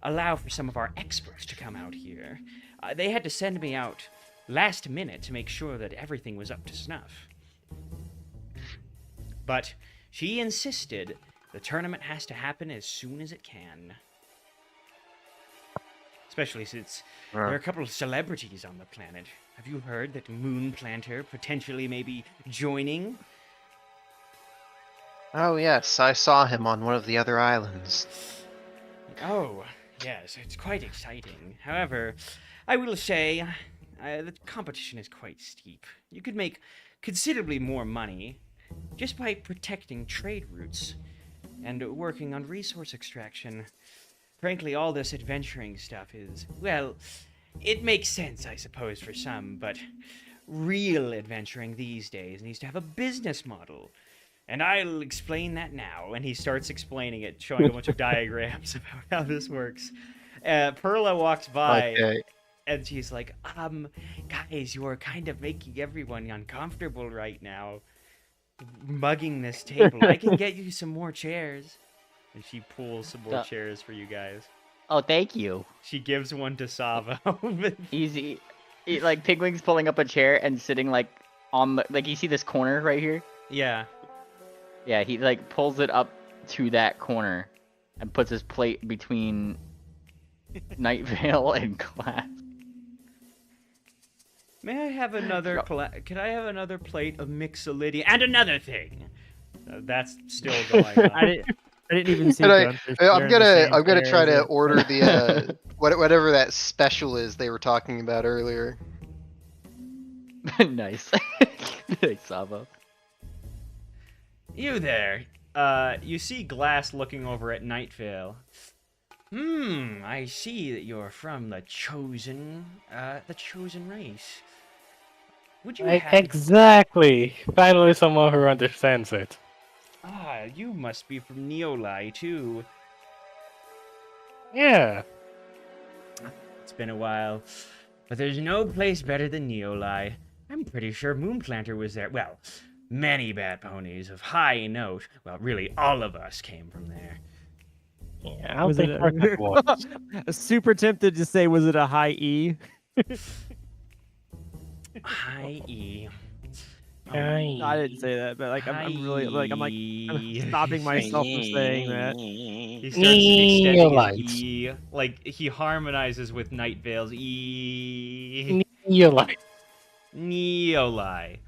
allow for some of our experts to come out here. They had to send me out last minute to make sure that everything was up to snuff. But she insisted the tournament has to happen as soon as it can. Especially since there are a couple of celebrities on the planet. Have you heard that Moon Planter potentially may be joining? Oh yes, I saw him on one of the other islands. Oh, yes, it's quite exciting. However, I will say the competition is quite steep. You could make considerably more money just by protecting trade routes and working on resource extraction. Frankly, all this adventuring stuff is, well, it makes sense, I suppose, for some, but real adventuring these days needs to have a business model. And I'll explain that now. And he starts explaining it, showing a bunch of diagrams about how this works. Perla walks by, Okay. and she's like, guys, you are kind of making everyone uncomfortable right now. Mugging this table. I can get you some more chairs. And she pulls some more chairs for you guys. Oh, thank you. She gives one to Savo. Easy. Like Pigwing's pulling up a chair and sitting like on the you see this corner right here? Yeah. Yeah, he like pulls it up to that corner and puts his plate between Night Vale and Glass. May I have another Could I have another plate of Mixolydian? And another thing. That's still going on. I didn't even see. And Gunther I'm sharing the same gonna try chair to as a- order the whatever that special is they were talking about earlier. Nice. Nice, Savo. You there. You see Glass looking over at Night Vale. I see that you're from the chosen race. Would you have... Exactly. Finally, someone who understands it. You must be from Neolai, too. Yeah. It's been a while, but there's no place better than Neolai. I'm pretty sure Moonplanter was there. Well, many bad ponies of high note. Well, really, all of us came from there. Yeah, I'll Was take it perfect ones. Super tempted to say, was it a high E? High E. No, I didn't say that, but like I'm really I'm stopping myself from saying that. He starts extending Neolite. his E. Like, he harmonizes with Night Vale's E. Neolite. Neolai.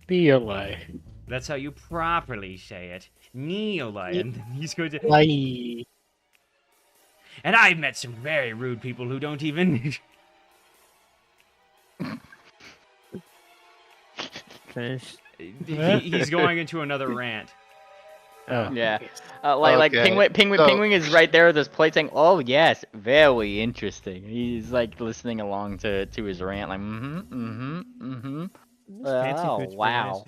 Neolite. That's how you properly say it. Neolai. And then he's going to... Lie. And I've met some very rude people who don't even... Finish. He's going into another rant. Oh. Yeah. Like Okay, Penguin is right there with his plate saying, "Oh yes, very interesting." He's like listening along to his rant, like Fancy Oh pitch for wow.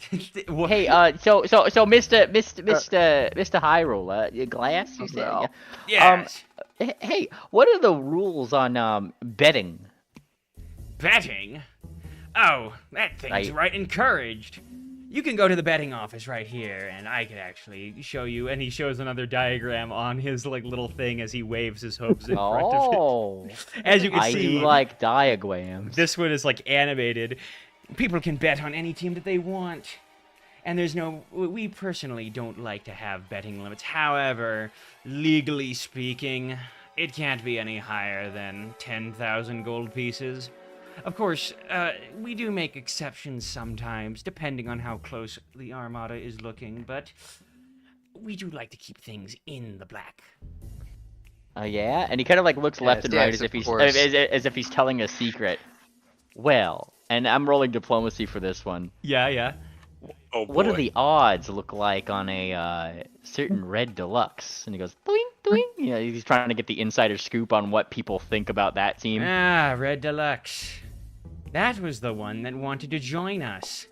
What- Hey, so Mr. High Roller, your Glass, you said. Well. Yes. Hey, what are the rules on betting? Betting? Oh, that thing's right encouraged. You can go to the betting office right here, and I could actually show you. And he shows another diagram on his like little thing as he waves his hooves in front of Oh, it. As you can I see, do like diagrams. this one is like animated. People can bet on any team that they want. And there's no... We personally don't like to have betting limits. However, legally speaking, it can't be any higher than 10,000 gold pieces. Of course, we do make exceptions sometimes, depending on how close the Armada is looking, but we do like to keep things in the black. Yeah, and he kind of like looks left and Yes, right as of if he's course. as if he's telling a secret. Well, and I'm rolling diplomacy for this one. Yeah. Oh What do the odds look like on a certain red deluxe? And he goes, doing, doing. You know, he's trying to get the insider scoop on what people think about that team. Ah, Red Deluxe. That was the one that wanted to join us.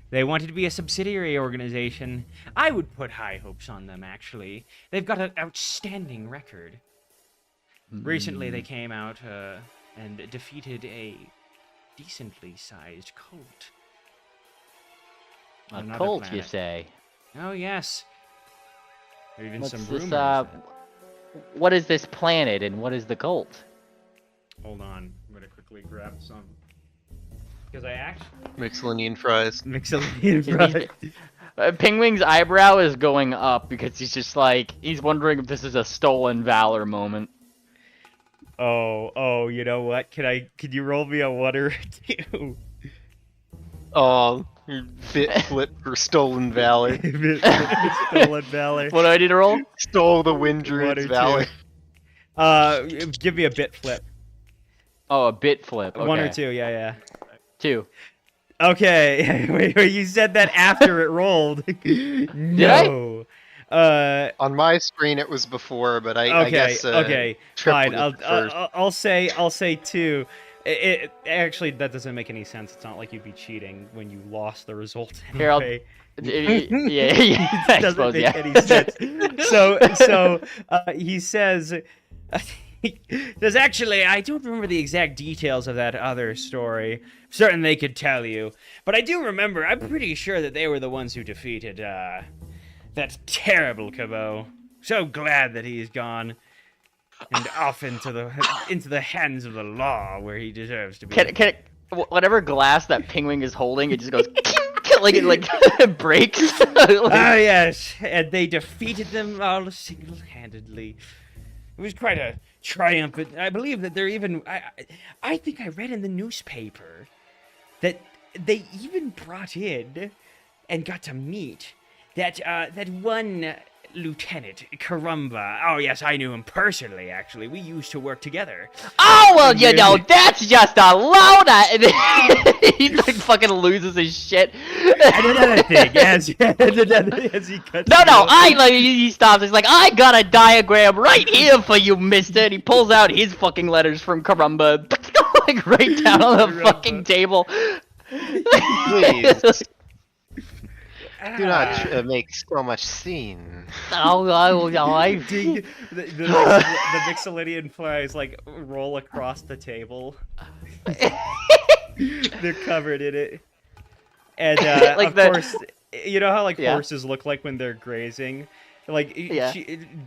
They wanted to be a subsidiary organization. I would put high hopes on them, actually. They've got an outstanding record. Recently, they came out and defeated a decently sized cult. A Another cult, you planet. say? Oh, yes. There are even What's some this, rumors. that- what is this planet and what is the cult? Hold on. I'm going to quickly grab some. Because I actually... Mixolydian fries. Mixolydian He's- Pingwing's eyebrow is going up because he's just like, he's wondering if this is a stolen valor moment. Oh, you know what? Can you roll me a 1 or 2? Oh, bit flip for stolen valor. Stolen valor. What do I need to roll? Stole the wind 1 or druid's 2. valor. Give me a bit flip. Oh, a bit flip. Okay. 1 or 2, yeah. 2. Okay, wait, you said that after it rolled. No. On my screen, it was before, but I Okay, guess. okay, tripled fine. it first. I'll say 2. It actually, that doesn't make any sense. It's not like you'd be cheating when you lost the result Here, I'll- anyway. yeah, I Doesn't suppose, make yeah. any sense. So he says, there's actually, I don't remember the exact details of that other story. Certain they could tell you, but I do remember. I'm pretty sure that they were the ones who defeated that terrible Cabot. So glad that he's gone and off into the hands of the law, where he deserves to be. Can whatever glass that Pingwing is holding, it just goes like it like breaks. Ah, yes, and they defeated them all single-handedly. It was quite a triumphant. I believe that they're even. I think I read in the newspaper that they even brought in and got to meet that one Lieutenant Karumba. Oh yes, I knew him personally. Actually, we used to work together. Oh well, you know that's just a loader. And he like fucking loses his shit. And another thing, as he cuts. No, he stops. He's like, I got a diagram right here for you, mister. And he pulls out his fucking letters from Karumba, like right down on the Karumba. fucking table. Please. Do not make so much scene. I Dig, the Mixolydian flies like roll across the table. They're covered in it, and Like of the- course, you know how like Yeah. horses look like when they're grazing. Like Yeah.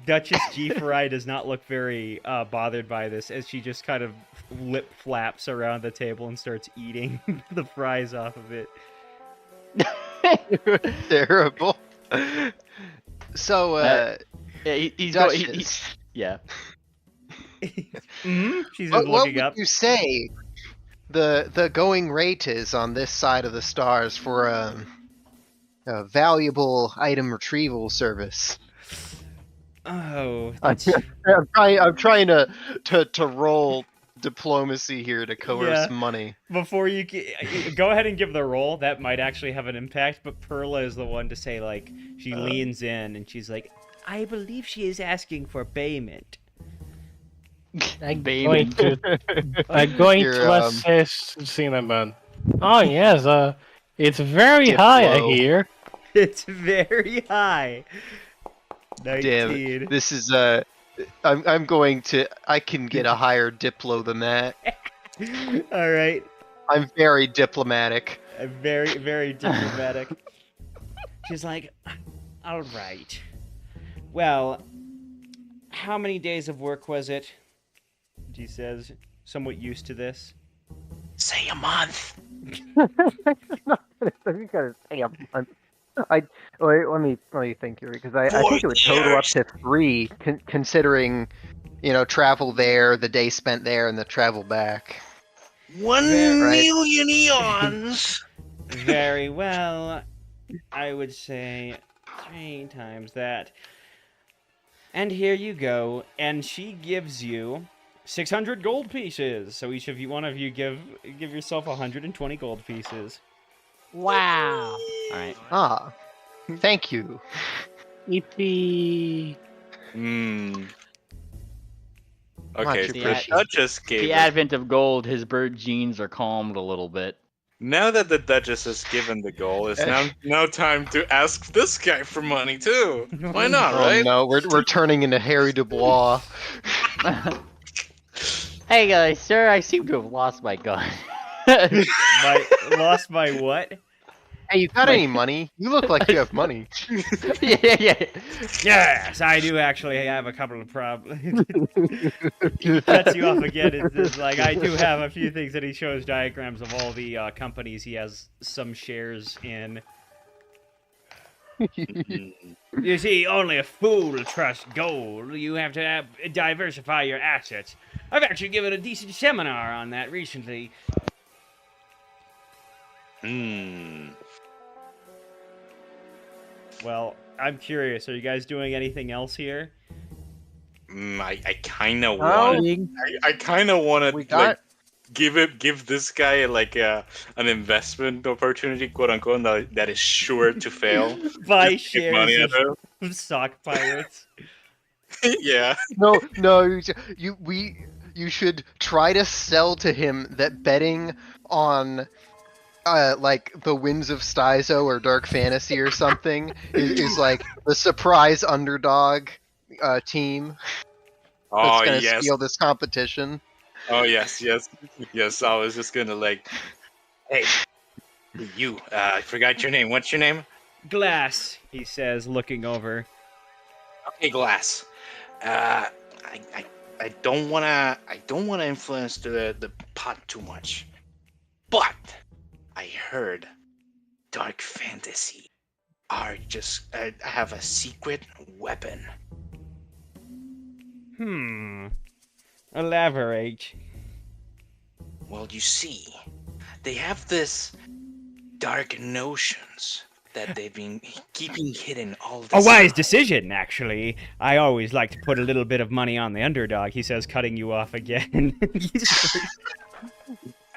Duchess G4I does not look very bothered by this, as she just kind of lip flaps around the table and starts eating the fries off of it. Terrible. So, Yeah, he's Duchess, yeah. She's what looking would up. you say the going rate is on this side of the stars for a valuable item retrieval service? Oh, I'm trying to roll diplomacy here to coerce Yeah. money. before you go ahead and give the roll, that might actually have an impact. But Perla is the one to say, like, she leans in and she's like, I believe she is asking for payment. I'm Baby. going to Your, assist Cinnamon. Oh yes, it's very Dip high, I low. hear. It's very high. 19. Damn, this is I can get a higher diplo than that. All right. I'm very diplomatic. Very, very diplomatic. She's like, all right. Well, how many days of work was it? She says, somewhat used to this. Say a month. You gotta say a month. Wait, let me think here, because I think it would total up to 3, Considering, travel there, the day spent there, and the travel back. 1 Right. million eons. Very well. I would say 3 times that. And here you go. And she gives you 600 gold pieces. So each of you, one of you, give yourself 120 gold pieces. Wow. Alright. Ah, thank you. Yippee! Hmm. Much Okay, appreciated. the Duchess gave The it. advent of gold, his bird genes are calmed a little bit. Now that the Duchess has given the goal, it's now time to ask this guy for money too. Why not, Oh right? no, we're turning into Harry Dubois. Hey, sir, I seem to have lost my gun. Lost my what? Hey, you got My- any money? You look like you have money. yeah. Yes, I do actually have a couple of problems. He cuts you off again. It's like I do have a few things that he shows diagrams of all the companies he has some shares in. You see, only a fool trusts gold. You have to diversify your assets. I've actually given a decent seminar on that recently. Hmm. Well, I'm curious. Are you guys doing anything else here? I kind of Oh, want. I kind of want we to got- like give this guy like an investment opportunity, quote unquote, that is sure to fail. Buy Just get money shares out of of sock pirates. it. Yeah. No, you should try to sell to him that betting on like the Winds of Styzo or Dark Fantasy or something is like the surprise underdog team that's Oh gonna yes. steal this competition. Oh yes. I was just gonna like, hey, you. I forgot your name. What's your name? Glass, he says, looking over. Okay, Glass. I don't wanna influence the pot too much, but I heard Dark Fantasy are just have a secret weapon. Elaborate. Well, you see, they have this dark notions that they've been keeping hidden all this A wise time. decision, actually. I always like to put a little bit of money on the underdog, he says, cutting you off again.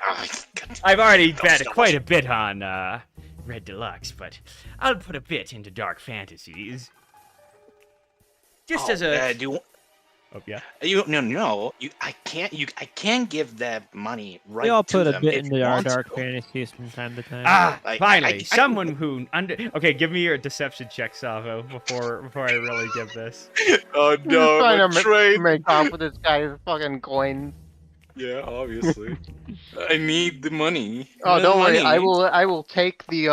Oh, God. I've already Don't bet stop quite a watching. bit on Red Deluxe, but I'll put a bit into Dark Fantasies. Just as a... do you, Oh, yeah. no, I can't give that money right We all to put a them bit if you into our want dark to. fantasies from time to time. Ah, Like, finally, I- someone who Okay, give me your deception check, Savo, before I really give this. Oh He's no, trying I'm to betrayed. make off with this guy's fucking coin. Yeah, obviously. I need the money. Oh, The don't worry. money. I will take the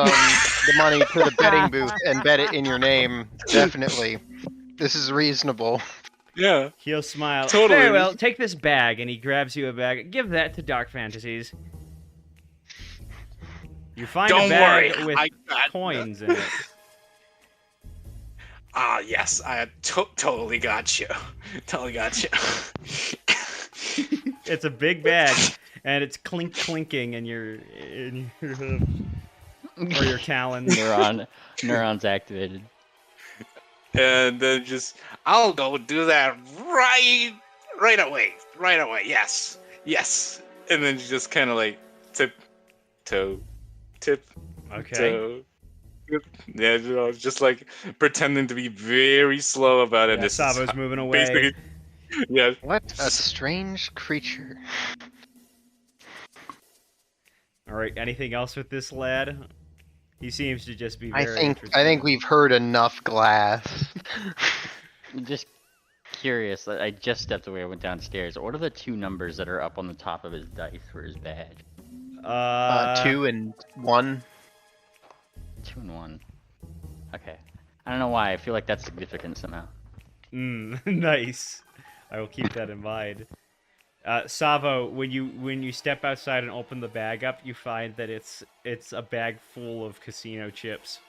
money to the betting booth and bet it in your name. Definitely. This is reasonable. Yeah. He'll smile. Totally. Very well, take this bag, and he grabs you a bag. Give that to Dark Fantasies. You find Don't a bag worry. with I got coins in it. Ah, yes, I totally got you. Totally got you. It's a big bag, and it's clinking in your hoof or your talons. Neurons activated. And then I'll go do that right away. Right away. Yes. And then just kind of like tip, toe, tip, Okay. toe. Tip. Yeah, just like pretending to be very slow about it. Yeah, This is Savo's moving away. basically, yeah. What a strange creature. All right. Anything else with this lad? He seems to just be I very think interested. we've heard enough glass. Just curious. I just stepped away. I went downstairs. What are the 2 numbers that are up on the top of his dice for his badge? 2 and 1. 2 and 1. Okay. I don't know why. I feel like that's significant somehow. Nice. I will keep that in mind. Savo, when you step outside and open the bag up, you find that it's a bag full of casino chips.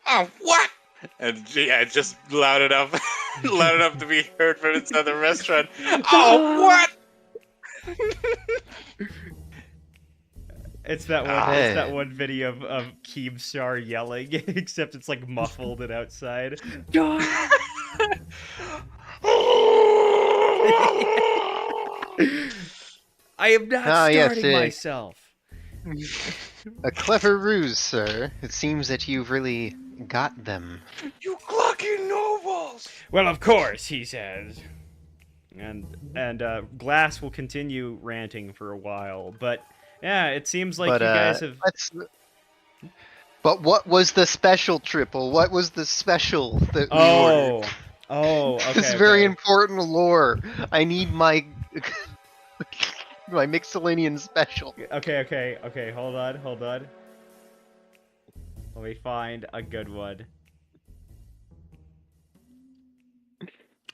Oh, what? And yeah, just loud enough, loud enough to be heard from inside the restaurant. Oh, what? It's that one. God. It's that one video of Keemstar yelling, except it's like muffled and outside. I am not Ah, yes, starting eh. myself. A clever ruse, sir. It seems that you've really got them. You clucking nobles! Well, of course, he says. And Glass will continue ranting for a while, but yeah, it seems like But you guys have. But what was the special, Triple? What was the special that we ordered? Okay. This is very okay. important lore. I need my my Mixolydian special. Okay. Hold on. Let me find a good one.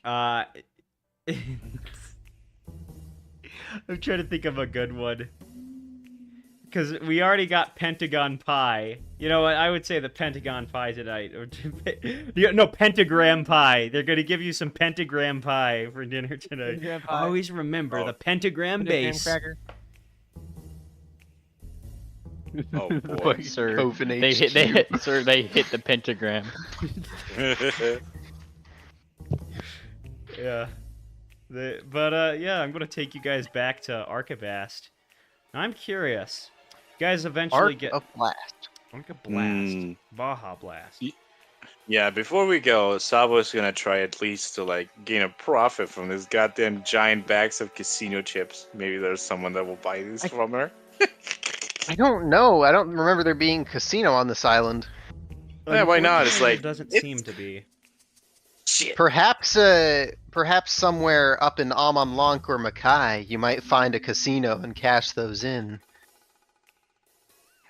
I'm trying to think of a good one. Because we already got Pentagon Pie. You know what? I would say the Pentagon Pie tonight. No, Pentagram Pie. They're going to give you some Pentagram Pie for dinner tonight. Pentagram pie. Always remember the Pentagram Pentagram base. cracker. Oh boy. Sir, Coven they hit the pentagram. Yeah. Yeah, I'm going to take you guys back to Archibast. I'm curious. You guys eventually get... Blast. Arca Blast. Mm. Baja Blast. Yeah, before we go, Sabo's gonna try at least to like gain a profit from this goddamn giant bags of casino chips. Maybe there's someone that will buy these from her. I don't know. I don't remember there being casino on this island. Yeah, why not? It's like It doesn't it's- seem to be. Shit. Perhaps somewhere up in Amon Lank or Mackay, you might find a casino and cash those in.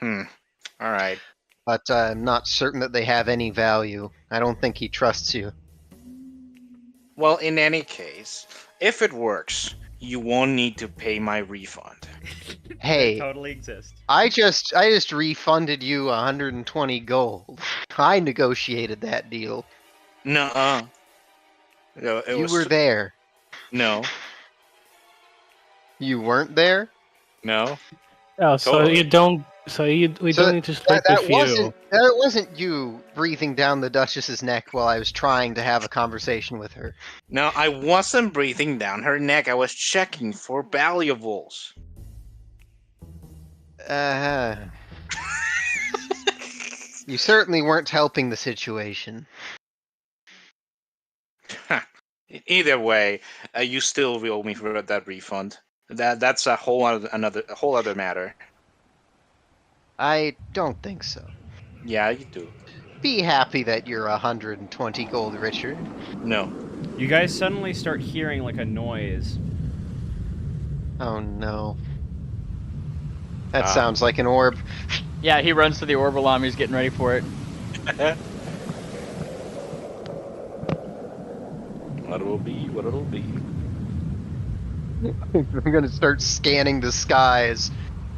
All right. But I'm not certain that they have any value. I don't think he trusts you. Well, in any case, if it works, you won't need to pay my refund. Hey, It totally exists. I just refunded you 120 gold. I negotiated that deal. Nuh-uh. No, it You was were there. No, You weren't there? no. Oh, so Totally. you don't. So we So don't need to split That with you. wasn't you breathing down the Duchess's neck while I was trying to have a conversation with her. No, I wasn't breathing down her neck. I was checking for valuables. You certainly weren't helping the situation. Either way, you still owe me for that refund. That's a whole other matter. I don't think so. Yeah, you do. Be happy that you're 120 gold richer. No. You guys suddenly start hearing like a noise. Oh no. That Ah. sounds like an orb. Yeah, he runs to the orb alarm. He's getting ready for it. What it'll be, what it'll be. I'm gonna start scanning the skies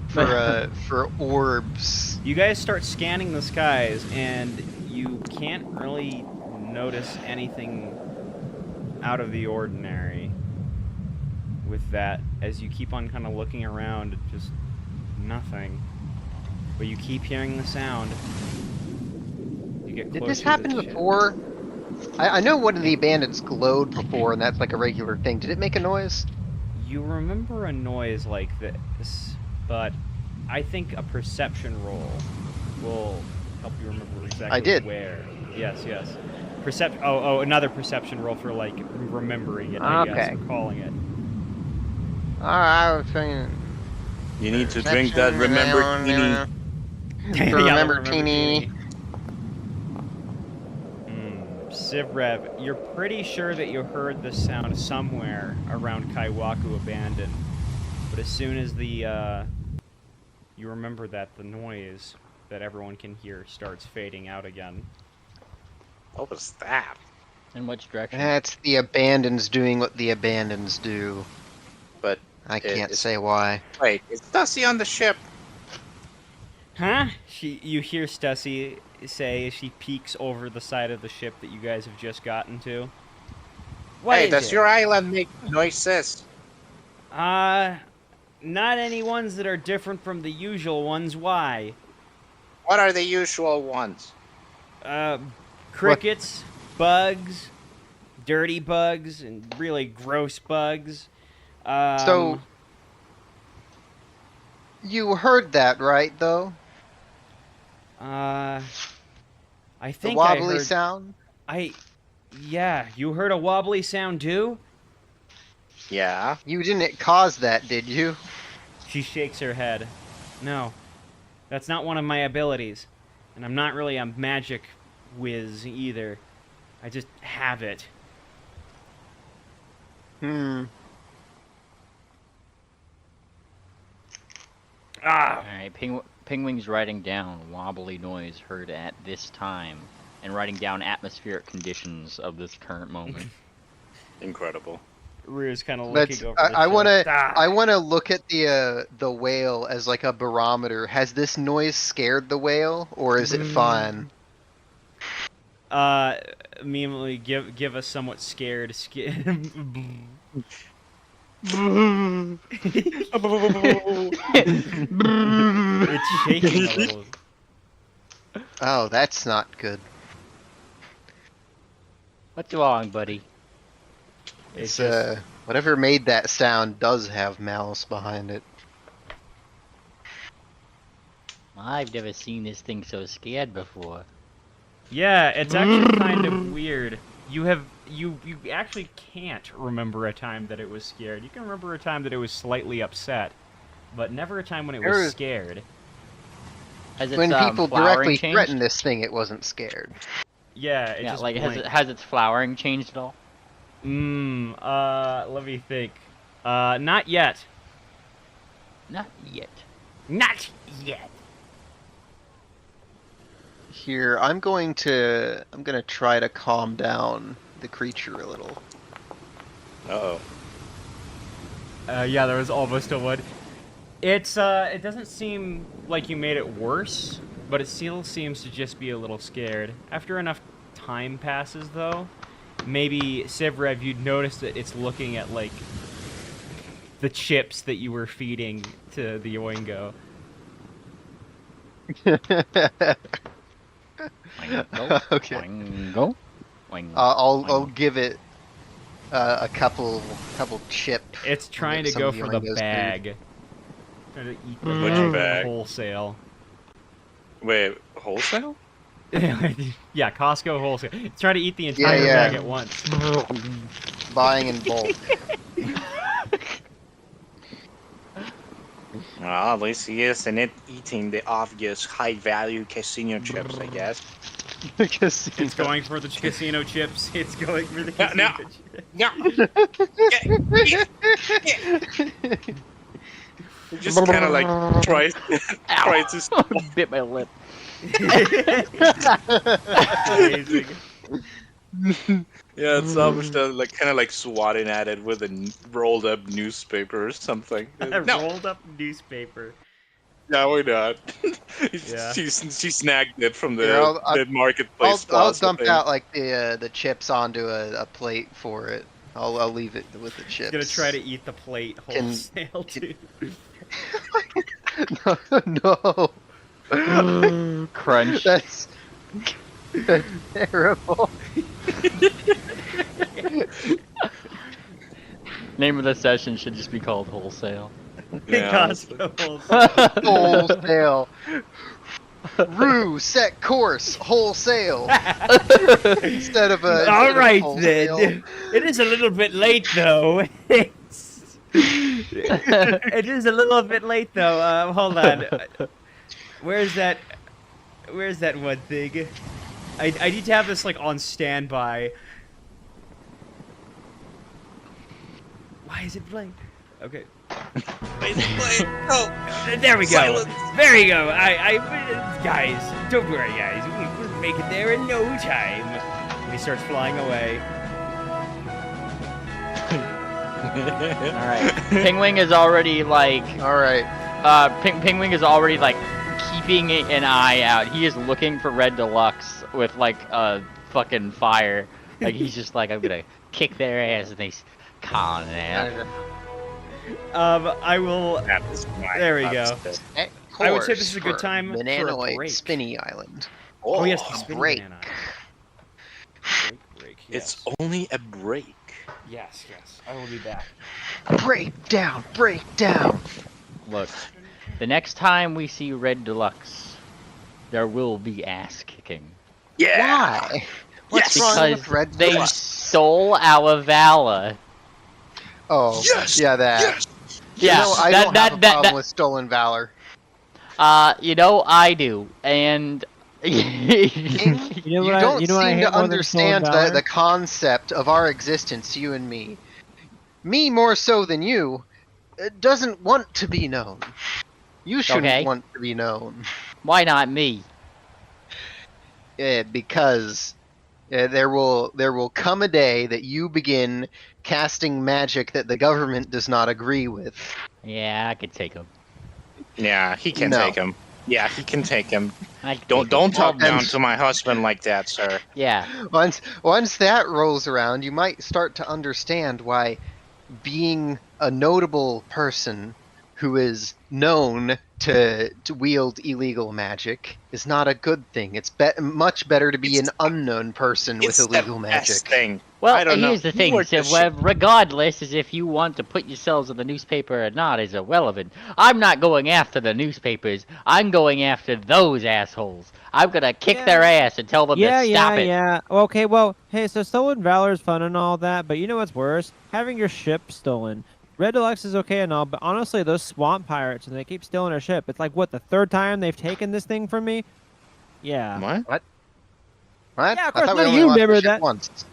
for orbs. You guys start scanning the skies, and you can't really notice anything out of the ordinary with that. As you keep on kind of looking around, just nothing. But you keep hearing the sound. You get closer Did this to happen the ship. before? I know one of the bandits glowed before, and that's like a regular thing. Did it make a noise? You remember a noise like this, but I think a perception roll will help you remember exactly I did. where. Yes. Another perception roll for like remembering it, I guess, Okay. recalling it. I was saying. You need to drink that remember teeny. Remember teeny. Sivrev, you're pretty sure that you heard the sound somewhere around Kaiwaku Abandon, but as soon as the you remember that the noise that everyone can hear starts fading out again. What was that? In which direction? That's the Abandons doing what the Abandons do. But I can't it's- say why. wait, is Dusty on the ship? Huh? You hear Stussy say as she peeks over the side of the ship that you guys have just gotten to. What Hey, is does it? your island make noises? Not any ones that are different from the usual ones. Why? What are the usual ones? Crickets, bugs, dirty bugs, and really gross bugs. So you heard that, right? Though I the think wobbly I heard. sound. Yeah, you heard a wobbly sound too? Yeah. You didn't cause that, did you? She shakes her head. No, that's not one of my abilities, and I'm not really a magic whiz either. I just have it. Hmm. Ah! Alright, Pingwing's writing down wobbly noise heard at this time, and writing down atmospheric conditions of this current moment. Incredible. Rue's kind of But looking over the I want to. ship. Ah! I want to look at the whale as like a barometer. Has this noise scared the whale, or is it fine? Immediately give us somewhat scared skin. It's shaking a little. Oh, that's not good. What's wrong, buddy? It's just- whatever made that sound does have malice behind it. I've never seen this thing so scared before. Yeah, it's actually kind of weird. You actually can't remember a time that it was scared. You can remember a time that it was slightly upset, but never a time when it was scared. Has its, When people flowering directly changed? threaten this thing, it wasn't scared. Yeah, it Yeah, just like blinked. has its flowering changed at all? Let me think. Not yet. Not yet. Not yet. Here, I'm gonna try to calm down the creature a little. Uh-oh. Yeah, there was almost a wood. It doesn't seem like you made it worse, but it still seems to just be a little scared. After enough time passes, though, maybe, Sivrev, you'd notice that it's looking at, like, the chips that you were feeding to the Oingo. Oingo, Okay. Oingo, oingo, I'll oingo. give it a couple chip. It's trying to some go of the for the Oingo's food. bag. Trying to eat the Which bag? wholesale. Wait, wholesale? Yeah, Costco wholesale. It's trying to eat the entire yeah. bag at once. Buying in bulk. Well, at least he isn't eating the obvious high-value casino chips, I guess. It's going for the casino chips. It's going for the casino No. chips. He just kind of like tries to Bit my lip. Amazing. Yeah, it's almost like kind of like swatting at it with a rolled up newspaper or something. A No, rolled up newspaper. no, we're not. Yeah. She snagged it from Here, the I'll marketplace. I'll plaza dump thing. out like the chips onto a plate for it. I'll leave it with the chips. He's gonna try to eat the plate wholesale too. No. Crunch. That's terrible. Name of the session should just be called Wholesale. Yeah, Costco wholesale. Wholesale. Rue, set course, wholesale. Instead of a. All instead of right wholesale. then. It is a little bit late though. It is a little bit late though. Hold on. Where's that one thing? I need to have this like on standby. Why is it blank? Okay. Oh, There we go. Silence. There you go. Guys, don't worry, guys. We'll make it there in no time. And he starts flying away. Alright. Pingwing is already like All right. Pingwing is already like keeping an eye out. He is looking for Red Deluxe with like a fucking fire. Like he's just like, I'm gonna kick their ass and they calling it out. I will. That is my There we go. upset. I would say this is a good Course time for a Bananoid break. Spinny Island. Oh, yes, Oh, the spinny break. banana. Break. it's Yes. only a break. Yes. I will be back. Break down. Look, the next time we see Red Deluxe, there will be ass kicking. Yeah. Why? What's wrong Because with Red they Deluxe? stole our Valor. Oh, Yes. yeah, that. Yes. You Yeah, know, I that- don't that- have a that- problem that- with stolen valor. I do, and King, You know you what don't I seem hate to more than stolen understand valor? the concept of our existence, you and me. Me more so than you, doesn't want to be known. You shouldn't Okay. want to be known. why not me? Because there will come a day that you begin casting magic that the government does not agree with. Yeah, I could take him. Yeah, he can No. take him. Yeah, he can take him. I could Don't take him. talk Well, down and- to my husband like that, sir. Yeah, Once that rolls around, you might start to understand why being a notable person who is known to wield illegal magic is not a good thing. It's much better to be It's- an unknown person with It's illegal the magic. best thing. well, I don't know. here's the You thing, were so, just well, regardless as if you want to put yourselves in the newspaper or not is irrelevant. I'm not going after the newspapers, I'm going after those assholes. I'm gonna kick their ass and tell them to stop it. Yeah. Okay, well, hey, so stolen valor is fun and all that, but you know what's worse? Having your ship stolen. Red Deluxe is okay and all, but honestly, those swamp pirates, and they keep stealing our ship. It's like, what, the third time they've taken this thing from me? Yeah. What? What? Yeah, of I course, thought no, we only you lost the remember ship that. once.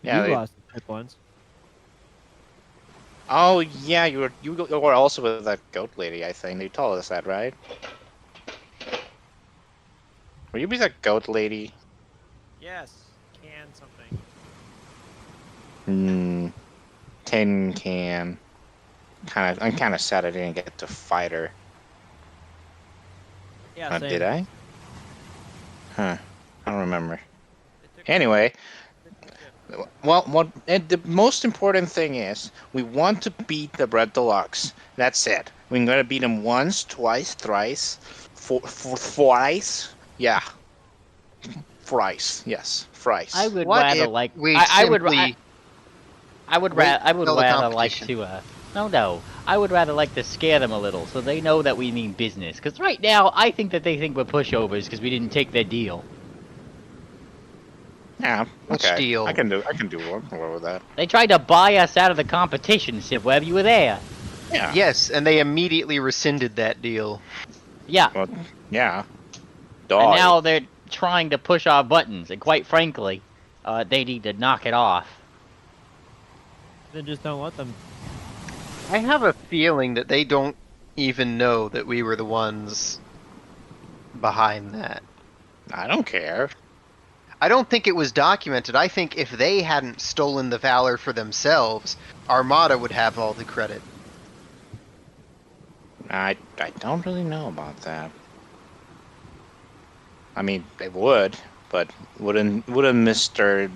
Yeah. You lost the ship once. Oh yeah, you were also with that goat lady. I think you told us that, right? Were you with that goat lady? Yes. Can something. Tin can. I'm kind of sad I didn't get to fight her. Yeah, Did I? Huh. I don't remember. Anyway, and the most important thing is we want to beat the Red Deluxe. That's it. We're gonna beat them once, twice, thrice, thrice. Yeah. Thrice. Yes. Thrice. I would What rather if like we I would simply I would wait I would till the rather like competition? to no, I would rather like to scare them a little so they know that we mean business. Because right now, I think that they think we're pushovers because we didn't take their deal. Yeah. Which Okay. deal? I can do more with that. They tried to buy us out of the competition, Sibweb. You were there. Yeah. Yes, and they immediately rescinded that deal. Yeah. Well, yeah. And Dog. now they're trying to push our buttons, and quite frankly, they need to knock it off. Then just don't let them. I have a feeling that they don't even know that we were the ones behind that. I don't care. I don't think it was documented. I think if they hadn't stolen the valor for themselves, Armada would have all the credit. I don't really know about that. I mean, they would, but wouldn't Mr.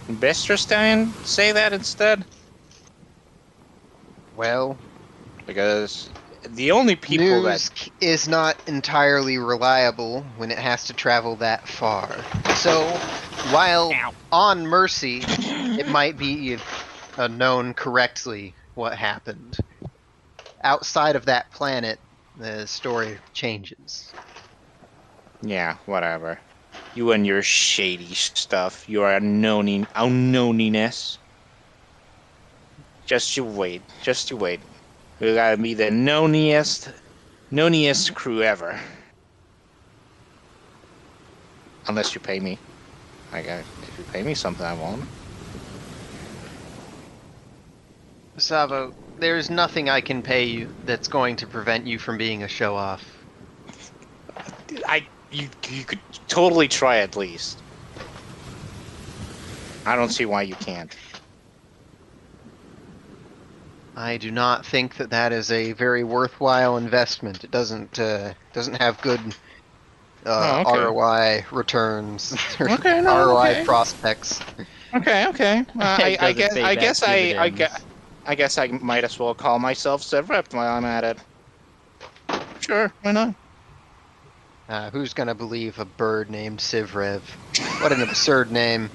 Investorstein say that instead? Well, Because the only people news that is not entirely reliable when it has to travel that far. So, while on Mercy, it might be known correctly what happened. Outside of that planet, the story changes. yeah, whatever. You and your shady stuff, your unknowniness. Just you wait. We gotta be the knowniest crew ever. Unless you pay me. If you pay me something, I won't. Savo, there's nothing I can pay you that's going to prevent you from being a show-off. You could totally try at least. I don't see why you can't. I do not think that that is a very worthwhile investment. It doesn't have good Oh, okay. ROI returns, or Okay, no, ROI okay. prospects. Okay. It doesn't pay back dividends. I guess I might as well call myself Sevrep while I'm at it. Sure, why not? Who's gonna believe a bird named Sivrev? What an absurd name.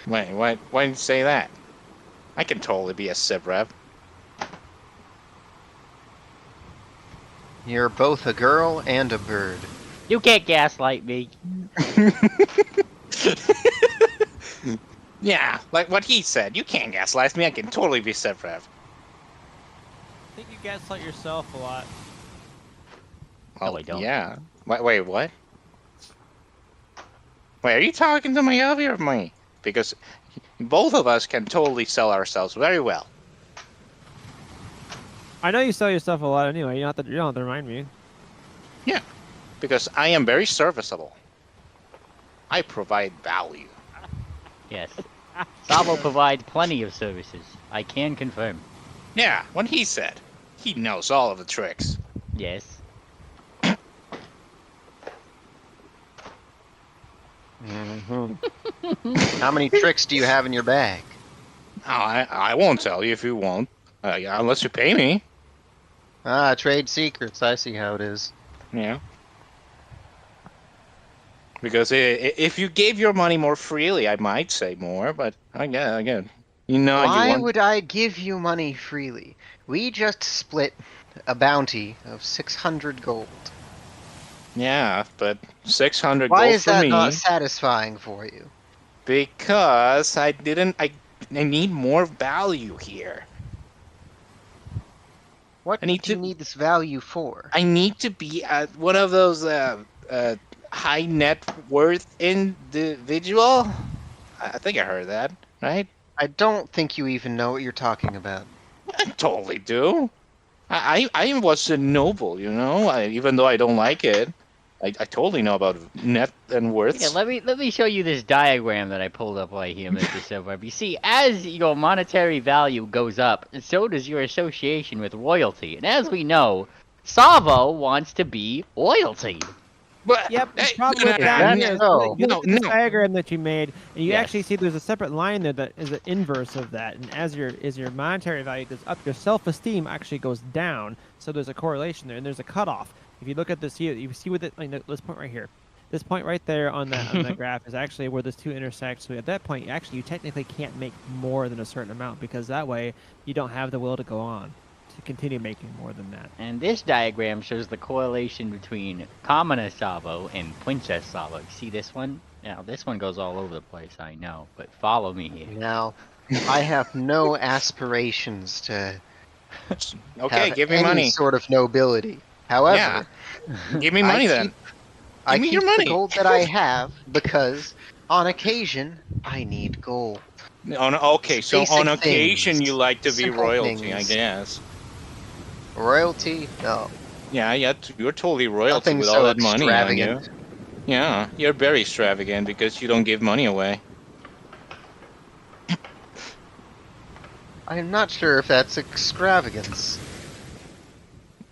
Wait, why did you say that? I can totally be a Sevrep. You're both a girl and a bird. You can't gaslight me. Yeah, like what he said. You can't gaslight me. I can totally be Sevrep. I think you gaslight yourself a lot. Well, I don't. Yeah. Wait, what? Wait, are you talking to my hubby or me? Because both of us can totally sell ourselves very well. I know you sell yourself a lot anyway. You don't have to remind me. Yeah, because I am very serviceable. I provide value. Yes. Savo provides plenty of services. I can confirm. Yeah, what he said. He knows all of the tricks. Yes. How many tricks do you have in your bag? Oh, I won't tell you if you won't. Yeah, unless you pay me. Trade secrets. I see how it is. Yeah. Because if you gave your money more freely, I might say more, but again, you know you Why want... would I give you money freely? We just split a bounty of 600 gold. Yeah, but 600 Why gold is for that me not satisfying for you? because I need more value here. What I need do you to- need this value for? I need to be one of those high net worth individual. I think I heard that, right? I don't think you even know what you're talking about. I totally do. I was a noble, you know. Even though I don't like it, I totally know about net and worth. Yeah, let me show you this diagram that I pulled up right here, Mr. Silver. You see, as your monetary value goes up, so does your association with royalty. And as we know, Savo wants to be royalty. But Yep, the hey, problem no, with no, that no, is no, you look at this no. diagram that you made, and you Yes. actually see there's a separate line there that is the inverse of that. And as your monetary value goes up, your self-esteem actually goes down. So there's a correlation there, and there's a cutoff. If you look at this here, you see with it. This point right here, this point right there on that graph is actually where those two intersect. So at that point, you technically can't make more than a certain amount because that way you don't have the will to go on to continue making more than that. And this diagram shows the correlation between Commoner Savo and Princess Savo. You see this one? Now, this one goes all over the place, I know, but follow me here. Now, I have no aspirations to Okay, have give me any money. sort of nobility. However, Give me money then. I me keep your money. the gold that I have because, on occasion, I need gold. Okay, so Basic on occasion things. you like to be Simple royalty, I things. guess. Royalty? No. Yeah, you're totally royalty Nothing with so all that money on you. extravagant. Yeah, you're very extravagant because you don't give money away. I'm not sure if that's extravagance.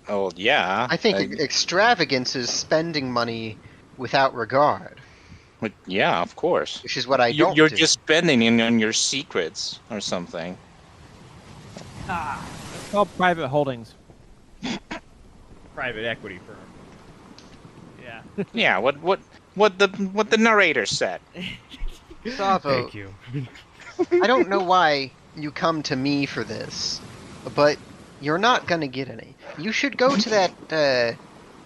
Oh, yeah. I think extravagance is spending money without regard, But yeah, of course. which is what I You- don't You're do. just spending on your secrets or something. It's called private holdings. Private equity firm. Yeah. Yeah, what the narrator said. Savo, Thank you. I don't know why you come to me for this, but you're not gonna get any. You should go to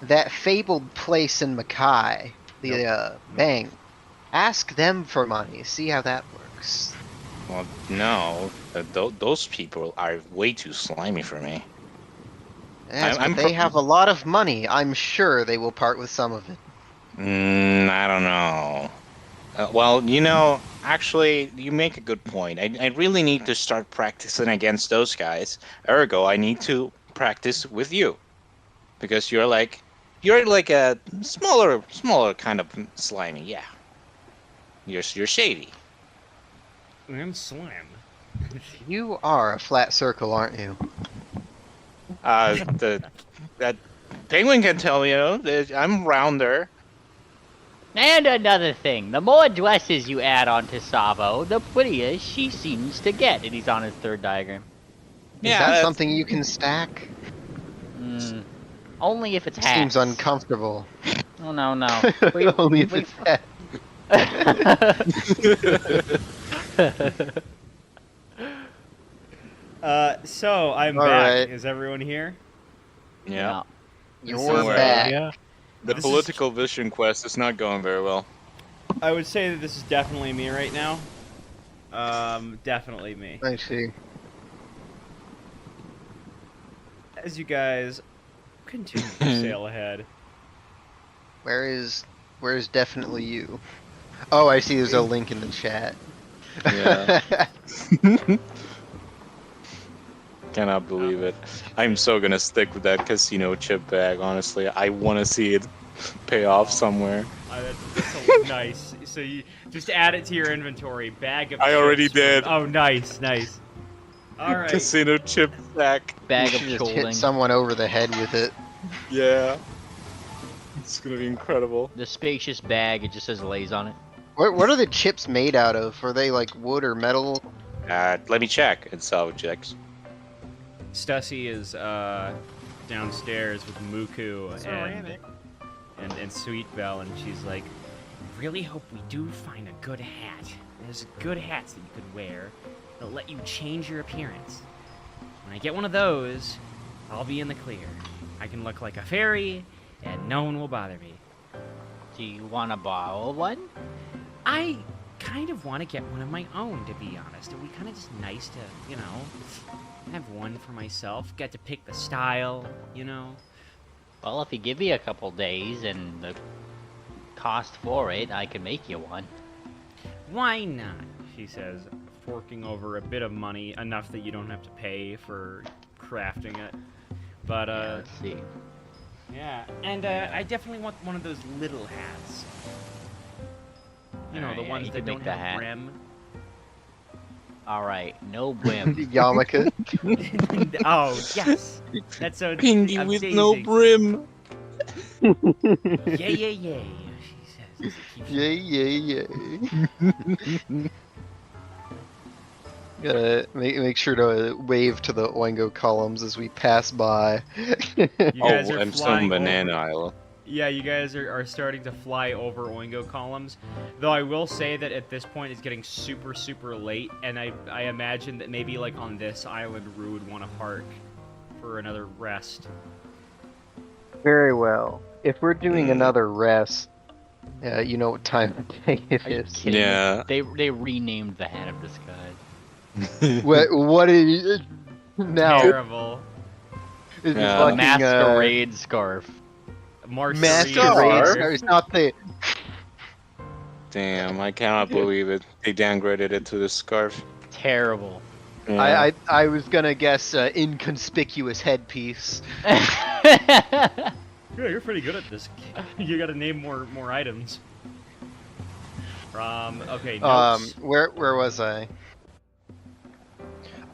that fabled place in Mackay, the bank. Ask them for money. See how that works. Well, no, those people are way too slimy for me. Yes, I'm but they pro- have a lot of money. I'm sure they will part with some of it. I don't know. Well, you know, actually, you make a good point. I really need to start practicing against those guys. Ergo, I need to practice with you, because you're like a smaller kind of slimy. Yeah, you're shady. I'm slim. You are a flat circle, aren't you? That penguin can tell you, that I'm rounder. And another thing, the more dresses you add onto Savo, the prettier she seems to get. And he's on his third diagram. Is that something you can stack? Only if it's hats. Seems uncomfortable. Oh, no. Only if it's hats. So I'm All back. right. Is everyone here? Yeah. You're Somewhere. back. Yeah. The This is- political vision quest is not going very well. I would say that this is definitely me right now. Definitely me. I see. As you guys continue to sail ahead. Where's definitely you? Oh, I see. There's a link in the chat. Yeah. Cannot believe it. I'm so gonna stick with that casino chip bag, honestly. I want to see it pay off somewhere. That's nice. So you just add it to your inventory. Bag of I already chips did. Oh, nice. All right. Casino chip sack. Bag You of should just cholding. hit someone over the head with it. Yeah. It's gonna be incredible. The spacious bag, it just says Lays on it. What are the chips made out of? Are they like wood or metal? Let me check. It's salvage checks. Stussy is downstairs with Muku and Sweet Belle, and she's like, I really hope we do find a good hat. There's good hats that you could wear that'll let you change your appearance. When I get one of those, I'll be in the clear. I can look like a fairy, and no one will bother me. Do you want to borrow one? I kind of want to get one of my own, to be honest. It would be kind of just nice to, have one for myself. Get to pick the style, Well, if you give me a couple days and the cost for it, I can make you one. Why not? She says, forking over a bit of money, enough that you don't have to pay for crafting it. But, Yeah, let's see. yeah. And, I definitely want one of those little hats. The Alright, yeah, ones you that can make don't the have hat. brim. Alright, no brim. Yarmulke. Oh, yes! That's so Pingy amazing. with no brim. Yay, she says. as it keeps- Yay. Gotta make sure to wave to the Oingo columns as we pass by. You guys are I'm still flying in banana over- aisle. Yeah, you guys are starting to fly over Oingo columns. Though I will say that at this point it's getting super, super late, and I imagine that maybe like on this island Rue would want to park for another rest. Very well. If we're doing Mm. another rest, You know what time of day it Are you is. kidding me? Yeah. They renamed the Hand of Disguise. What is now? Terrible. Is it Yeah. fucking, Masquerade scarf. Masquerade Masquerade. Scarf. It's not the. Damn, I cannot believe it. They downgraded it to the scarf. Terrible. Yeah. I was gonna guess inconspicuous headpiece. Yeah, you're pretty good at this. You gotta name more items. Okay, notes. Where was I?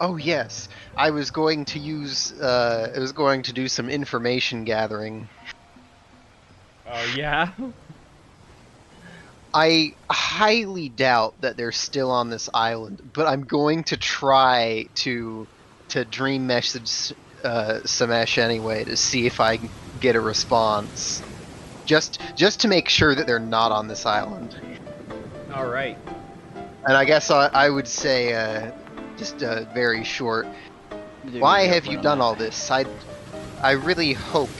Oh yes, I was going to use. I was going to do some information gathering. Oh, yeah? I highly doubt that they're still on this island, but I'm going to try to dream message Samesh anyway to see if I can get a response. Just to make sure that they're not on this island. Alright. And I guess I would say just very short. Why have you done all this? I really hope,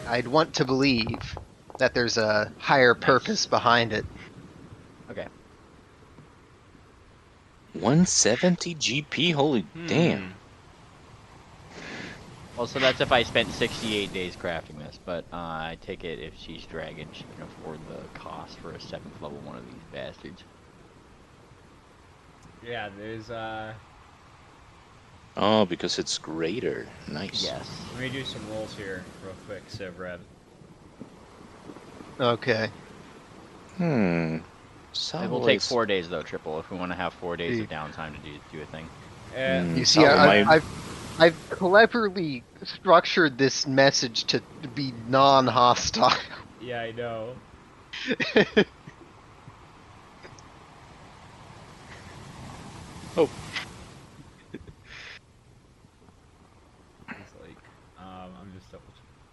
I'd want to believe that there's a higher purpose behind it. Okay. 170 GP? Holy damn. Well, so that's if I spent 68 days crafting this, but I take it if she's dragon, she can afford the cost for a 7th level one of these bastards. Yeah, there's, Oh, because it's greater. Nice. Yes. let me do some rolls here real quick, Civ Okay. Hmm. It will take 4 days though, Triple, if we want to have 4 days of downtime to do a thing. And You see, I've cleverly structured this message to be non-hostile. yeah, I know. Oh. It's like, I'm just double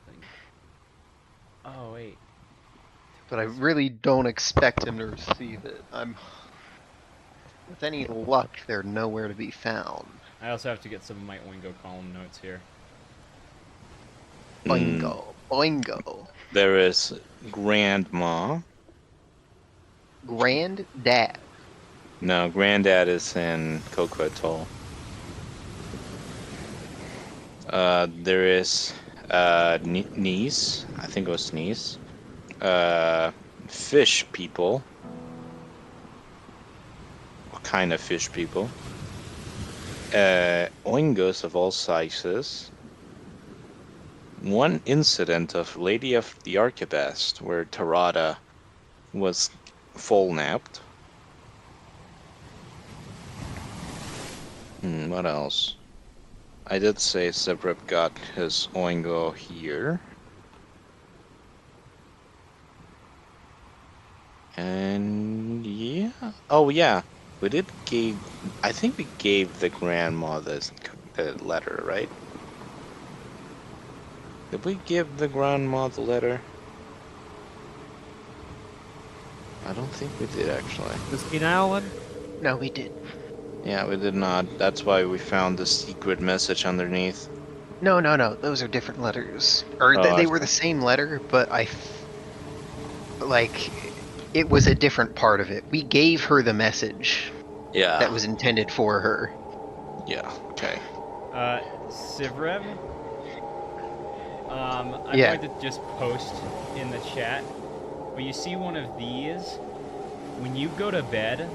checking. Oh wait. But I really don't expect him to receive it. With any luck, they're nowhere to be found. I also have to get some of my Oingo column notes here. Boingo, boingo. There is Grandma. Granddad. No, Granddad is in Cocoa Atoll. There is niece. I think it was niece. Fish people. What kind of fish people? Oingos of all sizes. One incident of Lady of the Archibast where Tarada was full napped. What else? I did say Zebrep got his Oingo here. And yeah. Oh yeah. We did give. I think we gave the grandma the letter, right? Did we give the grandma the letter? I don't think we did actually. The senile one? No, we did. Yeah, we did not. That's why we found the secret message underneath. No, those are different letters. Or Oh, they were the same letter, but like, it was a different part of it. We gave her the message Yeah. that was intended for her. Yeah. Okay. Sivrev? I'm Yeah. going to just post in the chat. But you see one of these? When you go to bed,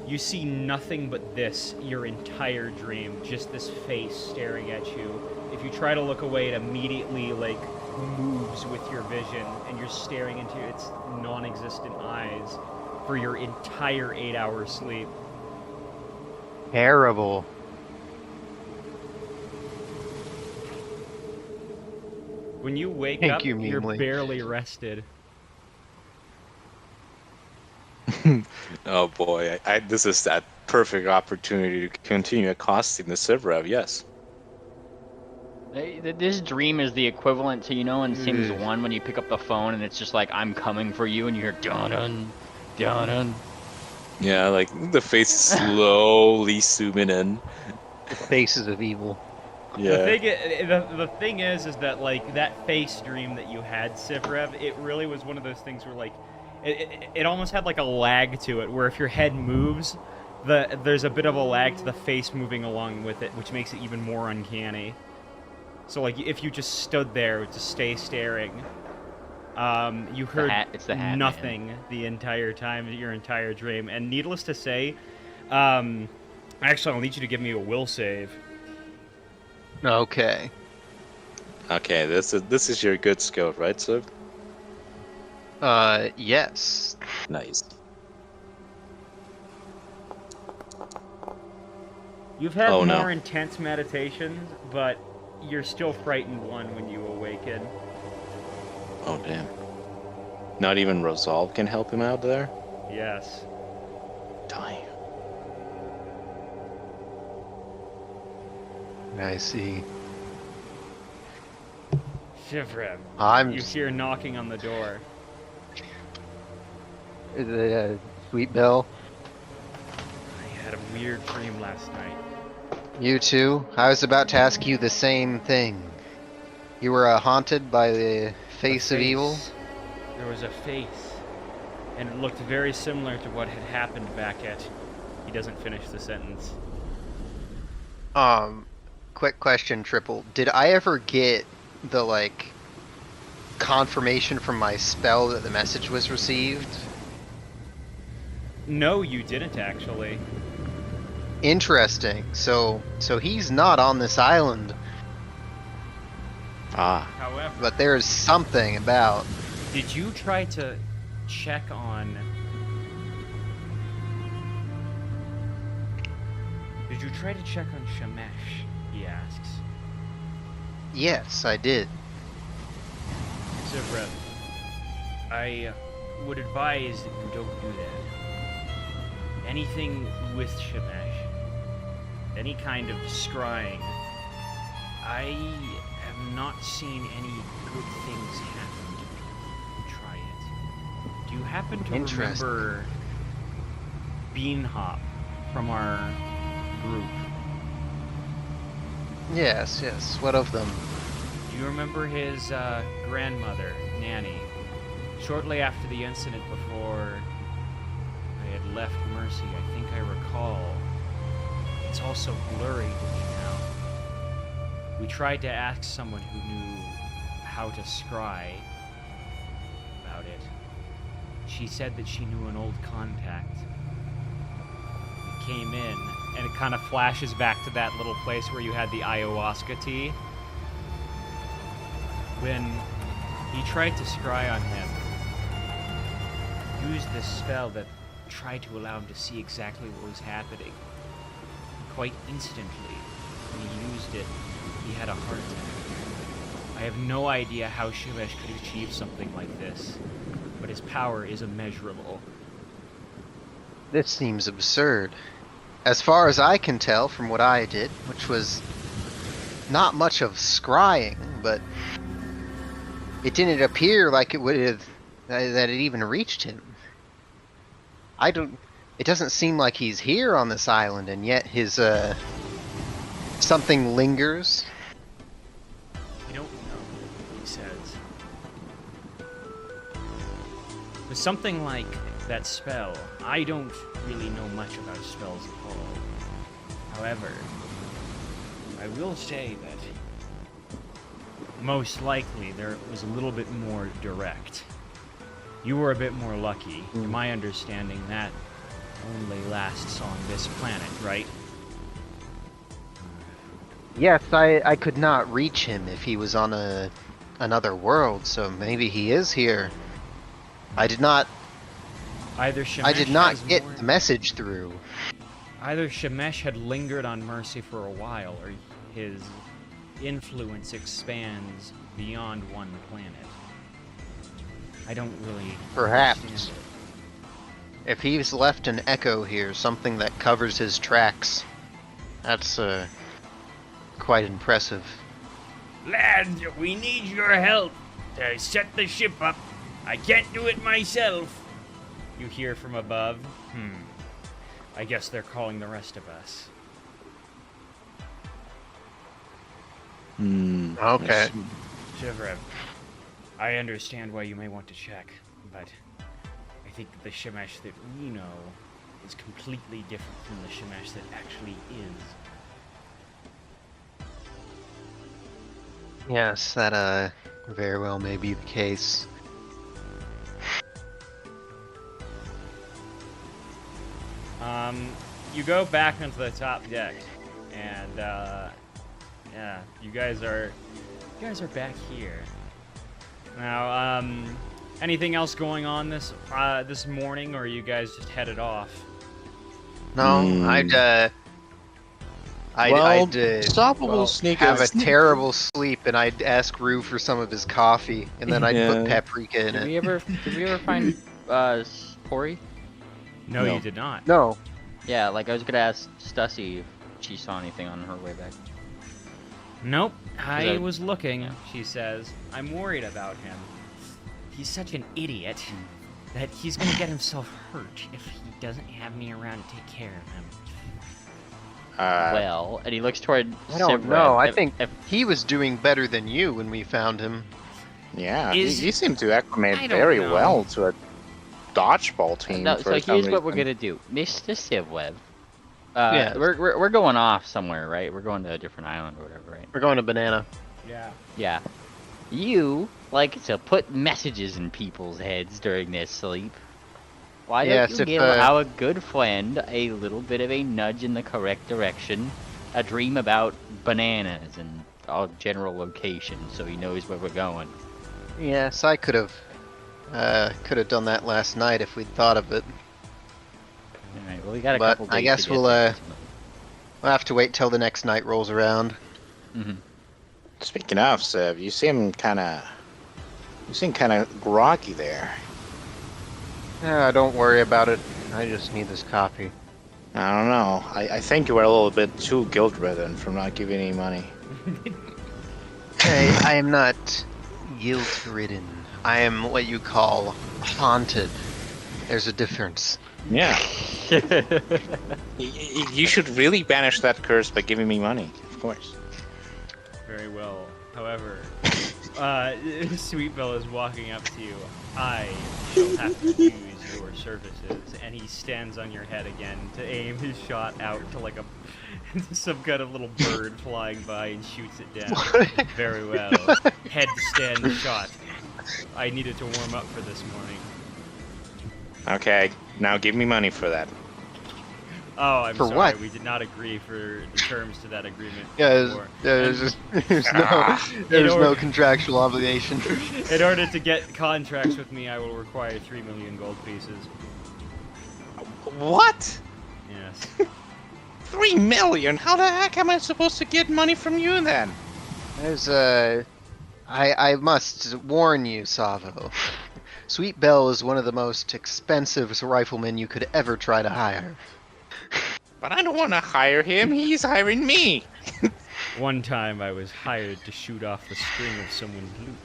you see nothing but this your entire dream. Just this face staring at you. If you try to look away, it immediately, like, moves with your vision, and you're staring into its non-existent eyes for your entire 8-hour sleep. Terrible. When you wake Thank up, you, you're Meemly. barely rested. Oh boy, this is that perfect opportunity to continue accosting the Sivrev, yes. This dream is the equivalent to, in Sims 1 when you pick up the phone and it's just like, I'm coming for you, and you hear dun-dun, dun-dun. Yeah, like the face is slowly zooming in. The faces of evil. Yeah. The thing is that, like, that face dream that you had, Sivrev, it really was one of those things where, like, it almost had like a lag to it, where if your head moves, there's a bit of a lag to the face moving along with it, which makes it even more uncanny. So, like, if you just stood there to stay staring, you heard It's the hat nothing the entire time, your entire dream. And needless to say, actually, I'll need you to give me a will save. Okay. Okay, this is your good skill, right, Siv? Yes. Nice. You've had Oh, no. more intense meditations, but you're still frightened one when you awaken. Oh damn. Not even Resolve can help him out there? Yes. Damn. I see. Shivrev, you Is hear knocking on the door. it Sweet Bill? I had a weird dream last night. You too? I was about to ask you the same thing. You were haunted by the face of evil? There was a face, and it looked very similar to what had happened back at... He doesn't finish the sentence. Quick question, Triple. Did I ever get the, like, confirmation from my spell that the message was received? No, you didn't, actually. Interesting. So he's not on this island, Ah. However, but there's something about... did you try to check on... Did you try to check on Shemesh? He asks. Yes, I did. Zivrev, I would advise that you don't do that. Anything with Shemesh, any kind of scrying. I have not seen any good things happen to people who try it. Do you happen to Interesting. remember Beanhop from our group? Yes, yes. What of them? Do you remember his grandmother, Nanny? Shortly after the incident before I had left Mercy, I think I recall. It's also blurry to me now. We tried to ask someone who knew how to scry about it. She said that she knew an old contact. We came in, and it kind of flashes back to that little place where you had the ayahuasca tea. When he tried to scry on him, used this spell that tried to allow him to see exactly what was happening. Quite instantly, when he used it, he had a heart attack. I have no idea how Shemesh could achieve something like this, but his power is immeasurable. This seems absurd. As far as I can tell from what I did, which was not much of scrying, but it didn't appear like it would have that it even reached him. It doesn't seem like he's here on this island, and yet his something lingers. I don't know, he says. With something like that spell, I don't really know much about spells at all. However, I will say that most likely there was a little bit more direct. You were a bit more lucky. In my understanding, that only lasts on this planet, right? Yes, I could not reach him if he was on another world, so maybe he is here. I did not Either Shemesh get has the message through. Either Shemesh had lingered on Mercy for a while, or his influence expands beyond one planet. I don't really Perhaps. understand it. If he's left an echo here, something that covers his tracks, that's quite impressive. Lads, we need your help to set the ship up. I can't do it myself. You hear from above? I guess they're calling the rest of us. Okay. Shivrev, I understand why you may want to check, but I think the Shemesh that we know is completely different from the Shemesh that actually is. Yes, that very well may be the case. You go back onto the top deck, and yeah, you guys are back here. Now, anything else going on this morning, or are you guys just headed off? No, Unstoppable sneak have a terrible sleep, and I'd ask Rue for some of his coffee, and then I'd put paprika in Did it. we ever find Pori? No, No. you did not. No. Yeah, like I was gonna ask Stussy if she saw anything on her way back. Nope, I I- was looking, she says. I'm worried about him. He's such an idiot that he's gonna get himself hurt if he doesn't have me around to take care of him. Well, and he looks toward I don't Sivrev. know. I If- think if- he was doing better than you when we found him. Yeah, Is- he seemed to acclimate I don't very know. well to a dodgeball team. No, for so some here's what we're reason. gonna do, Mr. Sivrev. Yeah. We're going off somewhere, right? We're going to a different island or whatever, right? We're going to Banana. Yeah. Yeah. You like to put messages in people's heads during their sleep. Why don't Yes, you if, give our good friend a little bit of a nudge in the correct direction? A dream about bananas and our general location, so he knows where we're going. Yes, I could have done that last night if we'd thought of it. All right. Well, we got a But couple. I days guess to get we'll, there. We'll have to wait till the next night rolls around. Mhm. Speaking of, Sev, you seem kind of groggy there. Yeah, don't worry about it. I just need this coffee. I don't know. I think you were a little bit too guilt-ridden from not giving any money. I am not guilt-ridden. I am what you call haunted. There's a difference. Yeah. You should really banish that curse by giving me money, of course. Very well. However, Sweetbell is walking up to you. I shall have to use your services, and he stands on your head again to aim his shot out to like a some kind of little bird flying by and shoots it down. Very well. Headstand shot. I needed to warm up for this morning. Okay, now give me money for that. Oh, I'm For sorry. what? We did not agree for the terms to that agreement. Yeah, before. there's Ah. no contractual obligation. In order to get contracts with me, I will require 3 million gold pieces. What? Yes. 3 million? How the heck am I supposed to get money from you then? There's I must warn you, Savo. Sweet Bell is one of the most expensive riflemen you could ever try to hire. But I don't want to hire him. He's hiring me. One time I was hired to shoot off the string of someone's loot.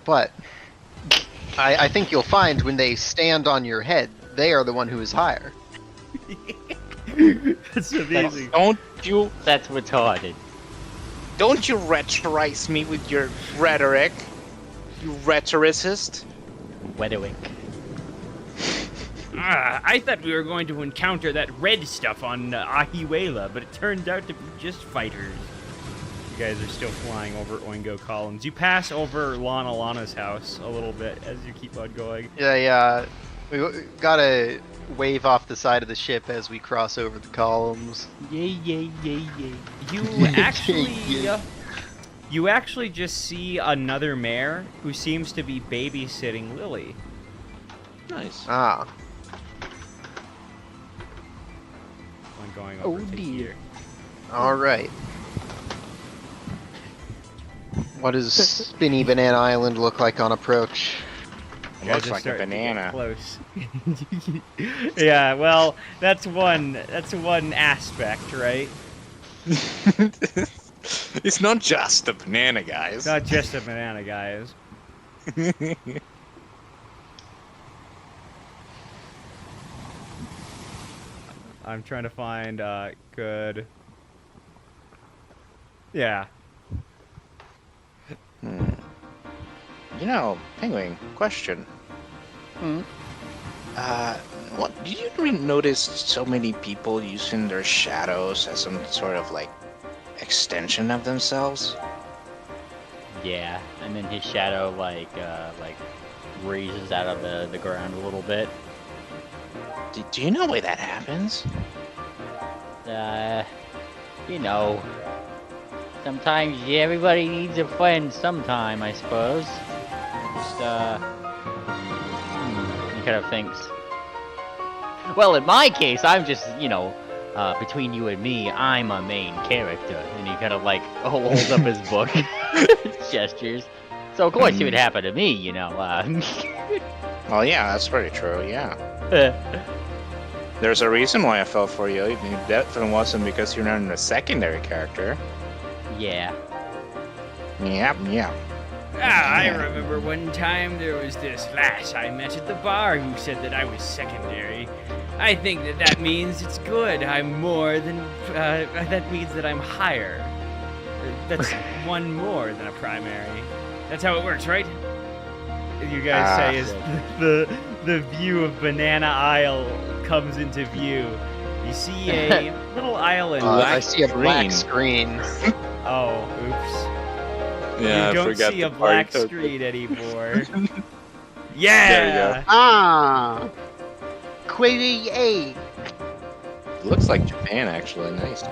But I think you'll find when they stand on your head, they are the one who is higher. That's amazing. That's retarded. Don't you rhetorize me with your rhetoric, you rhetoricist. Wedwick. I thought we were going to encounter that red stuff on Ahiwela, but it turned out to be just fighters. You guys are still flying over Oingo columns. You pass over Lana's house a little bit as you keep on going. Yeah. We gotta wave off the side of the ship as we cross over the columns. Yay. You actually just see another mare who seems to be babysitting Lily. Nice. Ah. I'm going over to here. Alright. What does Spinny Banana Island look like on approach? It You guys looks are like a starting to get banana. Close. Yeah, well, that's one aspect, right? It's not just a banana, guys. It's not just a banana, guys. I'm trying to find good. Yeah. You know, Penguin, question. What did you notice so many people using their shadows as some sort of like extension of themselves? Yeah, and then his shadow like raises out of the ground a little bit. Do you know why that happens? You know, sometimes everybody needs a friend sometime, I suppose. Just he kind of thinks. Well, in my case, I'm just, between you and me, I'm a main character. And he kind of like holds up his book, gestures. So of course it would happen to me, Well, yeah, that's very true, yeah. There's a reason why I fell for you. It definitely wasn't because you're not a secondary character. Yeah. Yeah. I remember one time there was this lass I met at the bar who said that I was secondary. I think that means it's good. I'm more than. That means that I'm higher. That's one more than a primary. That's how it works, right? You guys say as the view of Banana Isle comes into view. You see a little island. I see a black screen. Oh, oops. Yeah, You I don't forgot see the a black part. screen anymore. Yeah! There you go. Ah! Query A! Looks like Japan, actually. Nice.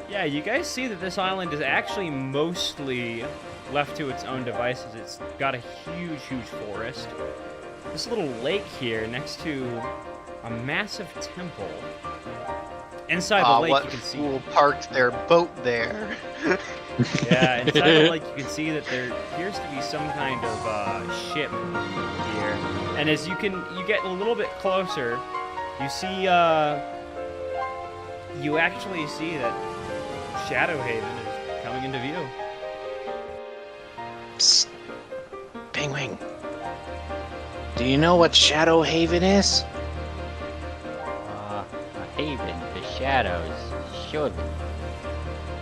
Yeah, you guys see that this island is actually mostly left to its own devices. It's got a huge forest. This little lake here next to a massive temple. Inside the lake, What you can see. fool parked their boat there? Yeah, inside the lake, you can see that there appears to be some kind of ship here. And as you get a little bit closer, You see, you actually see that Shadowhaven is coming into view. Psst. Penguin. Do you know what Shadowhaven is? A haven, the shadows, should.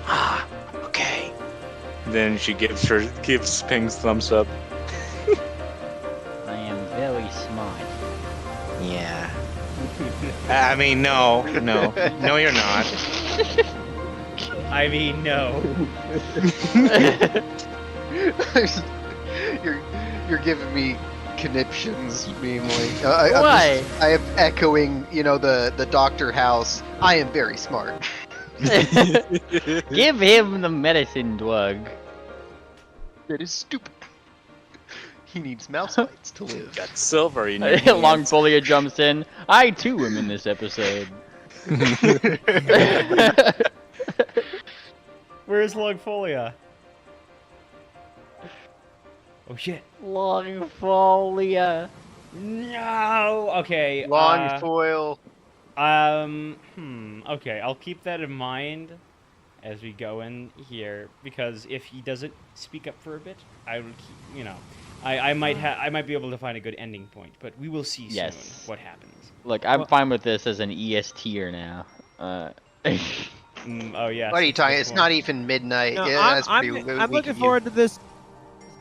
Ah, okay. Then she gives Ping's thumbs up. I am very smart. Yeah. I mean, no, you're not. I mean, no. You're giving me conniptions, meanly. Why? I am echoing, the Doctor House. I am very smart. Give him the medicine drug. That is stupid. He needs mouse bites to live. Got silver in your hands. Longfolia jumps in. I too am in this episode. Where's Longfolia? Oh shit. Longfolia. No. Okay. Long foil. Okay, I'll keep that in mind as we go in here, because if he doesn't speak up for a bit, I will keep, I might be able to find a good ending point, but we will see soon what happens. Look, I'm fine with this as an ES tier now. Oh yeah. What are you talking? It's not even midnight. No, Yeah, that's pretty weak I'm looking of you. forward to this.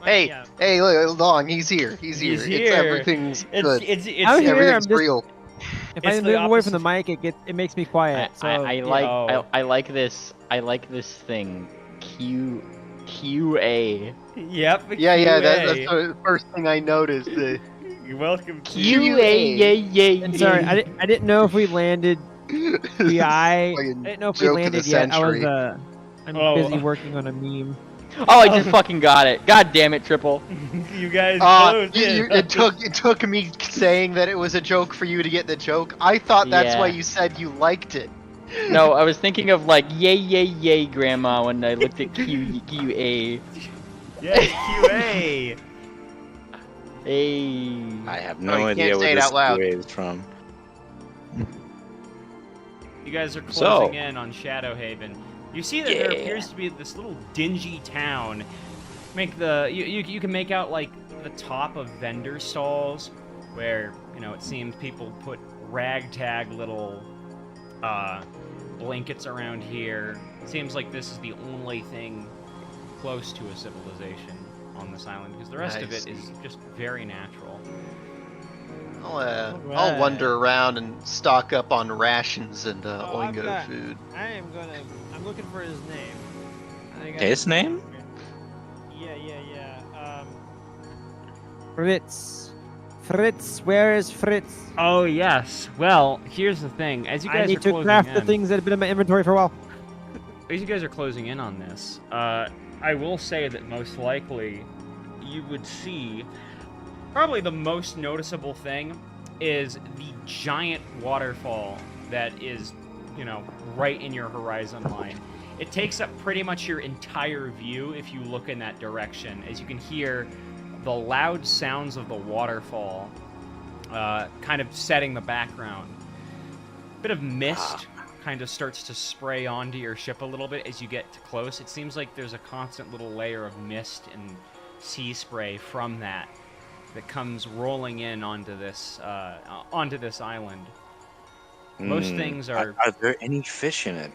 Hey, Yeah. hey, look, Long. He's here. He's It's here. everything's good. I'm here, Everything's I'm just- real. If It's I the move away from the opposite. mic, it makes me quiet. So I like this. I like this thing. QA. Yep. Yeah, that's QA. the first thing I noticed. You're welcome. QA. Yeah. And sorry, I didn't know if we landed PI. I Fucking didn't know if we joke of the landed yet. century. I'm Oh. busy working on a meme. Oh, I just fucking got it. God damn it, Triple. You guys closed in. It took me saying that it was a joke for you to get the joke. I thought that's Yeah. why you said you liked it. No, I was thinking of like yay, grandma when I looked at QA. Yes, QA. Hey. I have No, no you idea can't where say it this out loud. QA is from. You guys are So- closing in on Shadowhaven. You see that there Yeah. appears to be this little dingy town. You can make out like the top of vendor stalls where, it seems people put ragtag little blankets around here. It seems like this is the only thing close to a civilization on this island, because the rest of Nice. it is just very natural. I'll Alright. wander around and stock up on rations and Oh, I've Oingo got- food. I'm looking for his name. I think I- His name? Yeah. Fritz, where is Fritz? Oh yes. Well, here's the thing. As you guys I need are to closing craft in, the things that have been in my inventory for a while. as you guys are closing in on this, I will say that most likely you would see probably the most noticeable thing is the giant waterfall that is, right in your horizon line. It takes up pretty much your entire view if you look in that direction, as you can hear the loud sounds of the waterfall kind of setting the background. Bit of mist kind of starts to spray onto your ship a little bit as you get close. It seems like there's a constant little layer of mist and sea spray from that comes rolling in onto this island. Most things are. Are there any fish in it?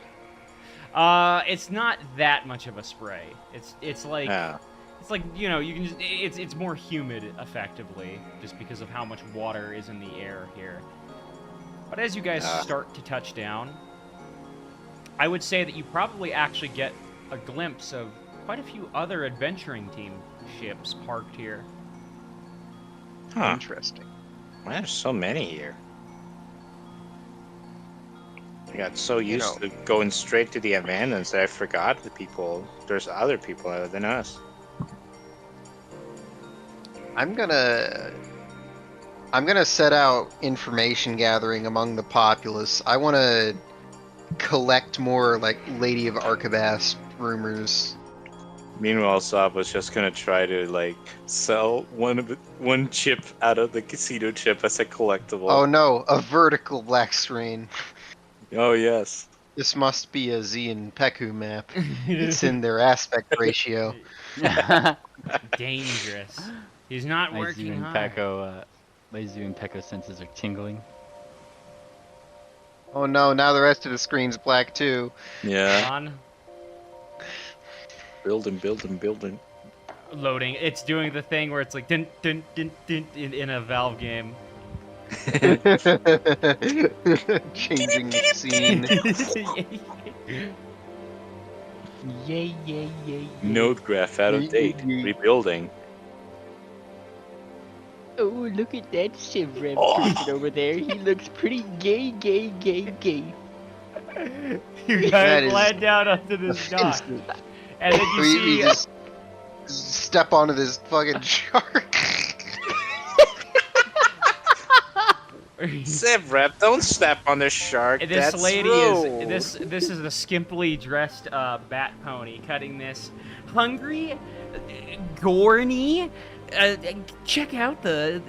It's not that much of a spray. It's like Yeah. it's like you can just, it's more humid effectively just because of how much water is in the air here. But as you guys start to touch down, I would say that you probably actually get a glimpse of quite a few other adventuring team ships parked here. Huh. Interesting. Why there's so many here? I got so used to going straight to the abandons that I forgot there's other people other than us. I'm gonna set out information gathering among the populace. I want to collect more like Lady of Archibast rumors. Meanwhile, Saab was just gonna try to like sell one chip out of the casino chip as a collectible. Oh no, a vertical black screen. Oh yes. This must be a Z and Peku map. It's in their aspect ratio. Dangerous. He's not My working Zoo and hard. Pecco, my Zoo and Pecco senses are tingling. Oh no, now the rest of the screen's black too. Yeah. On. Building. Loading. It's doing the thing where it's like dun dun dun dun in a Valve game. Changing the scene. Yay, yay, yay. Node graph out of date. Rebuilding. Oh, look at that Shivrev person over there. He looks pretty gay. You That guys is land down onto this dock, offensive. and then you We see. just step onto this fucking shark. Sevrep, don't step on the shark. This That's lady rude. is this is a skimpily dressed bat pony cutting this hungry, gorny. Check out the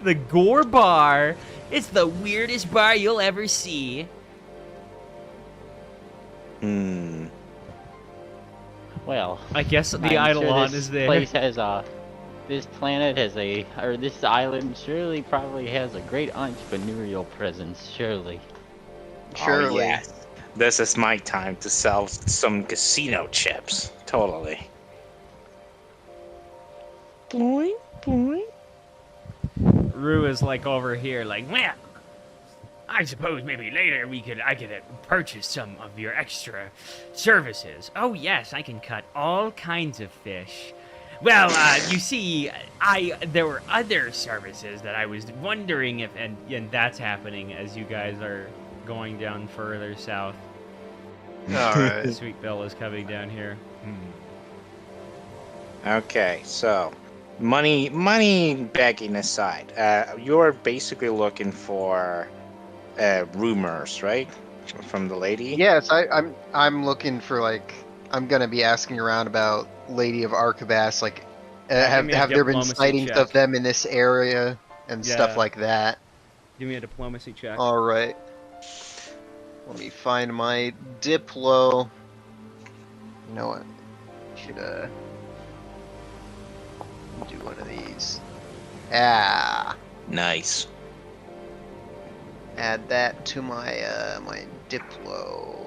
the gore bar. It's the weirdest bar you'll ever see. Hmm. Well, I guess the I'm sure Eidolon this is there. place has this planet has or this island surely probably has a great entrepreneurial presence, surely. Surely. Oh, yes. This is my time to sell some casino chips. Totally. Boing, boing. Rue is like over here, like, well, I suppose maybe later I could purchase some of your extra services. Oh yes, I can cut all kinds of fish. Well, you see, there were other services that I was wondering if, and that's happening as you guys are going down further south. Alright. Sweet Belle is coming down here. Okay, so money begging aside, you're basically looking for rumors, right? From the lady? Yes, I'm looking for like I'm gonna be asking around about Lady of Archibast. Like, give me a have there been diplomacy sightings check. of them in this area and Yeah. stuff like that? Give me a diplomacy check. All right. Let me find my Diplo. You know what? Should do one of these. Ah, Nice. add that to my my Diplo.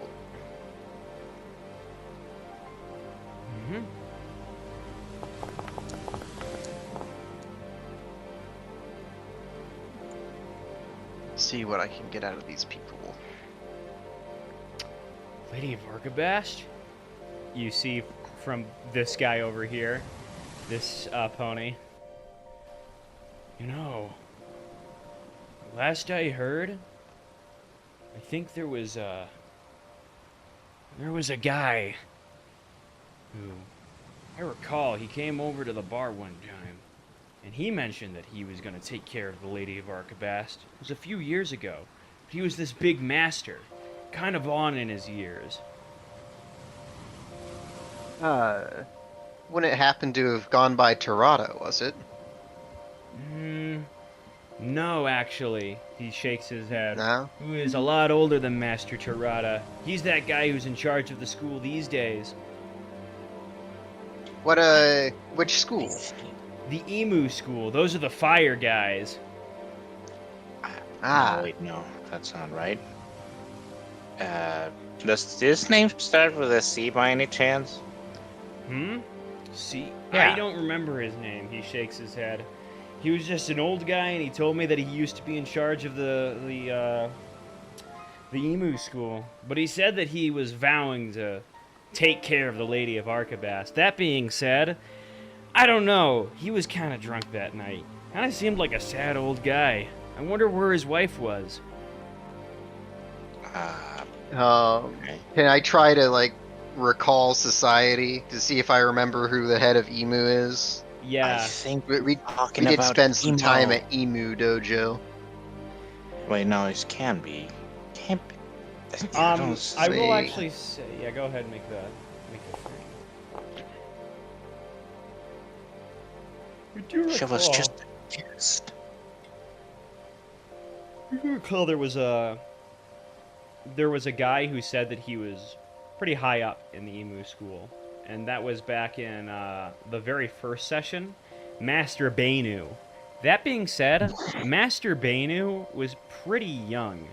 Mhm. See what I can get out of these people. Lady of Archibast? You see from this guy over here, this pony. You know, last I heard, I think there was a guy who, I recall, he came over to the bar one time, and he mentioned that he was going to take care of the Lady of Archibast. It was a few years ago. But he was this big master, kind of on in his years. Wouldn't it happen to have gone by Tirada, was it? No, actually. He shakes his head. No? Who is a lot older than Master Tirada. He's that guy who's in charge of the school these days. What, which school? The Emu School. Those are the fire guys. Ah, No, wait, no, that's not right. Does this name start with a C by any chance? See, Yeah. I don't remember his name. He shakes his head. He was just an old guy, and he told me that he used to be in charge of the Emu School. But he said that he was vowing to take care of the Lady of Archibast. That being said, I don't know. He was kind of drunk that night. Kind of seemed like a sad old guy. I wonder where his wife was. Okay. can I try to, like, recall society to see if I remember who the head of Emu is? I Yeah. think We talking did about spend some emo. time at Emu Dojo. Wait, no, it can't be. Can't be. I will see. actually say, yeah. Go ahead and make the free. I do She was recall- just confused. I do recall there was a guy who said that he was pretty high up in the emu school, and that was back in the very first session, Master Bainu. That being said, Master Bainu was pretty young,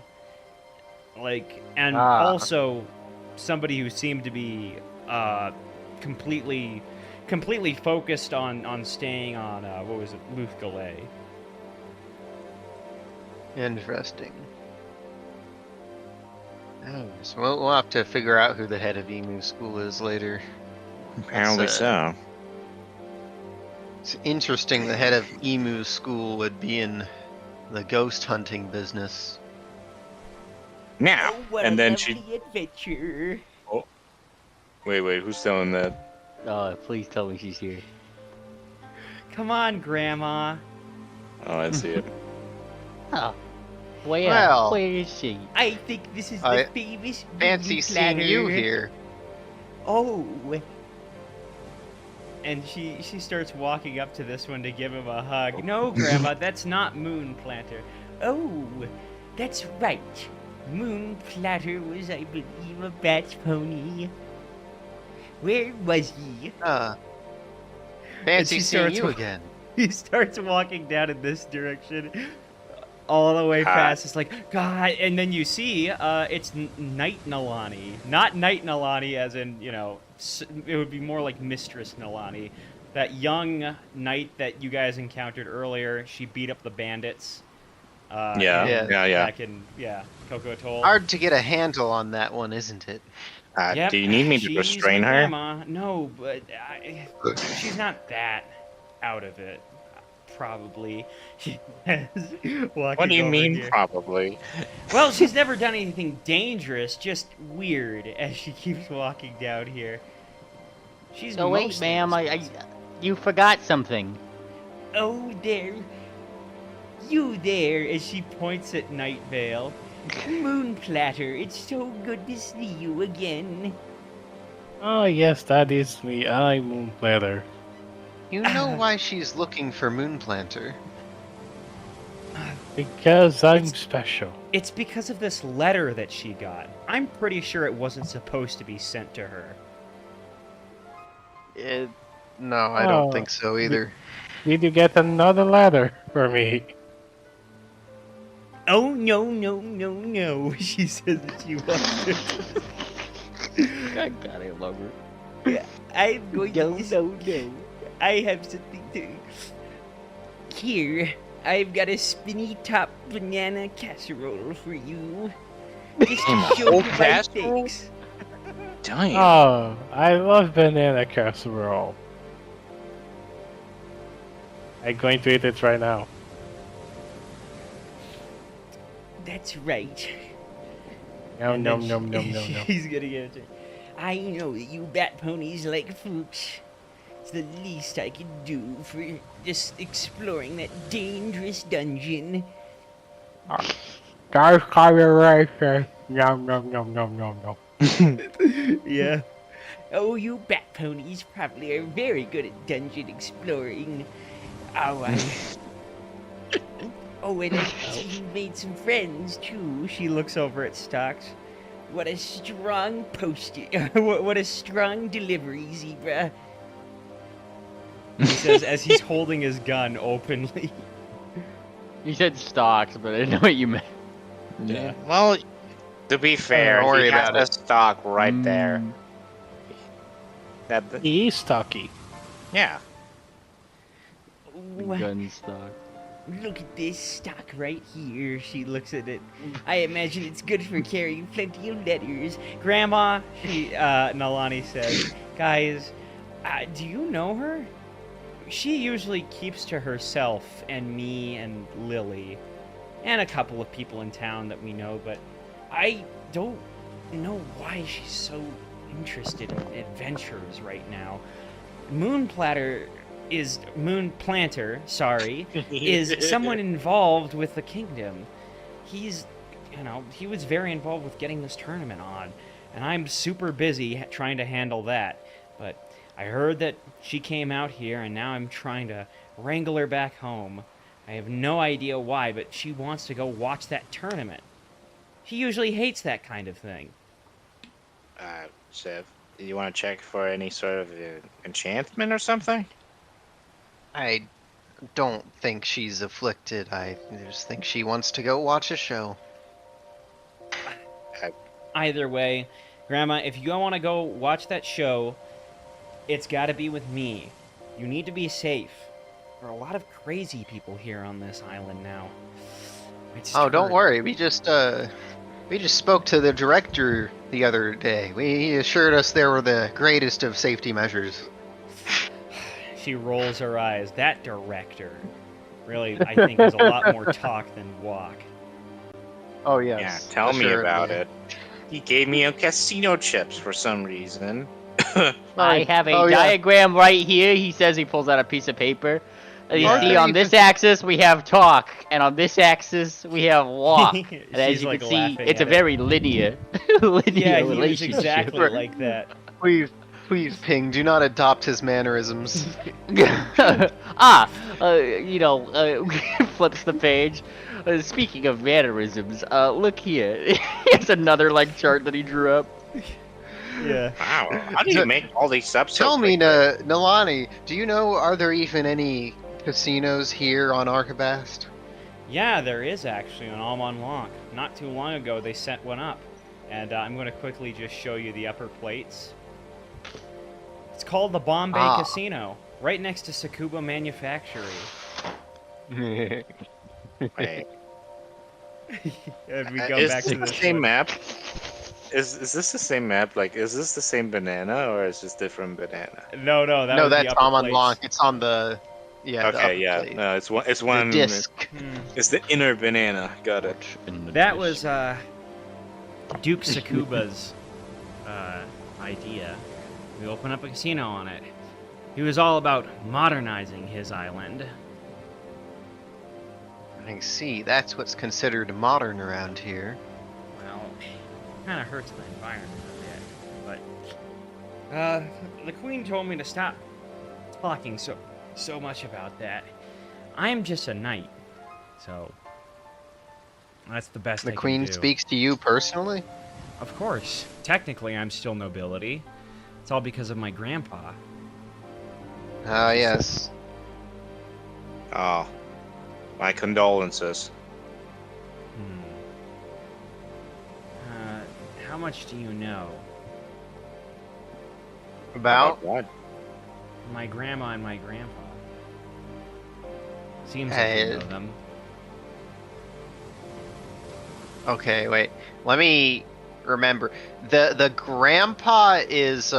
and also somebody who seemed to be completely focused on staying on what was it, Luth Galay. Interesting. Oh, so we'll have to figure out who the head of Emu School is later. Apparently so. It's interesting the head of Emu School would be in the ghost hunting business. Now, Oh, what and a then lovely adventure. Wait, who's telling that? Oh, please tell me she's here. Come on, Grandma. Oh, I see it. Oh. Well, where is she? I think this is I the famous Fancy emu seeing you platter. here. Oh. And she starts walking up to this one to give him a hug. No, Grandma, that's not Moon Planter. Oh, that's right. Moon Platter was, I believe, a bat pony. Where was he? Fancy she seeing starts you wa- again. He starts walking down in this direction, all the way fast. It's like, God, and then you see, it's Knight Nalani. Not Knight Nalani as in, it would be more like Mistress Nalani. That young knight that you guys encountered earlier, she beat up the bandits. Yeah. Back in, Cocoa Atoll. Hard to get a handle on that one, isn't it? Yep, Do you need me to she's restrain my her? Grandma. No, but she's not that out of it. Probably. She What do you mean, probably? Well, she's never done anything dangerous, just weird as she keeps walking down here. She's So wait, mostly ma'am, responsible. you forgot something. Oh, there. You there, as she points at Night Vale. Moon Platter, it's so good to see you again. Oh yes, that is me. I'm Moonplatter. You know why she's looking for Moonplanter? Because I'm special. It's because of this letter that she got. I'm pretty sure it wasn't supposed to be sent to her. No, I don't Oh, think so either. Did you get another letter for me? Oh, no, she says that she wants it. God, I love her. Yeah, I'm going No, to... no. I have something to... Here, I've got a spinny top banana casserole for you. Just Damn, to a show whole you my casserole? thanks. Damn. Oh, I love banana casserole. I'm going to eat it right now. That's right. Nom And nom then nom nom nom nom. He's gonna give it to her. I know that you bat ponies like fruits. It's the least I can do for just exploring that dangerous dungeon. Guys, coloration. Nom nom nom nom nom nom. Yeah. Oh, you bat ponies probably are very good at dungeon exploring. Oh, oh, and I see you made some friends too. She looks over at Stocks. What a strong what a strong delivery, Zebra. He says as he's holding his gun openly. You said stocks, but I didn't know what you meant. Yeah. Well, to be fair, Don't worry he has about a it. stock right there. Mm, He is stocky. Yeah. Gun stock. Look at this stock right here. She looks at it. I imagine it's good for carrying plenty of letters. Grandma, Nalani says, guys, do you know her? She usually keeps to herself and me and Lily and a couple of people in town that we know, but I don't know why she's so interested in adventures right now. Moon Planter, is someone involved with the kingdom. He was very involved with getting this tournament on, and I'm super busy trying to handle that. But I heard that she came out here, and now I'm trying to wrangle her back home. I have no idea why, but she wants to go watch that tournament. She usually hates that kind of thing. Sev, do you want to check for any sort of enchantment or something? I don't think she's afflicted. I just think she wants to go watch a show. Either way, Grandma, if you want to go watch that show, it's got to be with me. You need to be safe. There are a lot of crazy people here on this island now. Oh, don't worry. We just spoke to the director the other day. He assured us there were the greatest of safety measures. She rolls her eyes. That director really, I think, is a lot more talk than walk. Oh yes. Yeah, tell me assuredly. about it. He gave me a casino chips for some reason. I have a Oh, yeah. diagram right here. He says he pulls out a piece of paper. And you Yeah. see, on this axis we have talk, and on this axis we have walk. And as She's, you like, can see, laughing it's a at it. very linear, linear Yeah, he was relationship. exactly like that. Please, Ping, do not adopt his mannerisms. Flips the page. Speaking of mannerisms, look here. Here's another like chart that he drew up. Yeah. Wow, how do you make all these up so Tell me, quickly? Nalani, do you know, are there even any casinos here on Archibast? Yeah, there is actually on Almond Lonk. Not too long ago, they set one up. And I'm going to quickly just show you the upper plates. It's called the Bombay Casino, right next to Sakuba Manufactory. Wait, And we go is back this to the this same one. map? Is this the same map? Like, is this the same banana or is this different banana? No, that No, was the that's upper Amon plates. Lonk. It's on the the upper Okay, yeah, plate. no, it's one. It's The one. disc. It's the inner banana. Got it. That was Duke Sakuba's idea. We open up a casino on it. He was all about modernizing his island. I see. That's what's considered modern around here. Well, kind of hurts the environment a bit. But the Queen told me to stop talking so much about that. I'm just a knight, so that's the best The I Queen can do. speaks to you personally? Of course. Technically, I'm still nobility. It's all because of my grandpa. Ah, yes. Oh, my condolences. How much do you know? About? what? My grandma and my grandpa. Seems Hey. like you know them. Okay, wait. Let me remember. The grandpa is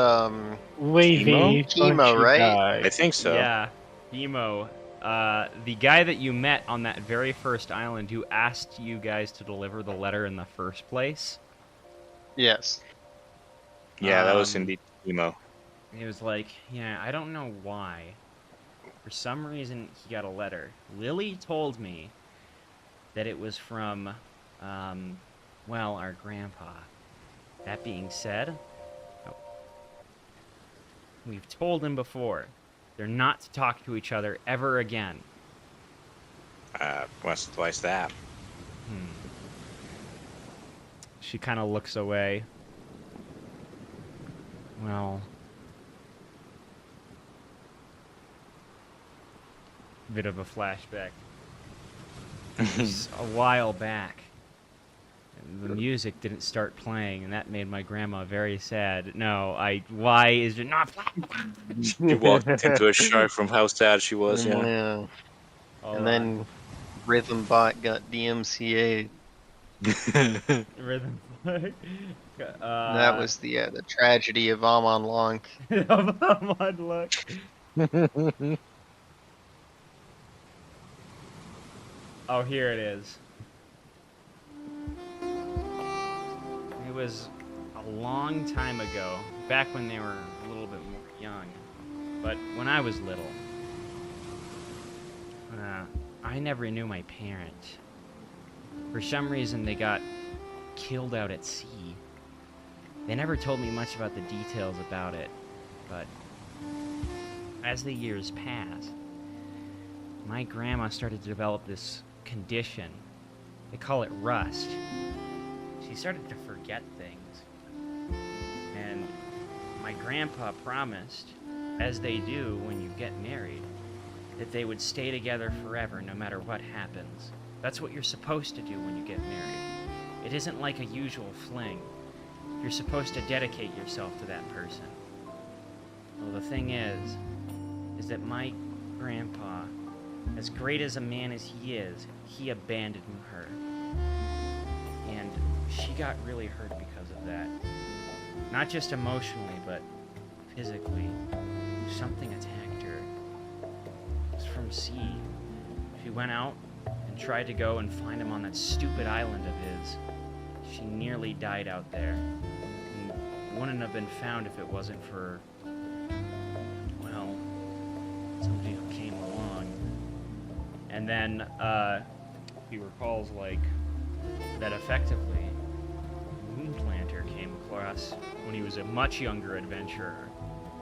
Wavy. Chemo, right? I think so. Yeah, Emo. The guy that you met on that very first island who asked you guys to deliver the letter in the first place. Yes. Yeah, that was Um, indeed emo. He was like, yeah, I don't know why. For some reason, he got a letter. Lily told me that it was from, well, our grandpa. That being said, we've told him before. They're not to talk to each other ever again. Why's that? She kind of looks away. Well, bit of a flashback. Just a while back, the music didn't start playing, and that made my grandma very sad. No, why is it not playing? She walked into a shark from how sad she was. Yeah. Yeah. Hold And then Rhythm Bot got DMCA'd. Rhythm. That was the tragedy of Amon Lonk. Look. Oh, here it is. It was a long time ago, back when they were a little bit more young. But when I was little, I never knew my parent. For some reason, they got killed out at sea. They never told me much about the details about it, but as the years passed, my grandma started to develop this condition. They call it rust. She started to forget things. And my grandpa promised, as they do when you get married, that they would stay together forever no matter what happens. That's what you're supposed to do when you get married. It isn't like a usual fling. You're supposed to dedicate yourself to that person. Well, the thing is that my grandpa, as great as a man as he is, he abandoned her. And she got really hurt because of that. Not just emotionally, but physically. Something attacked her. It was from sea. She went out and tried to go and find him on that stupid island of his. She nearly died out there. And wouldn't have been found if it wasn't for, well, somebody who came along. And then, he recalls, like, that effectively, Moonplanter came across when he was a much younger adventurer,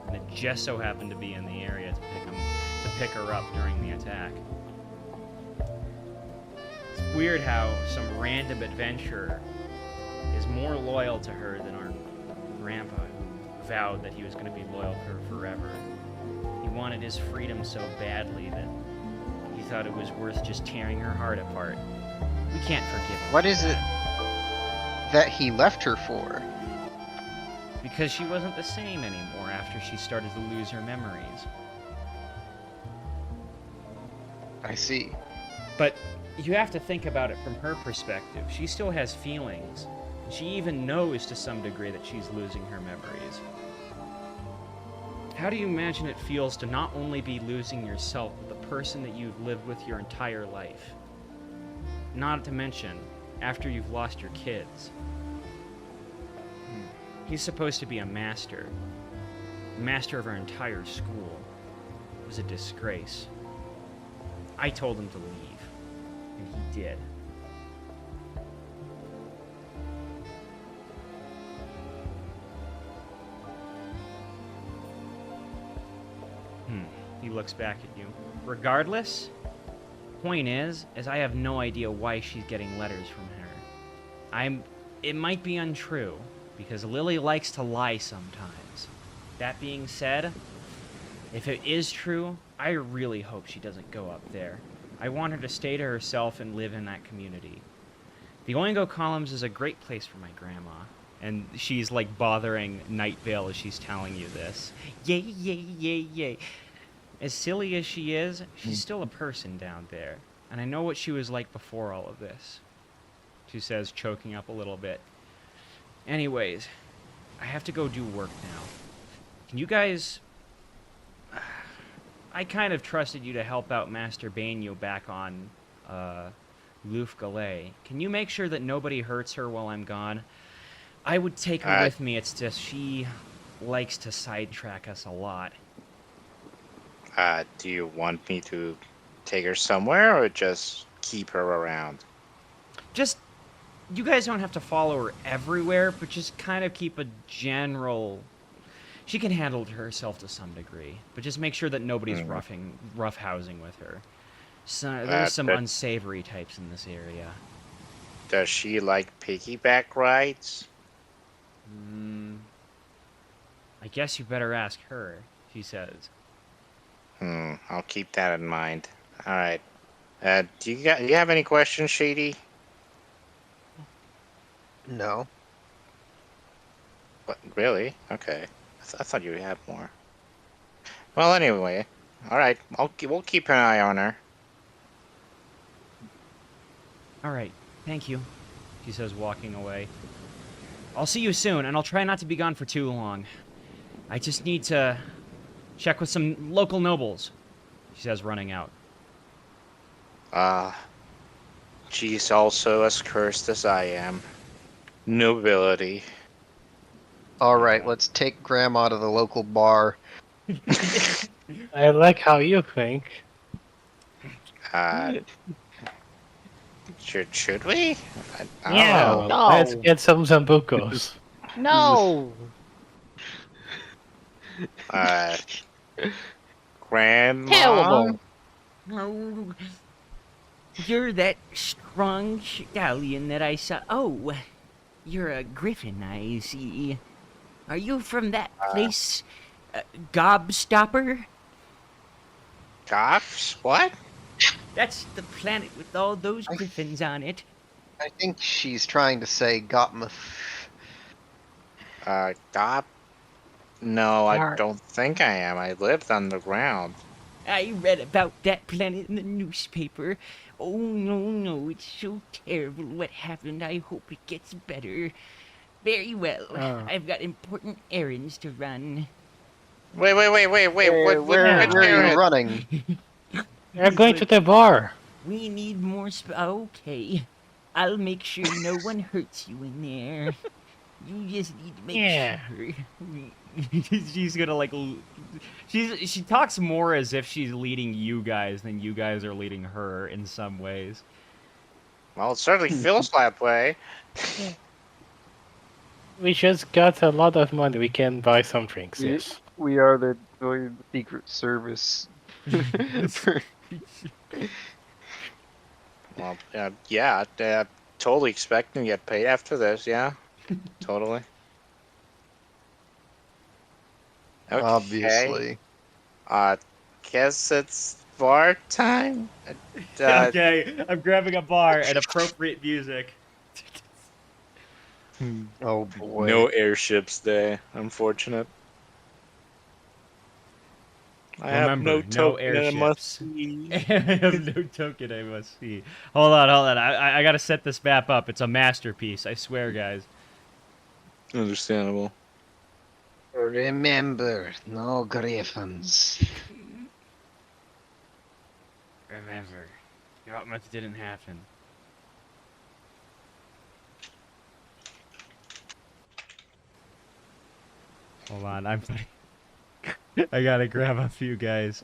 and it just so happened to be in the area to pick her up during the attack. It's weird how some random adventurer is more loyal to her than our grandpa, who vowed that he was going to be loyal to her forever. He wanted his freedom so badly that he thought it was worth just tearing her heart apart. We can't forgive him. What for is it that he left her for? Because she wasn't the same anymore after she started to lose her memories. I see. But you have to think about it from her perspective. She still has feelings. She even knows to some degree that she's losing her memories. How do you imagine it feels to not only be losing yourself, but the person that you've lived with your entire life? Not to mention, after you've lost your kids. He's supposed to be a master. Master of our entire school. It was a disgrace. I told him to leave, and he did. He looks back at you. Regardless, point is I have no idea why she's getting letters from her. It might be untrue, because Lily likes to lie sometimes. That being said, if it is true, I really hope she doesn't go up there. I want her to stay to herself and live in that community. The Oingo Columns is a great place for my grandma. And she's like bothering Night Vale as she's telling you this. Yay, yay, yay, yay. As silly as she is, she's still a person down there. And I know what she was like before all of this. She says, choking up a little bit. Anyways, I have to go do work now. Can you guys... I kind of trusted you to help out Master Banyo back on, Loof Galay. Can you make sure that nobody hurts her while I'm gone? I would take her with me, it's just she likes to sidetrack us a lot. Do you want me to take her somewhere, or just keep her around? Just... You guys don't have to follow her everywhere, but just kind of keep a general... She can handle herself to some degree, but just make sure that nobody's roughhousing with her. So, there's some unsavory types in this area. Does she like piggyback rides? I guess you better ask her, she says. I'll keep that in mind. Alright. Do you have any questions, Shady? No. What, really? Okay. I thought you had more. Well, anyway. Alright, we'll keep an eye on her. Alright, thank you, she says, walking away. I'll see you soon, and I'll try not to be gone for too long. I just need to check with some local nobles, she says, running out. She's also as cursed as I am. Nobility. Alright, let's take Grandma to the local bar. I like how you think. Should we? I don't Yeah, know. No. let's get some Zambucos. No! Grandma? Terrible. Oh, you're that strong stallion that I saw. Oh, you're a griffin, I see. Are you from that place, Gobstopper? Goffs? What? That's the planet with all those griffins on it. I think she's trying to say Gotmuth. Gob? No, I Alright. don't think I am. I lived underground. I read about that planet in the newspaper. Oh, no, it's so terrible what happened. I hope it gets better. Very well. I've got important errands to run. Wait. Where are you running? We're going to the bar. We need more okay. I'll make sure no one hurts you in there. You just need to make sure. She's gonna like. She talks more as if she's leading you guys than you guys are leading her in some ways. Well, it certainly feels that way. We just got a lot of money. We can buy some drinks. Yes. We are the Secret Service. Well, yeah, totally expecting to get paid after this, yeah. Totally. Okay. Obviously. Guess it's bar time? Okay, I'm grabbing a bar and appropriate music. Oh boy. No airships day, unfortunate. I have Remember, no no token, I must airships. see. I have no token, I must see. Hold on. I gotta set this map up. It's a masterpiece, I swear, guys. Understandable. Remember, no griffins. Remember, not much didn't happen. Hold on, I gotta grab a few guys.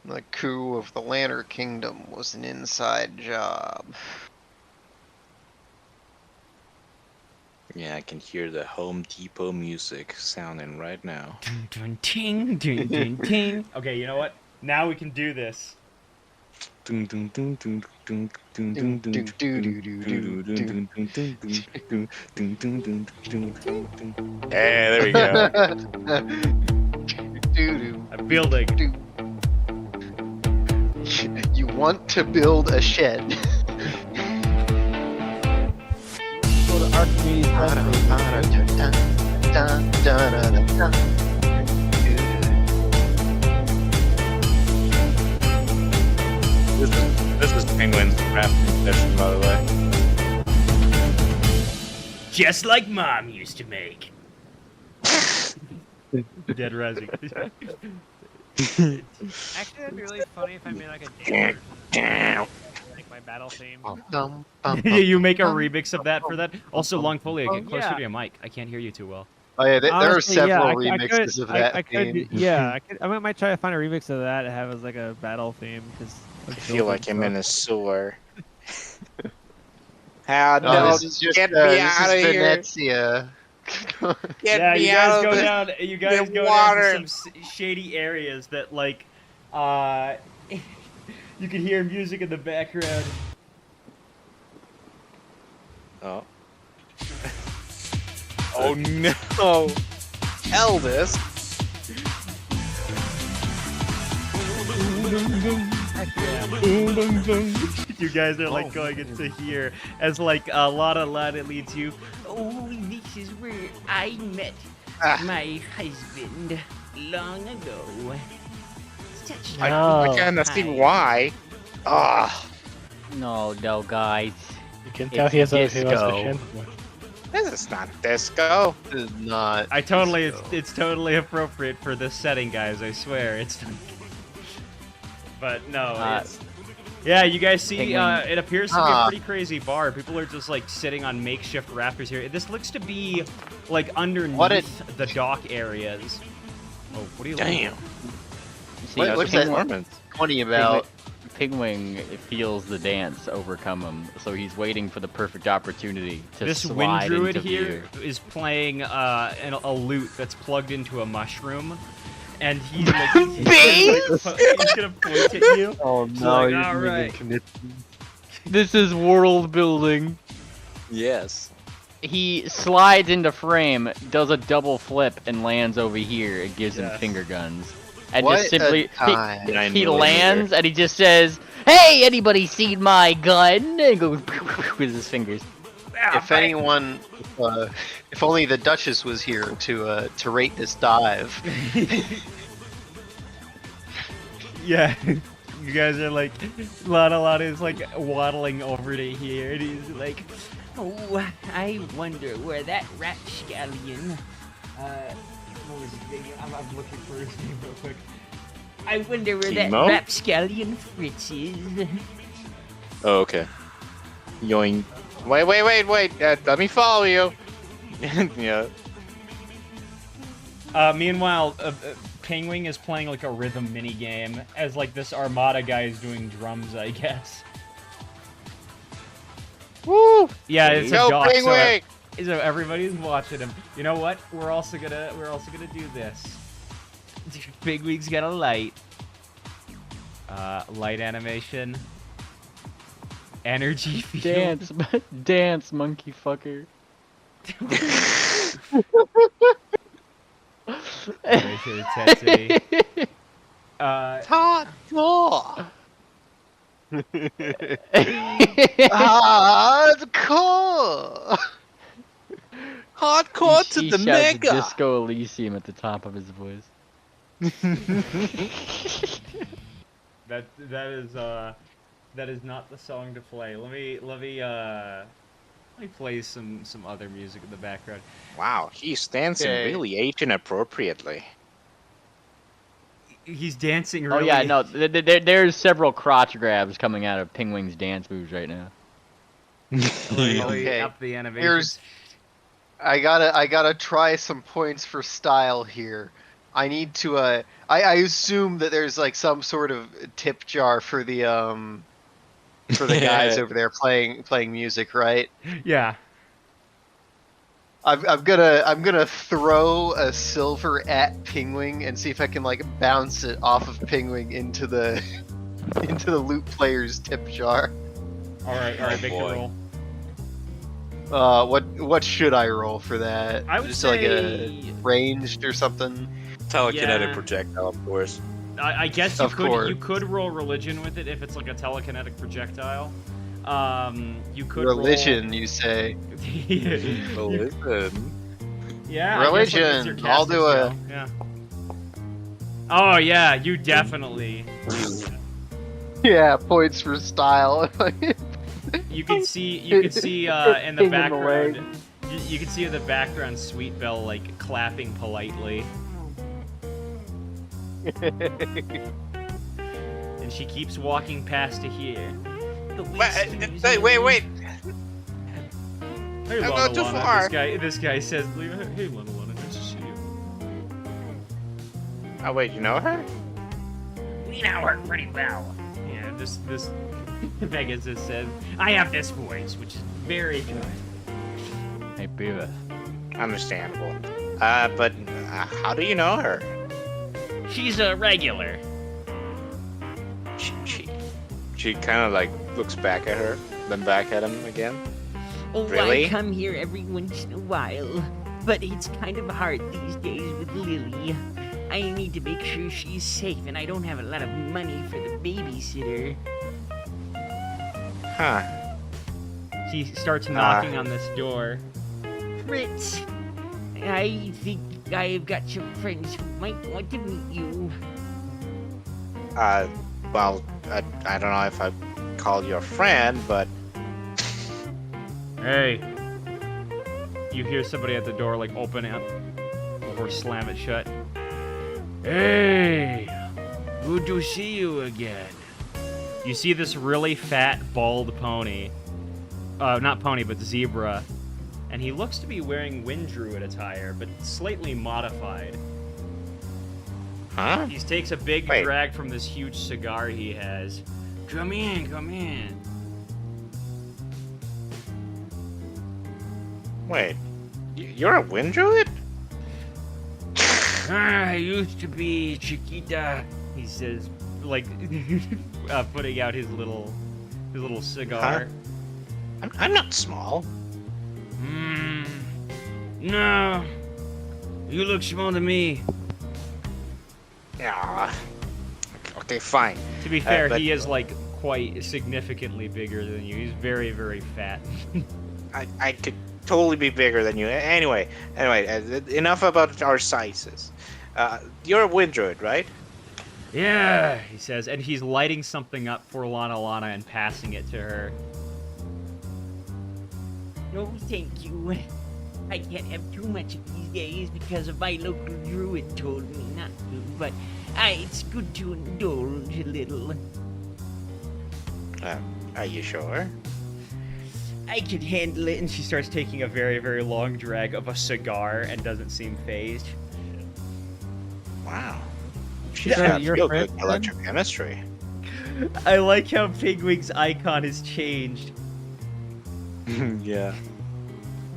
The coup of the Lantern Kingdom was an inside job. Yeah, I can hear the Home Depot music sounding right now. Dun, dun, ting, dun, dun, ting. Okay, you know what? Now we can do this. Hey, there we go. I'm building. You want to build a shed. Go to This is Penguin's crafting session, by the way. Just like Mom used to make. Dead rising. Actually, that'd be really funny if I made like a dance, like my battle theme. You make a remix of that for that. Also, Long Foley, get closer to your mic. I can't hear you too well. Oh yeah, there are Honestly, yeah, several I remixes of that theme. I might try to find a remix of that and have as like a battle theme because I feel like I'm in a sewer. No, no, this is just get me this out is of here. Venezia. Get Yeah, me you out guys of go this. down. You guys the go water. down to some shady areas that like, you can hear music in the background. Oh. Oh no! Elvis! You guys are like going into here as like a lot of it leads you. Oh, this is where I met my husband long ago. Such a I kinda see time. why. Ah, No, guys. You can tell It's he was the disco. gentleman. this is not disco. This is not. I totally, disco. it's totally appropriate for this setting, guys. I swear, it's. But no, it's. Yeah, you guys see, Penguin. it appears to be a pretty crazy bar. People are just like sitting on makeshift rafters here. This looks to be like underneath the dock areas. Oh, what are you looking Damn. See, What's that Performance. funny about Pingwing feels the dance overcome him, so he's waiting for the perfect opportunity to This wind slide druid into here view. is playing a lute that's plugged into a mushroom, and he's like, he's gonna point at you. Oh It's no, like, you're all doing right. it commit- This is world building. Yes. He slides into frame, does a double flip, and lands over here. It gives him Yes. finger guns. And What just simply, a time. he lands and he just says, "Hey, anybody seen my gun?" And goes with his fingers. If anyone, if only the Duchess was here to rate this dive. Yeah, you guys are like, Lana is like waddling over to here, and he's like, oh, I wonder where that rapscallion, what was his name? I'm looking for his name real quick. I wonder where that Timo? rapscallion Fritz is. Oh, okay. Yoink. Wait. Let me follow you. Yeah. Meanwhile, Pingwing is playing like a rhythm mini game as like this Armada guy is doing drums, I guess. Woo! Yeah, it's a Go doc, so, Pingwing! so everybody's watching him. You know what? We're also gonna do this. Pingwing's got a light. Light animation. Energy field. Dance, monkey fucker. Intensity. Hardcore! Hardcore to He the shouts mega! Disco Elysium at the top of his voice. That is not the song to play. Let me play some other music in the background. Wow, he's dancing Okay. really age inappropriately. He's dancing Oh really. yeah, no, there's several crotch grabs coming out of Pingwing's dance moves right now. Really Okay, up the animation. here's- I gotta try some points for style here. I need to I assume that there's like some sort of tip jar for the guys over there playing music, right? Yeah. I'm gonna throw a silver at Pingwing and see if I can like bounce it off of Pingwing into the loot player's tip jar. All right, make boy. a roll. What should I roll for that? I would Just say. like a ranged or something. Telekinetic Yeah. projectile, of course. I guess Of course. you could roll religion with it if it's like a telekinetic projectile. You could Religion, you say? roll. Listen. Yeah. I guess, like, it's your Religion, I'll casting do a- skill, Yeah. Oh yeah, you definitely. Yeah, points for style. You can see in the Ping in the background. leg. You can see in the background Sweet Belle like clapping politely, and she keeps walking past to here. The Wait. Hey, I'm Lana, going too Lana. far. This guy says, "Hey, Lana, nice to see you." Oh, wait, you know her? We know her pretty well. Yeah, this Pegasus says, "I have this voice, which is very good." Hey, Beavis. Understandable. But how do you know her? She's a regular. She kind of like looks back at her, then back at him again. Oh, Really? I come here every once in a while, but it's kind of hard these days with Lily. I need to make sure she's safe, and I don't have a lot of money for the babysitter. Huh. She starts knocking on this door. Fritz, I think I've got some friends who might want to meet you. Well, I don't know if I'd call you a friend, but Hey. You hear somebody at the door like open it or slam it shut. Hey, good to see you again. You see this really fat, bald pony. Not pony, but zebra. And he looks to be wearing Wind Druid attire, but slightly modified. huh? He takes a big Wait. drag from this huge cigar he has. Come in, come in. Wait, you're a wind druid? I used to be Chiquita, he says, like, putting out his little cigar. I'm not small. No. You look small to me. Yeah. Okay, fine. To be fair, but- he is, like, quite significantly bigger than you. He's very, very fat. I could totally be bigger than you. Anyway, enough about our sizes. You're a wind druid, right? Yeah, he says, and he's lighting something up for Lana and passing it to her. No, thank you. I can't have too much of these days because of my local druid told me not to, but it's good to indulge a little. Are you sure? I could handle it, and she starts taking a very, very long drag of a cigar and doesn't seem phased. Wow. She's Yeah, got you're real friend, good then? electrochemistry. I like how Pigwig's icon has changed. Yeah,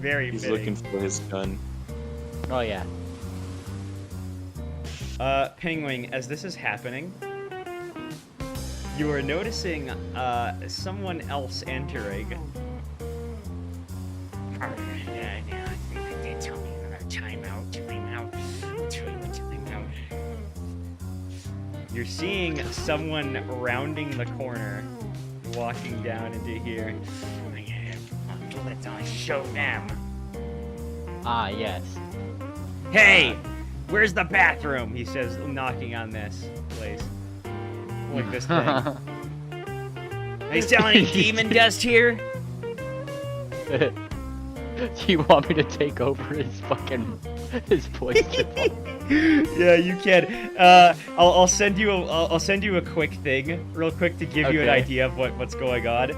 Very he's fitting. looking for his gun. Oh yeah. Penguin, as this is happening, you are noticing someone else entering. You're seeing someone rounding the corner, walking down into here. Let's show them. Ah, yes. Hey, where's the bathroom? He says, knocking on this place. Like this thing. Are you selling any demon dust here? Do you want me to take over his place? Yeah, you can. I'll send you a quick thing, real quick, to give you an Okay. idea of what's going on.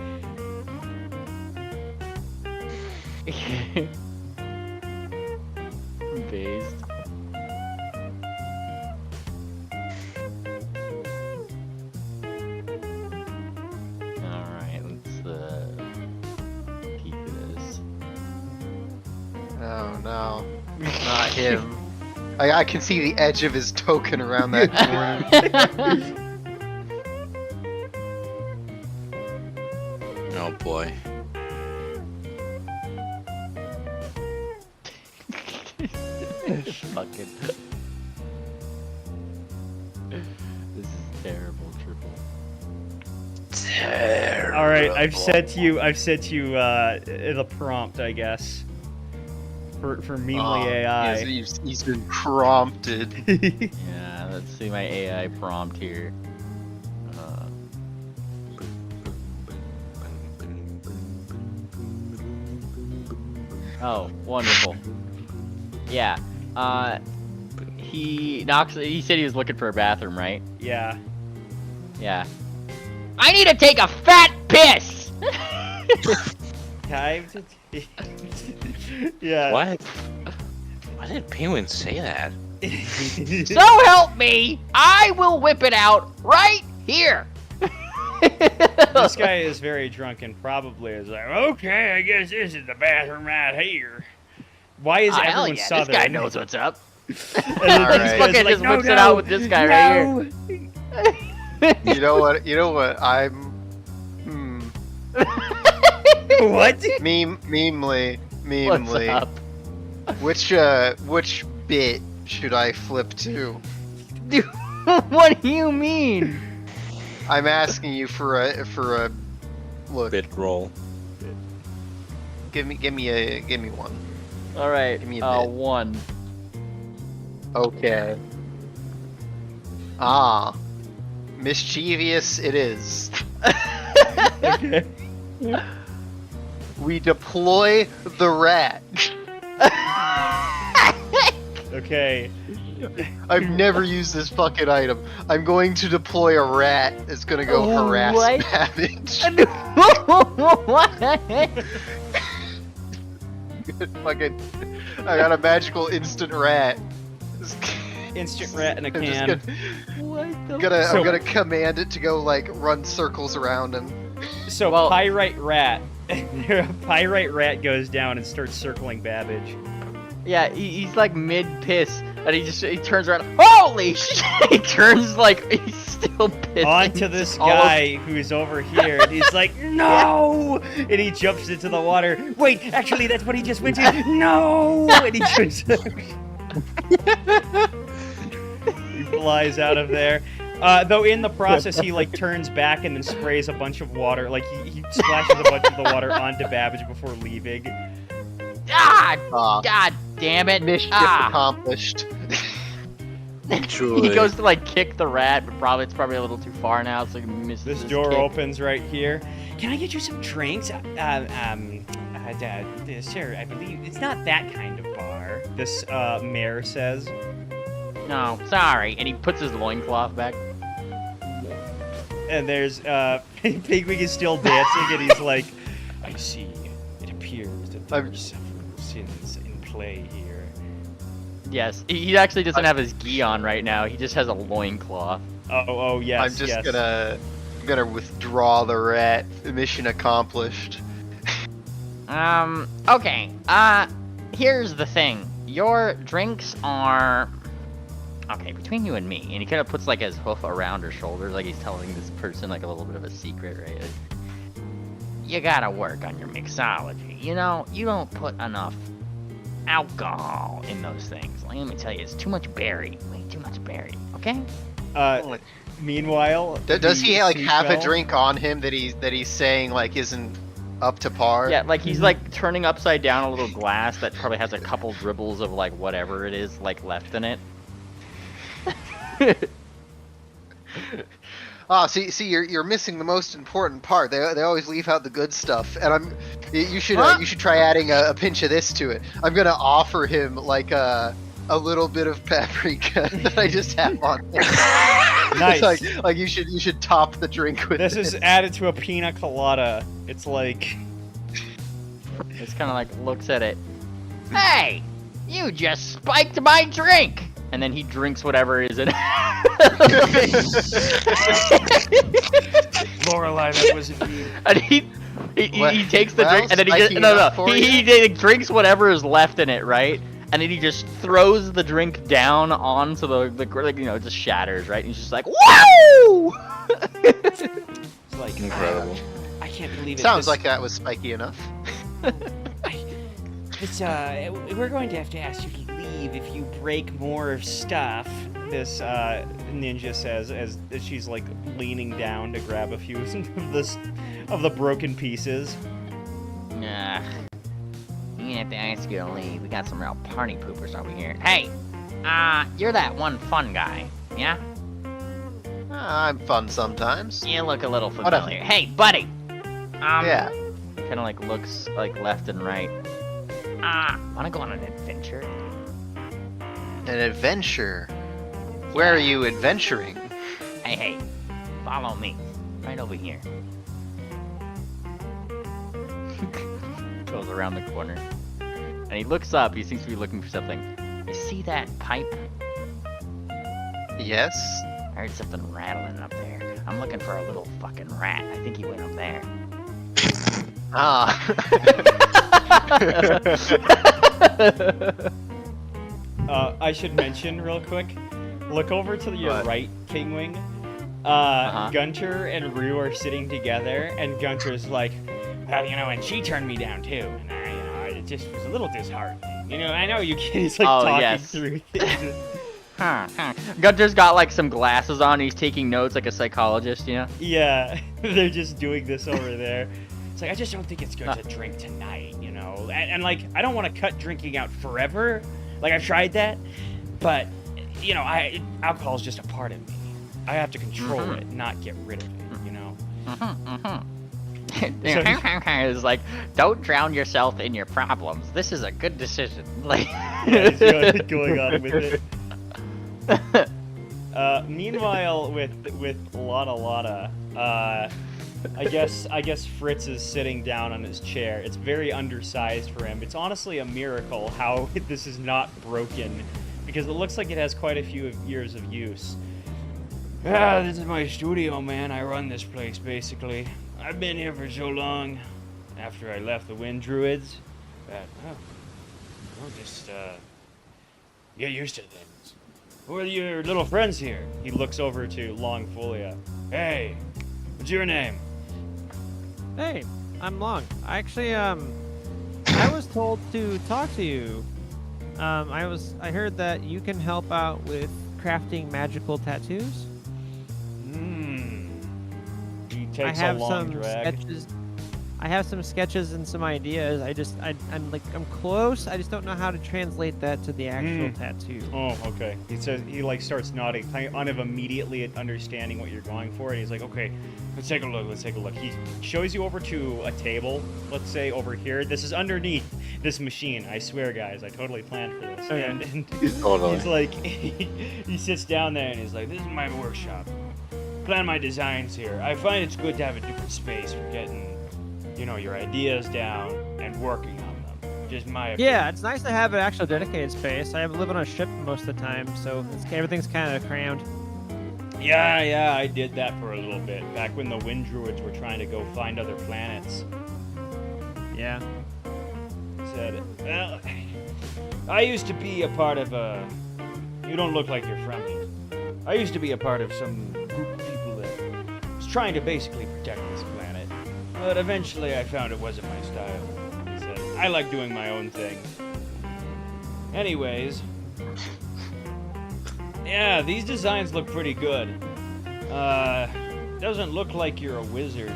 Based. Alright, let's peek at this. Oh no, not him. I can see the edge of his token around that corner. Oh boy. Fucking. This is terrible, Triple. Terrible. All right, I've sent you the prompt, I guess, for Memely AI. He's been prompted. Yeah, let's see my AI prompt here. Oh, wonderful. Yeah. He said he was looking for a bathroom, right? Yeah. Yeah. I need to take a fat piss! Time to. Yeah. What? Why did Penguin say that? So help me! I will whip it out right here! This guy is very drunk and probably is like, okay, I guess this is the bathroom right here. Why is Hell everyone yeah, southern? this guy knows what's up. And then Alright. this guy's Fucking like, just no, whips it no, out with this guy right here. You know what? I'm. What? Memely. What's up? Which bit should I flip to? Dude, what do you mean? I'm asking you for a look. Bit roll. Give me one. All right, Give me a bit. 1. Okay. Ah, mischievous it is. Okay. We deploy the rat. Okay. I've never used this fucking item. I'm going to deploy a rat that's gonna go harass What? Babbage. What? Fucking, I got a magical instant rat. instant rat in a I'm just can. I'm gonna command it to go like run circles around him. So Well- pyrite rat, pyrite rat goes down and starts circling Babbage. Yeah, he's like mid piss, and he turns around. Holy shit! He turns like he's still pissing. On to this all over- guy who's over here, and he's like, no! And he jumps into the water. Wait, actually, that's what he just went to. No! And he jumps. He flies out of there. Though in the process, he like turns back and then sprays a bunch of water. Like he splashes a bunch of the water onto Babbage before leaving. Ah! God damn it! Mischief Ah! accomplished. He goes to like kick the rat, but it's probably a little too far now. So he misses This his door kick. opens right here. Can I get you some drinks? Sir, I believe it's not that kind of bar. This mayor says. No, sorry. And he puts his loincloth back. And there's Pigwig is still dancing, and he's like, I see. It appears that there are several sins in play here. Yes, he actually doesn't have his gi on right now. He just has a loincloth. Oh yes. I'm just yes. gonna withdraw the rat. Mission accomplished. Okay. Here's the thing. Your drinks are... Okay, between you and me, and he kind of puts like his hoof around her shoulders, like he's telling this person like a little bit of a secret, right? Like, you gotta work on your mixology. You know, you don't put enough alcohol in those things. Like, let me tell you, it's too much berry. Way too much berry. Okay? Meanwhile, Does he like have a seashell- drink on him that he's saying like isn't up to par? Yeah, like he's like turning upside down a little glass that probably has a couple dribbles of like whatever it is like left in it. See, you're missing the most important part. They always leave out the good stuff, and you should try adding a pinch of this to it. I'm gonna offer him like a little bit of paprika that I just have on. Nice. It's like you should top the drink with This is added to a pina colada. It's like. It's kind of like looks at it. Hey, you just spiked my drink. And then he drinks whatever is in it. Lorelei, that wasn't me. And he takes the drink, and then he just spiky enough for he drinks whatever is left in it, right? And then he just throws the drink down onto the like, you know, it just shatters, right? And he's just like, woo! It's like Incredible. I can't believe it. Sounds This- like that was spiky enough. we're going to have to ask you to leave if you break more stuff. This ninja says as she's like leaning down to grab a few of the broken pieces. Nah. You have to ask you to leave. We got some real party poopers over here. Hey, you're that one fun guy, yeah? I'm fun sometimes. You look a little Whatever. familiar. Hey, buddy. Yeah. Kind of like looks like left and right. Wanna go on an adventure? An adventure. Where are you adventuring? Hey, follow me. Right over here. Goes around the corner. And he looks up, he seems to be looking for something. You see that pipe? Yes. I heard something rattling up there. I'm looking for a little fucking rat. I think he went up there. I should mention real quick. Look over to your What? right, Kingwing. Uh-huh. Gunter and Rue are sitting together, and Gunter's like, "Well, you know, and she turned me down too, and it just was a little disheartening. You know, I know you can't." He's like talking yes. through. Gunter's got like some glasses on. He's taking notes like a psychologist, you know? Yeah, they're just doing this over there. It's like, I just don't think it's good to drink tonight, you know? And like, I don't want to cut drinking out forever. Like, I've tried that. But, you know, alcohol's just a part of me. I have to control it, not get rid of it, you know? It's like, don't drown yourself in your problems. This is a good decision. Like, Yeah, he's going on with it. Meanwhile, with Lotta, I guess Fritz is sitting down on his chair. It's very undersized for him. It's honestly a miracle how this is not broken because it looks like it has quite a few years of use. Ah, this is my studio, man. I run this place, basically. I've been here for so long, after I left the Wind Druids, that, I'll just, get used to things. Who are your little friends here? He looks over to Longfolia. Hey, what's your name? Hey, I'm Long. I actually, I was told to talk to you. I heard that you can help out with crafting magical tattoos. He I takes a have long some drag. sketches. I have some sketches and some ideas. I'm close. I just don't know how to translate that to the actual tattoo. Oh, okay. He says he like starts nodding, kind of immediately understanding what you're going for, and he's like, "Okay, let's take a look. Let's take a look." He shows you over to a table. Let's say over here. This is underneath this machine. I swear, guys, I totally planned for this. Okay. And Totally. he's like, he sits down there and he's like, "This is my workshop. Plan my designs here. I find it's good to have a different space for getting, you know, your ideas down and working on them. Just my opinion." Yeah, it's nice to have an actual dedicated space. I live on a ship most of the time, so everything's kind of crammed. Yeah, I did that for a little bit back when the Wind Druids were trying to go find other planets. Yeah. Said, well, I used to be a part of a. You don't look like you're from here. I used to be a part of some group of people that was trying to basically protect this planet. But eventually I found it wasn't my style. He said, I like doing my own thing. Anyways. Yeah, these designs look pretty good. Doesn't look like you're a wizard.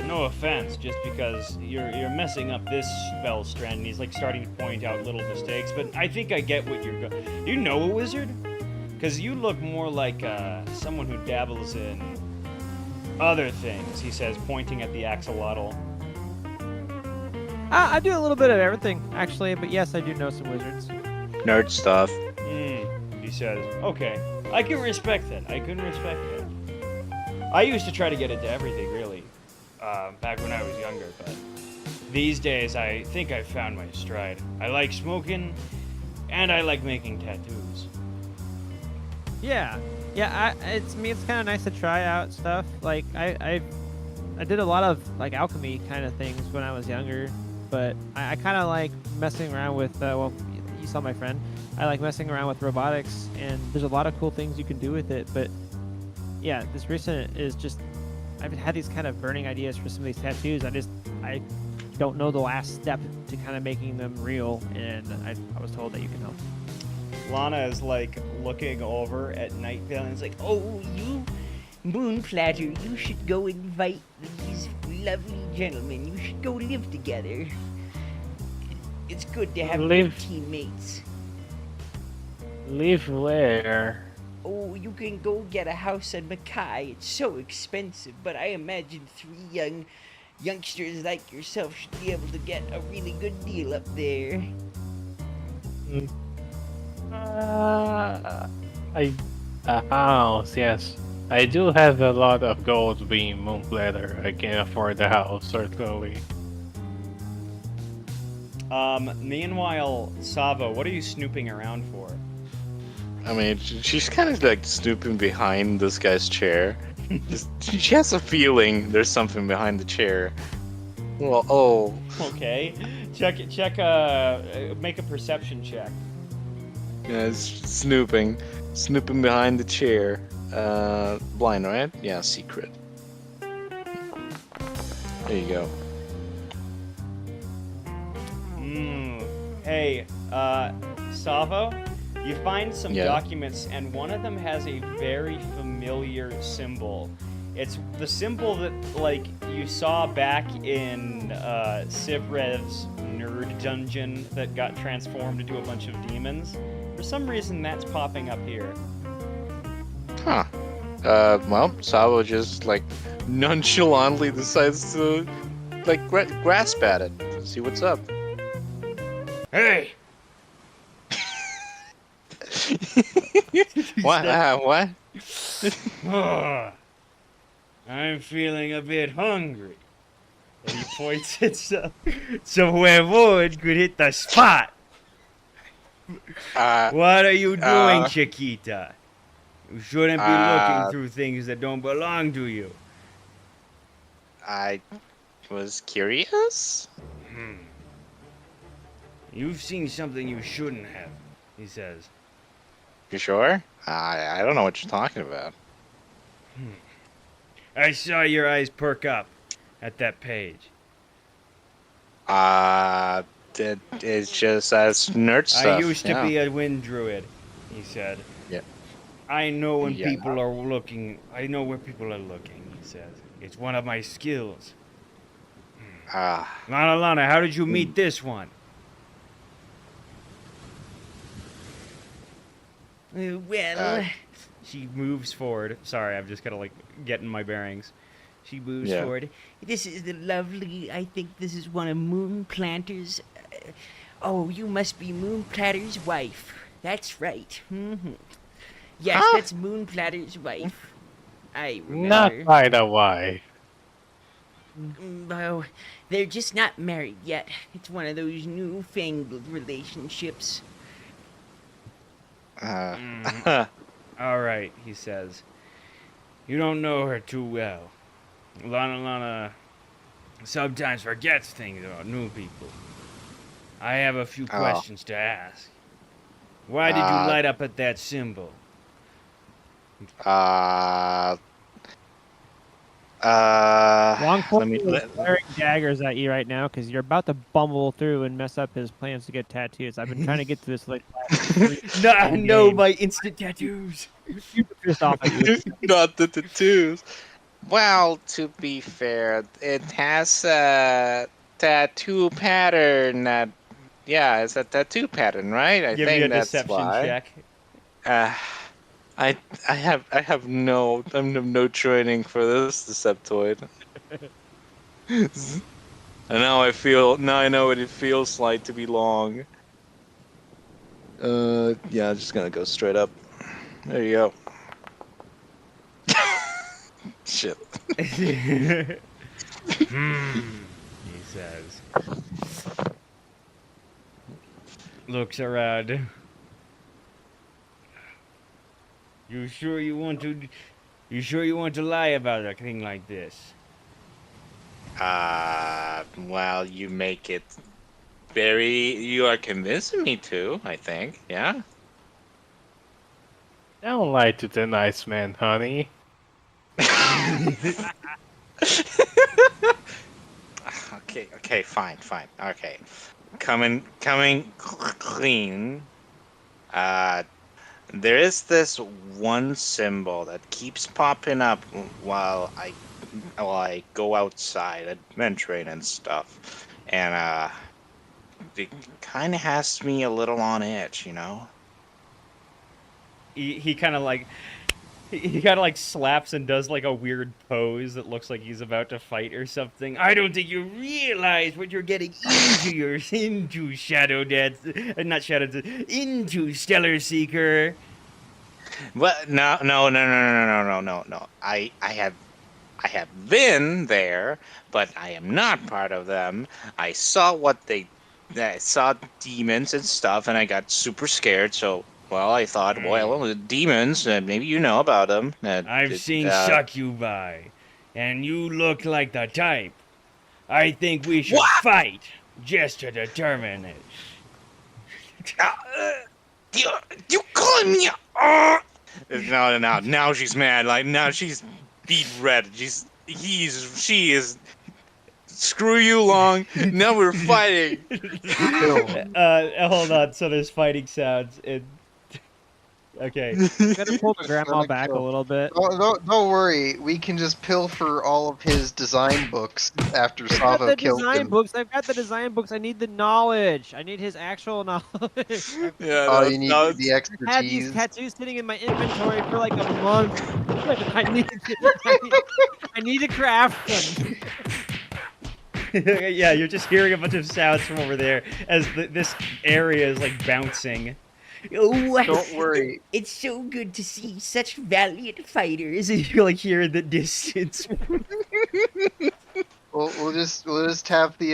No offense, just because you're messing up this spell strand. And he's like starting to point out little mistakes, but I think I get what you're going. You know a wizard? Because you look more like someone who dabbles in other things, he says, pointing at the axolotl. I do a little bit of everything, actually, but yes, I do know some wizards. Nerd stuff. He says, okay, I can respect that. I used to try to get into everything, really, back when I was younger, but these days I think I've found my stride. I like smoking, and I like making tattoos. Yeah, it's kind of nice to try out stuff. Like I did a lot of like alchemy kind of things when I was younger, but I kind of like messing around with. Well, you saw my friend. I like messing around with robotics, and there's a lot of cool things you can do with it. But yeah, this recent is just I've had these kind of burning ideas for some of these tattoos. I don't know the last step to kind of making them real, and I was told that you can help. Lana is like looking over at Night Vale and is like, Oh, you Moonplatter, you should go invite these lovely gentlemen. You should go live together. It's good to have good Live? teammates. Live where? Oh, you can go get a house in Mackay. It's so expensive, but I imagine 3 youngsters like yourself should be able to get a really good deal up there. A house, yes. I do have a lot of gold being Moonbladder. I can afford the house, certainly. meanwhile, Savo, what are you snooping around for? I mean, she's kind of like snooping behind this guy's chair. She has a feeling there's something behind the chair. Well, oh. Okay. Make a perception check. Yeah, it's snooping behind the chair. Blind, right? Yeah, secret. There you go. Hey, Savo, you find some Yeah. documents, and one of them has a very familiar symbol. It's the symbol that, like, you saw back in Sivrev's nerd dungeon that got transformed into a bunch of demons. For some reason, that's popping up here. Huh. Well, Savo just, like, nonchalantly decides to, like, grasp at it. See what's up. Hey! What? What? I'm feeling a bit hungry. And he points at some huevon could hit the spot. What are you doing, uh, Chiquita? You shouldn't be looking through things that don't belong to you. I was curious. You've seen something you shouldn't have, he says. You sure? I don't know what you're talking about. I saw your eyes perk up at that page. It's just as nerd stuff. I used to yeah. be a wind druid, he said. Yeah. I know when Yeah. people are looking. I know where people are looking, he says. It's one of my skills. Lana, how did you meet this one? Well, She moves forward. Sorry, I'm just kind of like getting my bearings. She moves Yeah. forward. this is the lovely. I think this is one of Moon Planter's. Oh, you must be Moon Platter's wife. That's right. Yes, that's Moon Platter's wife. I remember. Not quite a wife. Oh, they're just not married yet. It's one of those newfangled relationships. All right, he says. You don't know her too well. Lana sometimes forgets things about new people. I have a few questions to ask. Why did you light up at that symbol? Longpole is let- firing daggers at you right now because you're about to bumble through and mess up his plans to get tattoos. I've been trying to get to this like last No, game. my instant tattoos. super pissed off at you. Not the tattoos. Well, to be fair, it has a tattoo pattern that. Yeah, it's a tattoo pattern, right? I Give think me a that's deception why. check. I have no training for this Deceptoid. And now I know what it feels like to be long. Yeah, I'm just gonna go straight up. There you go. Shit. He says. Looks around. You sure you want to lie about a thing like this? Well, you make it you are convincing me to, I think, yeah? Don't lie to the nice man, honey. Okay, fine. Okay. Coming clean. There is this one symbol that keeps popping up while I go outside adventuring and stuff. And it kind of has me a little on edge, you know? He kind of like slaps and does like a weird pose that looks like he's about to fight or something. I don't think you realize what you're getting into Shadow Dance, not Shadow Dance, into Stellar Seeker. Well, no. I have been there, but I am not part of them. I saw demons and stuff, and I got super scared. So, well, I thought, well, the demons, maybe you know about them. I've seen succubi, and you look like the type. I think we should fight just to determine it. You calling me? No. Now she's mad. Like now she's beat red. She is. Screw you, Long. Now we're fighting. Hold on. So there's fighting sounds. Okay. You gotta pull the grandma back a little bit. Don't worry, we can just pilfer all of his design books after I've got Savo the killed design him. books. I've got the design books. I need the knowledge. I need his actual knowledge. Yeah. Oh, you need the I've had these expertise. tattoos sitting in my inventory for like a month. I need to craft them. Yeah, you're just hearing a bunch of sounds from over there as this area is like bouncing. Oh, Don't worry. It's so good to see such valiant fighters. You like hear in the distance. We'll just have the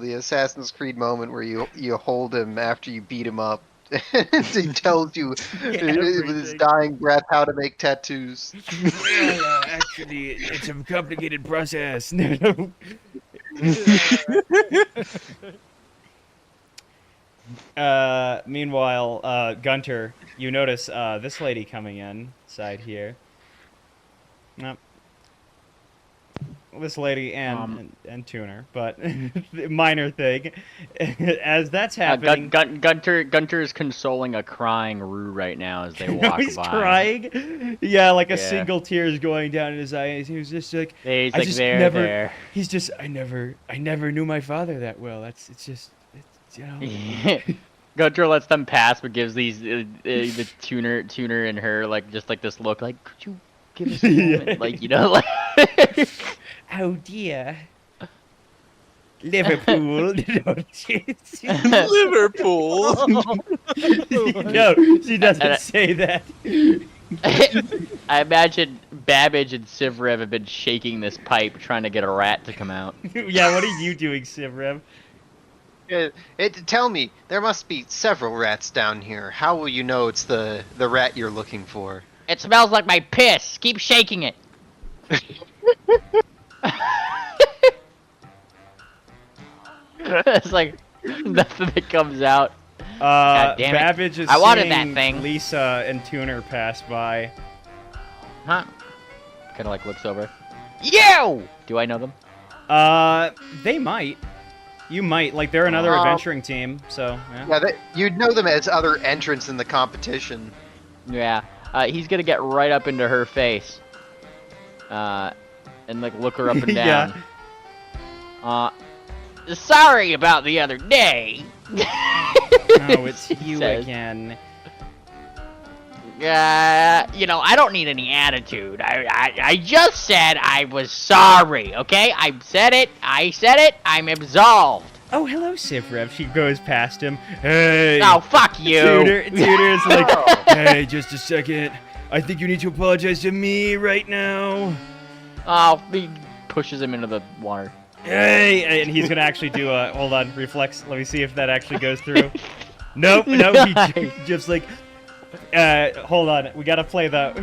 the Assassin's Creed moment where you hold him after you beat him up, he tells you with his Everything. dying breath how to make tattoos. Well, actually, it's a complicated process. Meanwhile, Gunter, you notice this lady coming in side here. Nope. This lady and Tuner, but minor thing. As that's happening, Gunter is consoling a crying Rue right now as they walk he's by. crying. Yeah, like a Yeah. single tear is going down in his eyes. He was just like, He's I like, just there. He's just, I never knew my father that well. It's you know. Gunter lets them pass, but gives these the tuner and her like just like this look, like, could you give us a moment, like, you know, like. Oh dear. Liverpool. Liverpool. No, she doesn't say that. I imagine Babbage and Sivrev have been shaking this pipe trying to get a rat to come out. Yeah, what are you doing, Sivrev? Tell me, there must be several rats down here. How will you know it's the rat you're looking for? It smells like my piss. Keep shaking it. It's like nothing that comes out. God damn it. Babbage is I wanted seeing that thing. Lisa and Tuner pass by. Huh? Kind of like looks over. You! Do I know them? They might. You might. Like, they're another adventuring team, so, yeah. Yeah, you'd know them as other entrants in the competition. Yeah. He's gonna get right up into her face. And like look her up and down. Sorry about the other day. Oh, it's you says. again. You know, I don't need any attitude. I just said I was sorry, okay? I said it, I'm absolved. Oh, hello, Sivrev. She goes past him. Hey! Oh, fuck you! Tuner's like, hey, just a second. I think you need to apologize to me right now. Oh, he pushes him into the water. Hey! And he's gonna actually do a, hold on, reflex. Let me see if that actually goes through. Nope, no, he just like, hold on. We gotta play the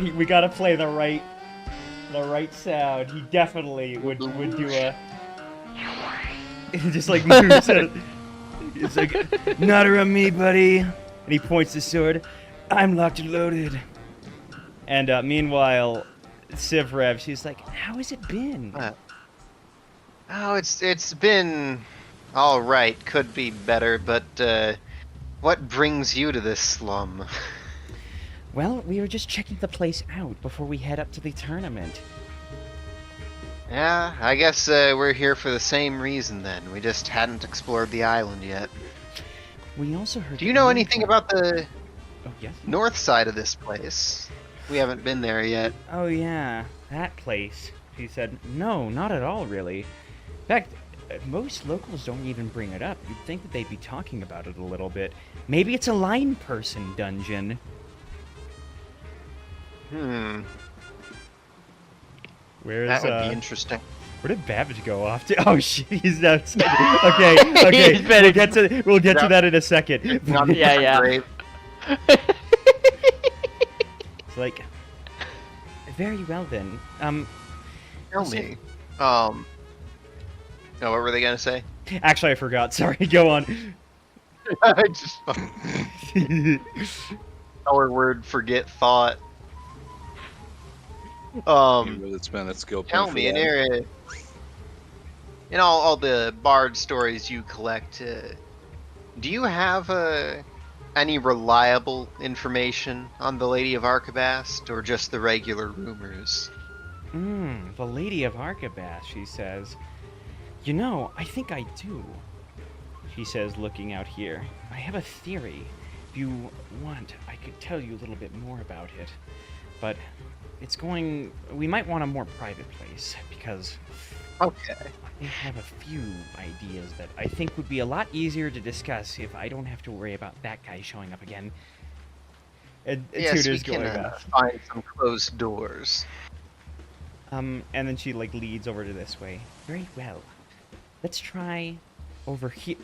right sound. He definitely would do a. He just like moves it. It's like, not around me, buddy. And he points the sword. I'm locked and loaded. And meanwhile, Sivrev, she's like, how has it been? Oh, it's been all right. Could be better, but what brings you to this slum? Well, we were just checking the place out before we head up to the tournament. Yeah, I guess we're here for the same reason then. We just hadn't explored the island yet. We also heard. Do you know anything about the Oh yes. north side of this place? We haven't been there yet. Oh yeah, that place. She said, no, not at all, really. In fact, most locals don't even bring it up. You'd think that they'd be talking about it a little bit. Maybe it's a line person dungeon. Where's That would be interesting. Where did Babbage go off to? Oh shit, he's outside. Okay. He's been We'll get to that in a second. Not Yeah. grave. It's like, very well then. Tell me. Oh, what were they gonna say? Actually, I forgot. Sorry. Go on. I just our word forget thought. It's been a skill point Tell for me, that. in all the bard stories you collect, do you have any reliable information on the Lady of Archibast, or just the regular rumors? The Lady of Archibast, she says. You know, I think I do. She says, looking out here. I have a theory. If you want, I could tell you a little bit more about it. But we might want a more private place, because Okay. I have a few ideas that I think would be a lot easier to discuss if I don't have to worry about that guy showing up again. And Yes, we Tutor's can going off. find some closed doors. And then she like leads over to this way. Very well. Let's try over here.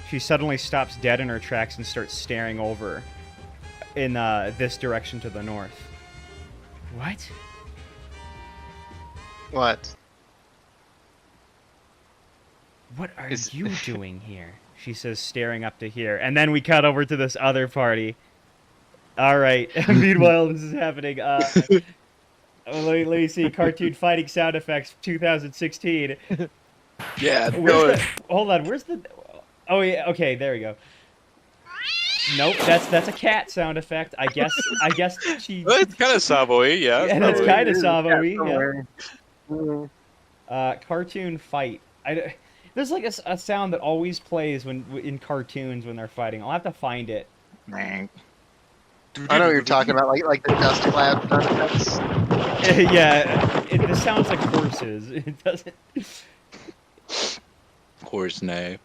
She suddenly stops dead in her tracks and starts staring over in this direction to the north. What? What? What are Is- you doing here? She says, staring up to here. And then we cut over to this other party. All right. Meanwhile, this is happening. Let me see. Cartoon fighting sound effects 2016. Yeah, Where's the... Hold on. Where's the... Oh, yeah. Okay, there we go. Nope, that's a cat sound effect. I guess she... Well, it's kind of Savoy, yeah. Yeah, that's probably. kind of Savoy. Yeah. Somewhere. Mm. Cartoon fight. There's like a sound that always plays when in cartoons when they're fighting. I'll have to find it. Dang. I know what you're talking about, like the dust cloud sound effects. Yeah, this sounds like horses. It doesn't. Horse neigh.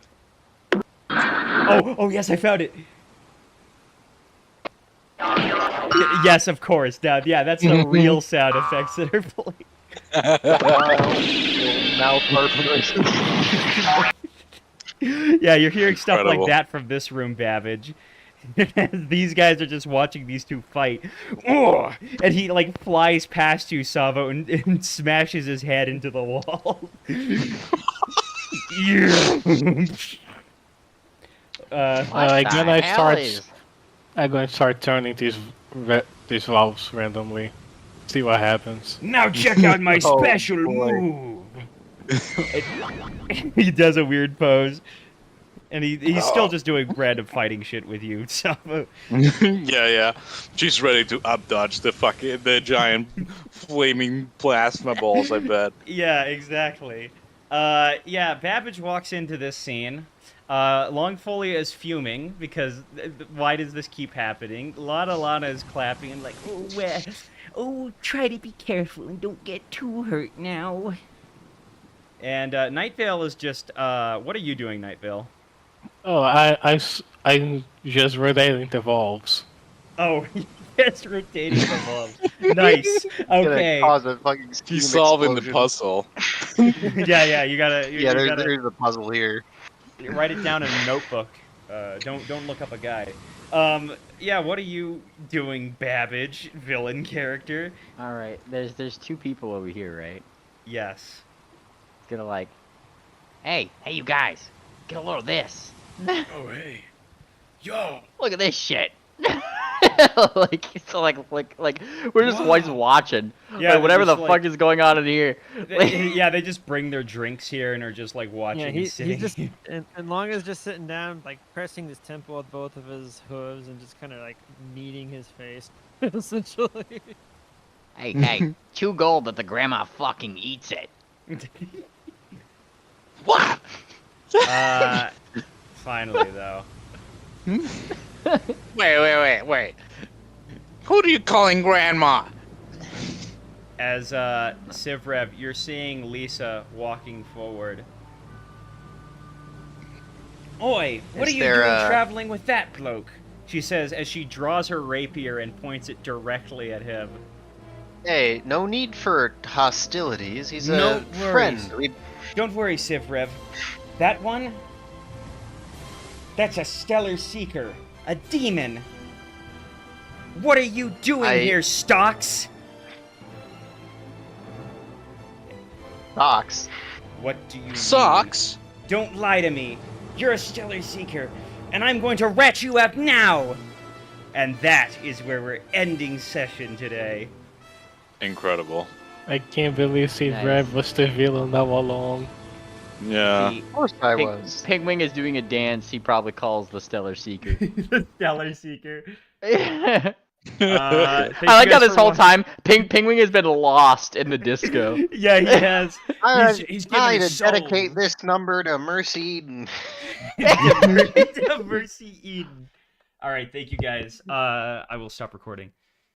Oh, yes, I found it. Yes, of course. Now, yeah, that's the real sound effects that are playing. Yeah, you're hearing stuff Incredible. like that from this room, Babbage. These guys are just watching these two fight. Oh! And he like flies past you, Savo, and smashes his head into the wall. Like the when I hell start, is- I'm going to start turning these valves randomly. See what happens. Now check out my Oh, special boy. move. He does a weird pose. And he's still just doing random fighting shit with you, Savo. Yeah. She's ready to updodge the giant flaming plasma balls, I bet. Yeah, exactly. Yeah, Babbage walks into this scene. Longfolio is fuming because why does this keep happening? Lana is clapping and like, Oh, oh, try to be careful and don't get too hurt now. and Nightvale is just, what are you doing, Nightvale? Oh, I'm just rotating the valves. Oh, yes, rotating the bulbs. Nice. Okay. Cause a fucking steam He's solving the explosion. puzzle. Yeah, you gotta. Yeah, you gotta there's a puzzle here. write it down in a notebook. Don't look up a guide. Yeah, what are you doing, Babbage, villain character? All right, there's two people over here, right? Yes. It's gonna like, hey, you guys, get a load of this. Oh, hey. Yo. Look at this shit. like we're just watching. Yeah, Like, whatever they're the just, fuck is going on in here. Yeah, they just bring their drinks here and are just like watching. Yeah, and he's sitting. just and Long is just sitting down, like pressing his temple with both of his hooves and just kind of like kneading his face, essentially. Hey, 2 gold that the grandma fucking eats it. What? Finally though. Wait. Who are you calling grandma? As Sivrev, you're seeing Lisa walking forward. Oi, what Is are you there, doing traveling with that bloke? She says as she draws her rapier and points it directly at him. Hey, no need for hostilities. He's No a worries. friend. Don't worry, Sivrev. That one? That's a stellar seeker. A demon. What are you doing here, Stocks? Socks. What do you Socks? mean? Don't lie to me. You're a stellar seeker, and I'm going to rat you out now! And that is where we're ending session today. Incredible. I can't believe Steve Nice. Red was the villain all along. Yeah. Of course I was. Pigwing is doing a dance he probably calls the Stellar Seeker. The stellar seeker. I Thank like you how guys this for whole watching. time Pingwing has been lost in the disco. Yeah, he has. I'd He's giving like to his soul. dedicate this number to Mercy Eden. To Mercy Eden. All right, thank you guys. I will stop recording.